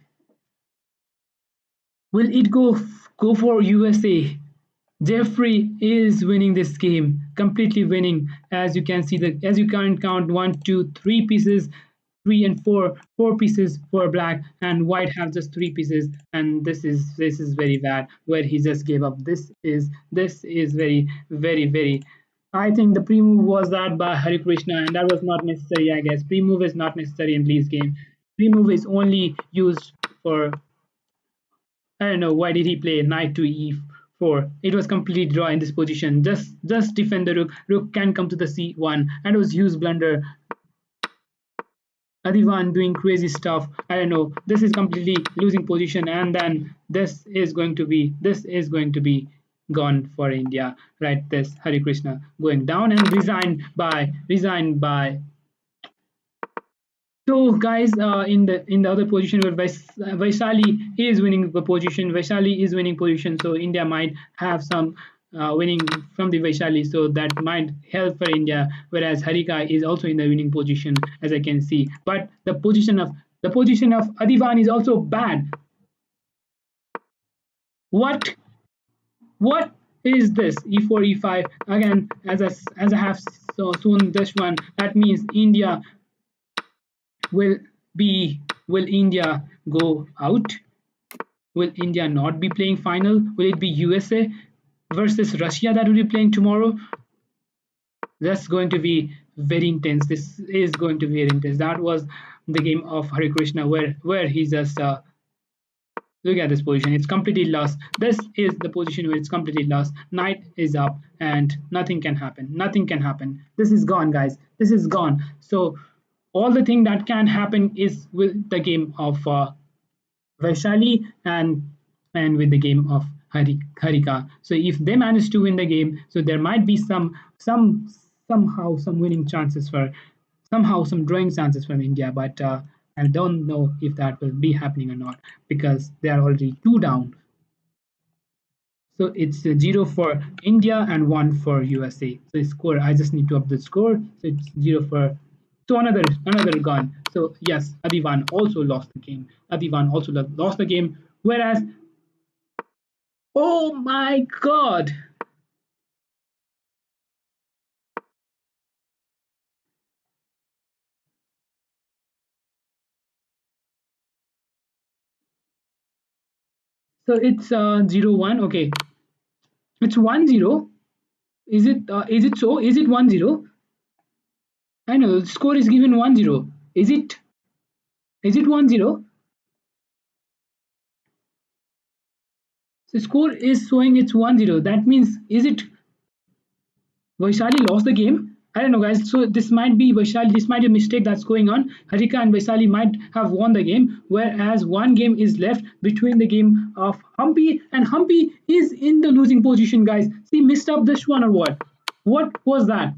Will it go Go for USA. Jeffrey is winning this game, completely winning. As you can see, as you can count one, two, three pieces, three and four, four pieces for black, and white have just three pieces. And this is very bad. Where he just gave up. This is very. I think the pre-move was that by Hari Krishna, and that was not necessary. I guess pre-move is not necessary in Lee's game. Pre-move is only used for I don't know why did he play knight to e4. It was completely draw in this position. Just defend the rook. Rook can come to the c1, and it was huge blunder. Adivan doing crazy stuff. I don't know. This is completely losing position, and then this is going to be gone for India. Right, this Hari Krishna going down and resigned by so, guys, in the other position where Vaishali is winning the position, Vaishali is winning position. So India might have some winning from the Vaishali, so that might help for India. Whereas Harika is also in the winning position, as I can see. But the position of Adivan is also bad. What what is this? E4, E5 again. As I have shown this one, that means India will be will India go out? Will India not be playing final? Will it be USA versus Russia that will be playing tomorrow? That's going to be very intense. This is going to be very intense. That was the game of Hare Krishna where he just look at this position. It's completely lost. This is the position where it's completely lost. Knight is up and nothing can happen. Nothing can happen. This is gone, guys. This is gone. So all the thing that can happen is with the game of Vaishali and with the game of Harika. So if they manage to win the game, so there might be somehow some winning chances for somehow some drawing chances from India, but I don't know if that will be happening or not because they are already two down. So it's 0 for India and 1 for USA. So the score, I just need to up the score. So it's 0 for so another gun. So yes, Adivan also lost the game. Adivan also lost the game. Whereas, oh my god, so it's 0-1. Okay, it's 1-0. Is it so? Is it 1-0? I know the score is given 1-0. Is it 1-0? The score is showing it's 1-0. That means is it Vaishali lost the game? I don't know, guys. So this might be Vaishali. This might be a mistake that's going on. Harika and Vaishali might have won the game, whereas one game is left between the game of Humpy, and Humpy is in the losing position, guys. See, missed up this one or what? What was that?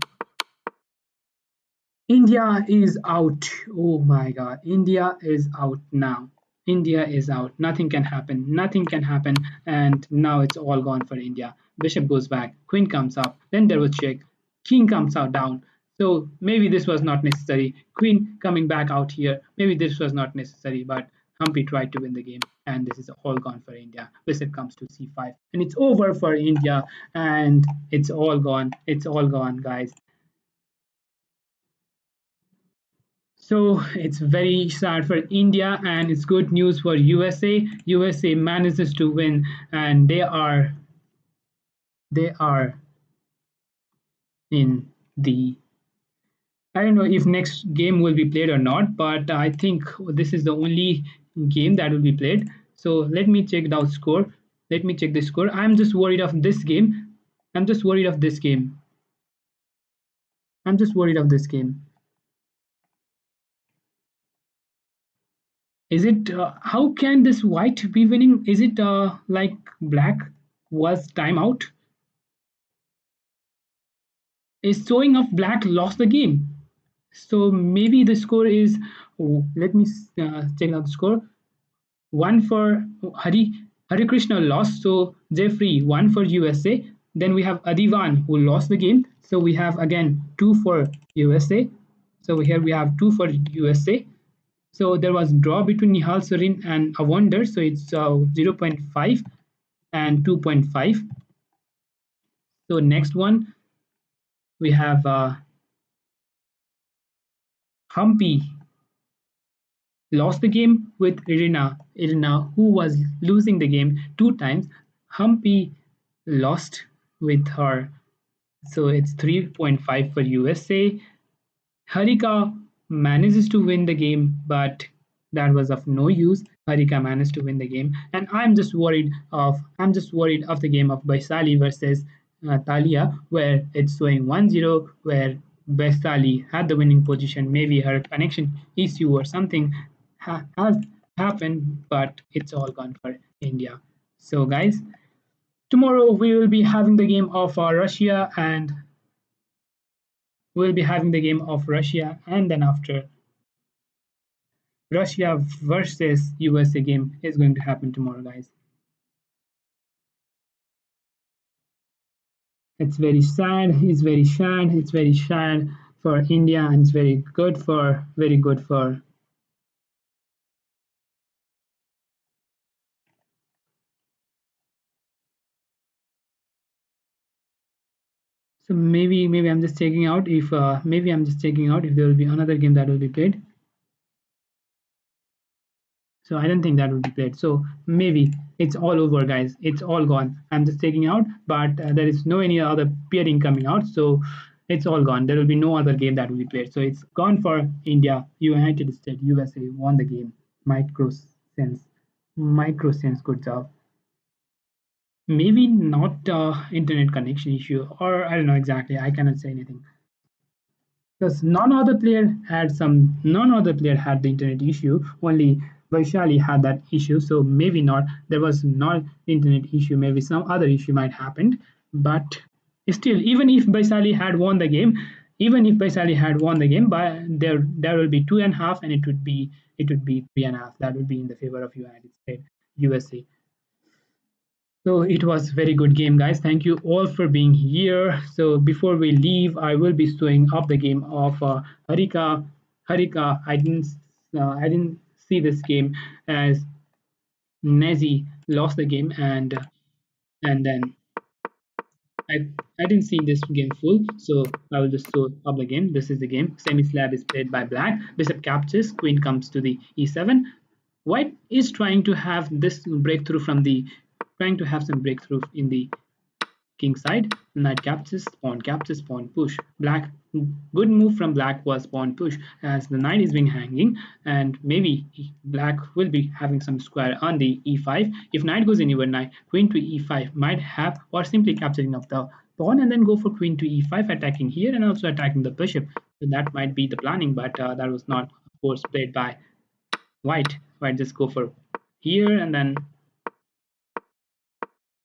India is out. Oh my god. India is out now. India is out. Nothing can happen. Nothing can happen. And now it's all gone for India. Bishop goes back. Queen comes up. Then there was check. King comes out down. So maybe this was not necessary. Queen coming back out here. Maybe this was not necessary. But Humpy tried to win the game. And this is all gone for India. Bishop comes to c5. And it's over for India. And it's all gone. It's all gone, guys. So it's very sad for India and it's good news for USA. USA manages to win and they are in the I don't know if next game will be played or not, but I think this is the only game that will be played. So let me check the score. Let me check the score. I'm just worried of this game. I'm just worried of this game. I'm just worried of this game. Is it how can this white be winning? Is it like black was timeout? Is showing of black lost the game. So maybe the score is oh, let me check out the score. One for Hari Krishna lost. So Jeffrey one for USA. Then we have Adivan who lost the game. So we have again two for USA. So here we have two for USA. So there was draw between Nihal Surin and Avonder. So it's 0.5. and 2.5. So next one we have Humpy lost the game with Irina, who was losing the game two times. Humpy lost with her, so it's 3.5 for USA. Harika manages to win the game, but that was of no use. Harika managed to win the game, and I'm just worried of the game of Baisali versus Talia, where it's showing 1-0, where Baisali had the winning position. Maybe her connection issue or something has happened, but it's all gone for India. So, guys, tomorrow we will be having the game of Russia and then after Russia versus USA game is going to happen tomorrow, guys. It's very sad. It's very sad. It's very sad for India, and it's very good for. So maybe I'm just checking out if there will be another game that will be played. So I don't think that would be played. So maybe it's all over, guys. It's all gone. I'm just taking out, but there is no any other pairing coming out. So it's all gone. There will be no other game that will be played. So it's gone for India. United States, USA won the game. Micro sense. Micro sense. Good job. Maybe not internet connection issue, or I don't know exactly. I cannot say anything. Because none other player had the internet issue, only Vaishali had that issue. So maybe not, there was not internet issue, maybe some other issue might happen. But still, even if Vaishali had won the game, but there will be 2.5, and it would be 3.5. That would be in the favor of United States, USA. So it was very good game, guys. Thank you all for being here. So before we leave, I will be showing up the game of Harika. Harika, I didn't see this game as Nazi lost the game, and then I I didn't see this game full. So I will just show up the game. This is the game. Semi slab is played by Black. Bishop captures. Queen comes to the e7. White is trying to have some breakthrough in the king side. Knight captures, pawn push. Black, good move from black was pawn push, as the knight is being hanging, and maybe black will be having some square on the e5. If knight goes anywhere, knight queen to e5 might have, or simply capturing of the pawn and then go for queen to e5, attacking here and also attacking the bishop. So that might be the planning, but that was not, of course, played by white. White just go for here, and then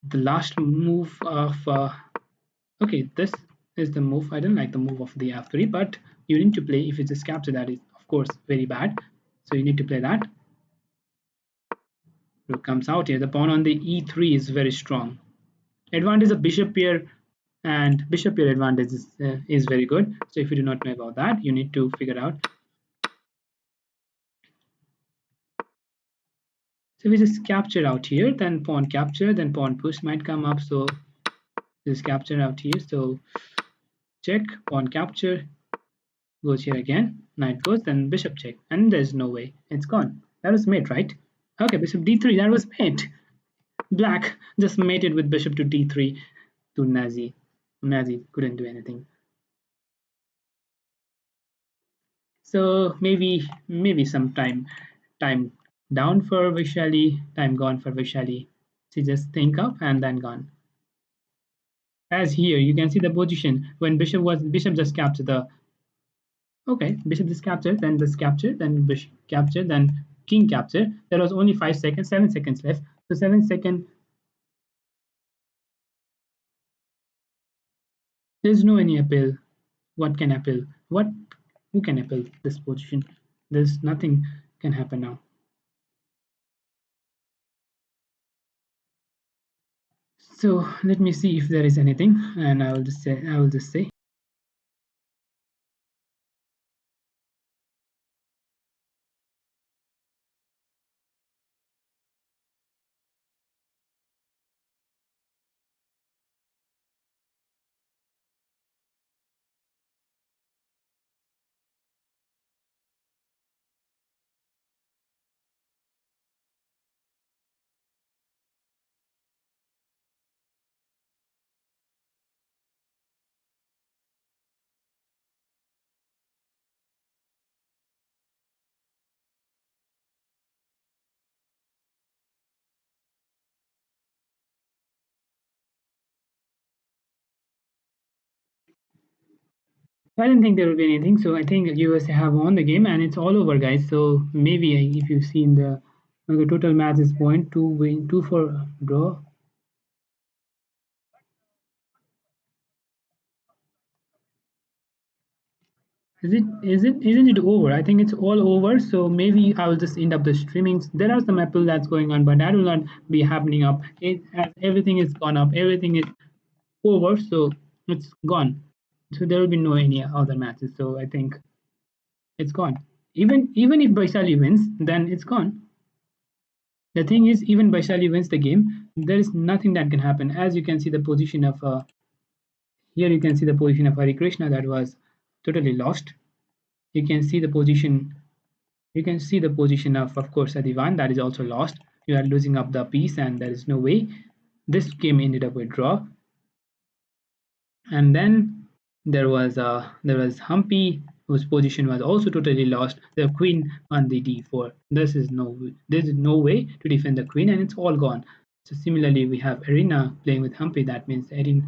the last move of okay, this is the move. I don't like the move of the f3, but you need to play. If you just capture, that is of course very bad. So you need to play that. Rook comes out here. The pawn on the e3 is very strong. Advantage of bishop here, and bishop here advantage is very good. So if you do not know about that, you need to figure out. So we just capture out here, then pawn capture, then pawn push might come up. So just capture out here. So check, pawn capture, goes here again, knight goes, then bishop check, and there's no way, it's gone. That was mate, right? Okay, bishop d3, that was mate. Black just mated with bishop to d3 to Nazi. Nazi couldn't do anything. So maybe some time down for Vishali, time gone for Vishali. She just think up and then gone. As here you can see the position when bishop just captured the. Okay, bishop is captured, then this captured, then bishop captured, then king captured. There was only 5 seconds, 7 seconds left. So 7 seconds, there's no any appeal. What can appeal? Who can appeal this position? There's nothing can happen now. So let me see if there is anything, and I will just say I don't think there will be anything. So I think USA have won the game and it's all over, guys. So maybe if you've seen the total match is point two win, two for draw. Isn't it over? I think it's all over. So maybe I will just end up the streamings. There are some Apple that's going on, but that will not be happening up. It as everything is gone up, everything is over, so it's gone. So there will be no any other matches. So I think it's gone. Even if Baisali wins, then it's gone. The thing is, even Baisali wins the game, there is nothing that can happen. As you can see, the position of here you can see the position of Hari Krishna that was totally lost. You can see the position. You can see the position of course, Adivan that is also lost. You are losing up the piece, and there is no way. This game ended up with draw. And then there was Humpy whose position was also totally lost. The queen on the d4. This is no way to defend the queen, and it's all gone. So similarly, we have Irina playing with Humpy. That means Irina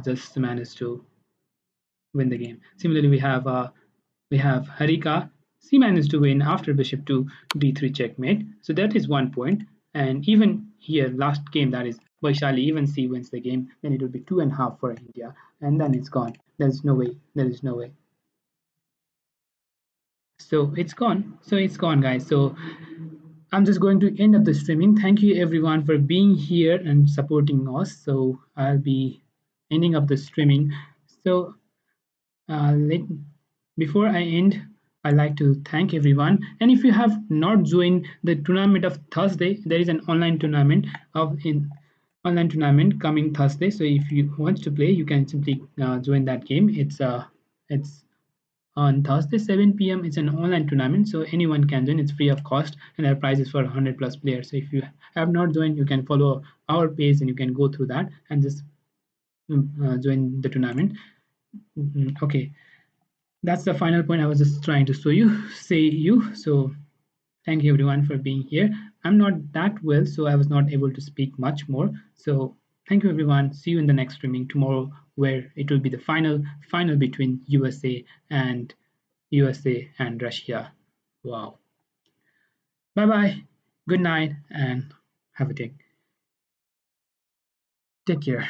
just managed to win the game. Similarly, we have Harika. She managed to win after bishop to d3 checkmate. So that is 1 point. And even here, last game, that is Vaishali, even she wins the game, then it will be 2.5 for India. And then it's gone. There's no way. There is no way. So it's gone. So it's gone, guys. So I'm just going to end up the streaming. Thank you everyone for being here and supporting us. So I'll be ending up the streaming. So let, before I end, I'd like to thank everyone. And if you have not joined the tournament of Thursday, there is an online tournament coming Thursday. So if you want to play, you can simply join that game. It's on Thursday 7 p.m. It's an online tournament, so anyone can join. It's free of cost, and our prize is for 100 plus players. So if you have not joined, you can follow our page and you can go through that and just join the tournament. Okay, that's the final point I was just trying to say you. So thank you everyone for being here. I'm not that well, so I was not able to speak much more. So thank you everyone. See you in the next streaming tomorrow, where it will be the final between USA and Russia. Wow. Bye bye. Good night and have a take care.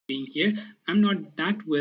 Being here, I'm not that well.